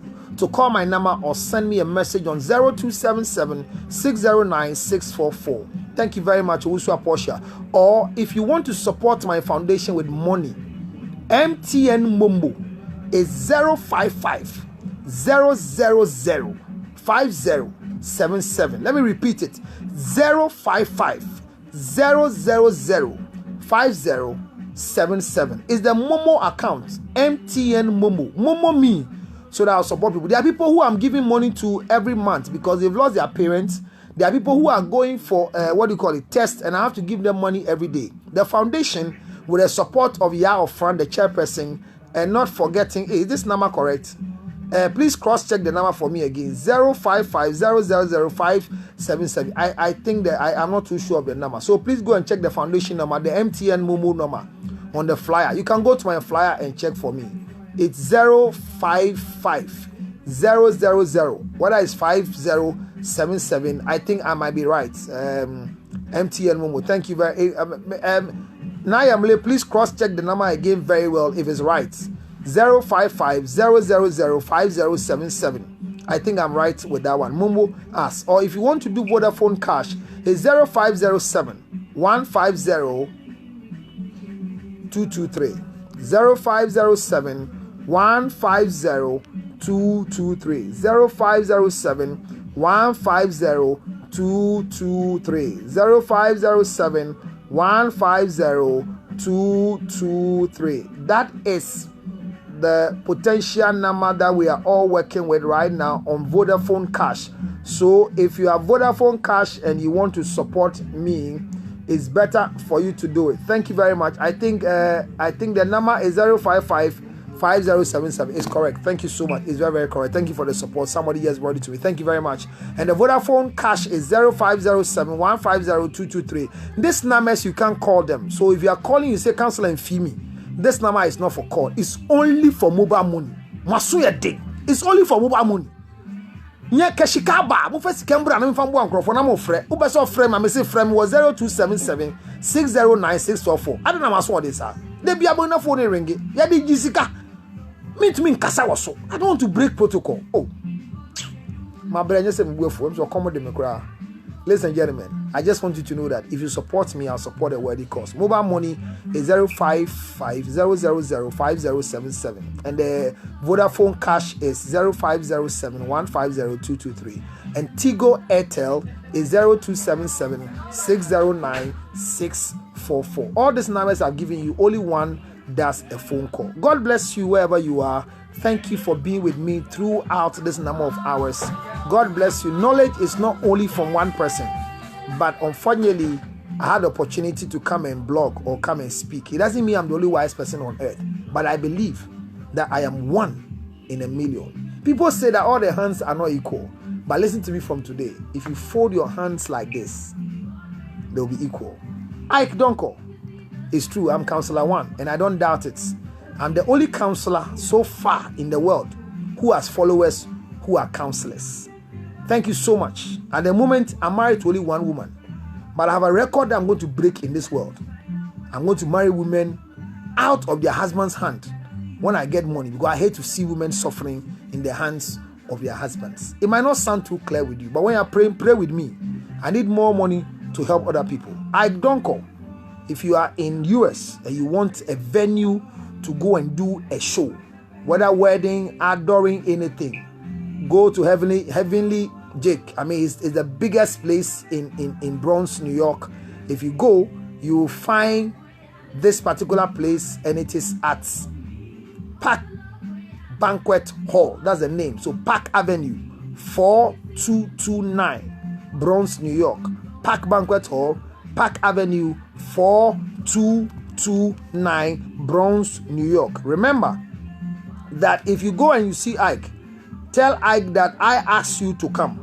call my number or send me a message on 0277 609 644. Thank you very much, Usua Portia. Or if you want to support my foundation with money, MTN Mumbo is 055 000 5077. Let me repeat it. 055 000 5077 is the Momo account. MTN Momo. Momo me, so that I'll support people. There are people who I'm giving money to every month because they've lost their parents. There are people who are going for tests, and I have to give them money every day. The foundation, with the support of Yao Fran, the chairperson, and not forgetting, is this number correct? Please cross-check the number for me again. 055 000 577. I think that I'm not too sure of the number. So please go and check the foundation number, the MTN Momo number on the flyer. You can go to my flyer and check for me. It's 055 000. Whether it's 5077, I think I might be right. MTN Momo. Thank you very Nayamle, please cross-check the number again very well if it's right. 055 000 5077. I think I'm right with that one. Momo asks. Or if you want to do Vodafone Cash, it's 0507 150 223. 0507 150 223. 0507 150 223. 0507 150 223. That is the potential number that we are all working with right now on Vodafone Cash. So if you have Vodafone Cash and you want to support me, it's better for you to do it. Thank you very much. I think the number is 055 5077. It's correct. Thank you so much. It's very, very correct. Thank you for the support. Somebody has brought it to me. Thank you very much. And the Vodafone Cash is 0507 150 223. This numbers, you can't call them. So if you are calling, you say cancel and fee me. This number is not for call. It's only for mobile money. Masuya day. It's only for mobile money. Nya kashikaba. Mo first kembra na mfambo ankrofo na mo frɛ. Wo beso frɛ ma me say frɛ was 0277 609 644. I don't know what this are. They be able na phone ring. Ya di jisika. Me to me nkasa woso. I don't want to break protocol. Oh. My brother say me go for so come de me kra. Ladies and gentlemen, I just want you to know that if you support me, I'll support the worthy cause. Mobile money is 055 000 5077. And the Vodafone Cash is 0507 150 223. And Tigo Airtel is 0277 609 644. All these numbers I've given you, only one does a phone call. God bless you wherever you are. Thank you for being with me throughout this number of hours. God bless you. Knowledge is not only from one person. but unfortunately, I had the opportunity to come and blog or come and speak. It doesn't mean I'm the only wise person on earth, but I believe that I am 1 in a million. People say that all the hands are not equal, but listen to me from today. If you fold your hands like this, they'll be equal. Ike Donko, it's true, I'm Counselor 1, and I don't doubt it. I'm the only counselor so far in the world who has followers who are counselors. Thank you so much. At the moment, I'm married to only one woman, but I have a record that I'm going to break in this world. I'm going to marry women out of their husband's hand when I get money, because I hate to see women suffering in the hands of their husbands. It might not sound too clear with you, but when you're praying, pray with me. I need more money to help other people. I don't call. If you are in US and you want a venue to go and do a show, whether wedding, adoring, anything, go to Heavenly Jake. I mean, it's the biggest place in Bronx, New York. If you go, you will find this particular place, and it is at Park Banquet Hall. That's the name. So Park Avenue, 4229, Bronx, New York. Park Banquet Hall, Park Avenue, 4229, Bronx, New York. Remember that if you go and you see Ike, tell Ike that I asked you to come.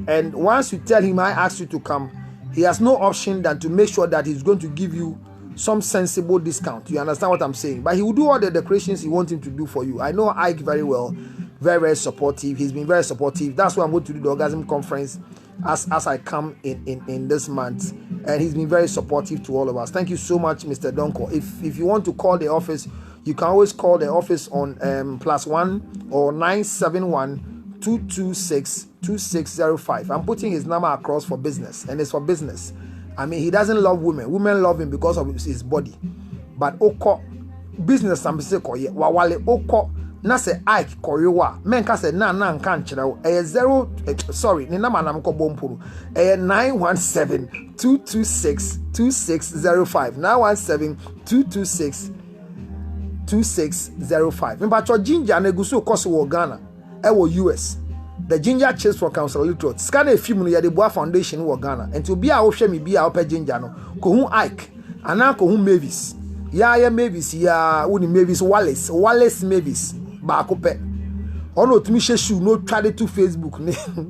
And once you tell him I asked you to come, he has no option than to make sure that he's going to give you some sensible discount. You understand what I'm saying? But he will do all the decorations you want him to do for you. I know Ike very well, very, very supportive. He's been very supportive. That's why I'm going to do the orgasm conference as I come in this month. And he's been very supportive to all of us. Thank you so much, Mr. Donko. If you want to call the office, you can always call the office on +1 or 971-226-2605. I'm putting his number across for business, and it's for business. I mean, he doesn't love women. Women love him because of his body. But oko business I'm say koye wawale oko na se Ike korewa men ka se na nka nkyerɛw 917-226-2605 917-226-2605. Mpacho ginger na eguso koso wo Ghana wo US. The ginger chips for Council Lutterodt. Scan a film no Yadeboa Foundation wo Ghana. And to be a ohwe me be a opa ginger no. Ko hu Ike. Ana ko hu Mavis. Ya Mavis ya uni Mavis Wallace Mavis. Ba ko pe. Ono tumi shoe no try to Facebook.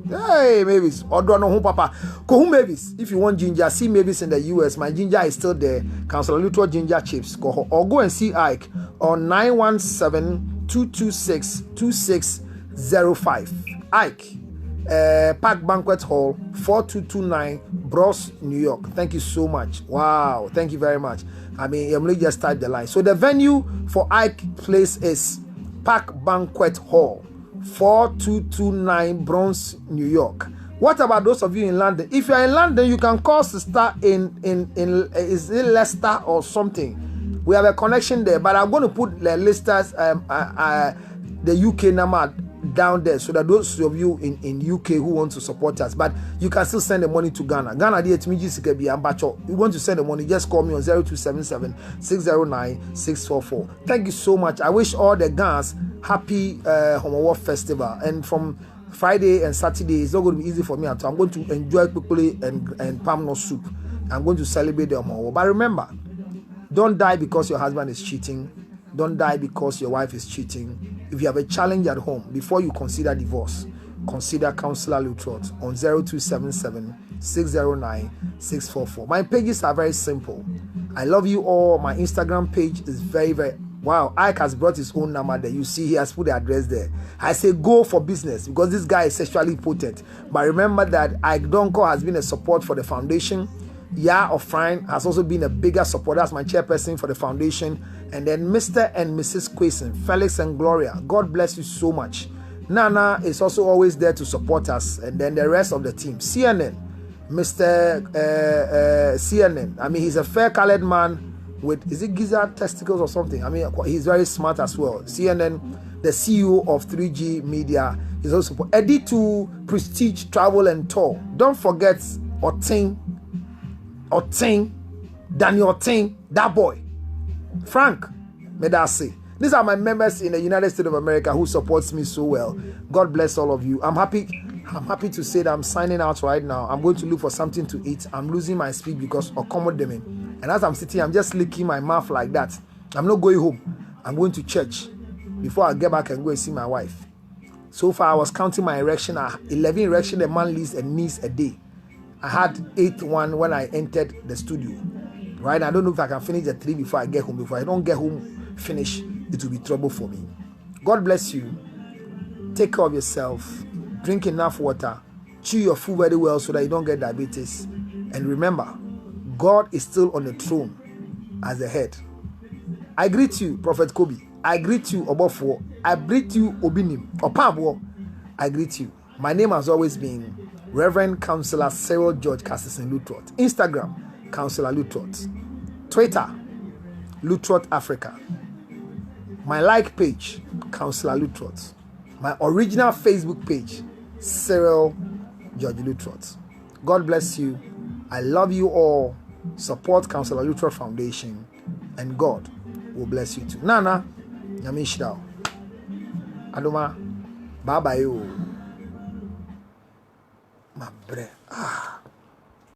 Hey Mavis. Odo no hu papa. Ko hu Mavis. If you want ginger, see Mavis in the US. My ginger is still there. Council Lutterodt ginger chips. Or go and see Ike on 917-226-2605. Ike, Park Banquet Hall, 4229, Bronx, New York. Thank you so much. Wow, thank you very much. I mean, I'm just start the line. So the venue for Ike place is Park Banquet Hall, 4229, Bronx, New York. What about those of you in London? If you are in London, you can call Sister in is it Leicester or something? We have a connection there, but I'm going to put the Leicester's the UK number down there, so that those of you in UK who want to support us, but you can still send the money to Ghana. Ghana you want to send the money, just call me on 0277-609-644. Thank you so much. I wish all the Ghans happy Homo War Festival. And from Friday and Saturday, it's not going to be easy for me at all. I'm going to enjoy quickly and palm nut soup. I'm going to celebrate the Homo War. But remember, don't die because your husband is cheating. Don't die because your wife is cheating. If you have a challenge at home, before you consider divorce, consider Counselor Lutterodt on 0277-609-644. My pages are very simple. I love you all. My Instagram page is very, very... Wow, Ike has brought his own number there. You see, he has put the address there. I say go for business because this guy is sexually potent. But remember that Ike Donko has been a support for the foundation. Ya Ofrine has also been a bigger supporter as my chairperson for the foundation. And then Mr. and Mrs. Quason, Felix and Gloria, God bless you so much. Nana is also always there to support us. And then the rest of the team. CNN, Mr. CNN. I mean, he's a fair-colored man with, is it gizzard testicles or something? I mean, he's very smart as well. CNN, the CEO of 3G Media, is also Eddie2 Prestige Travel and Tour. Don't forget Oting, Daniel Oting, that boy. Frank Medasi. These are my members in the United States of America who supports me so well. God bless all of you. I'm happy I'm happy to say that I'm signing out right now. I'm going to look for something to eat. I'm losing my speed because of accommodate. And as I'm sitting, I'm just licking my mouth like that. I'm not going home. I'm going to church. Before I get back and go and see my wife. So far, I was counting my erection. 11 erection a man leaves and knees a day. I had 8 one when I entered the studio. Right? I don't know if I can finish the 3 before I get home. Before I don't get home, finish, it will be trouble for me. God bless you. Take care of yourself. Drink enough water. Chew your food very well so that you don't get diabetes. And remember, God is still on the throne as the head. I greet you, Prophet Kobe. I greet you, Obofo. I greet you, Obinim. Opamwo. I greet you. My name has always been Reverend Counselor Cyril George Cassison Lutterodt. Instagram, Counselor Lutterodt. Twitter, Lutterodt Africa. My like page, Counselor Lutterodt. My original Facebook page, Cyril George Lutterodt. God bless you. I love you all. Support Counselor Lutterodt Foundation. And God will bless you too. Nana, Yamishidao. Adoma, bye bye. My breath.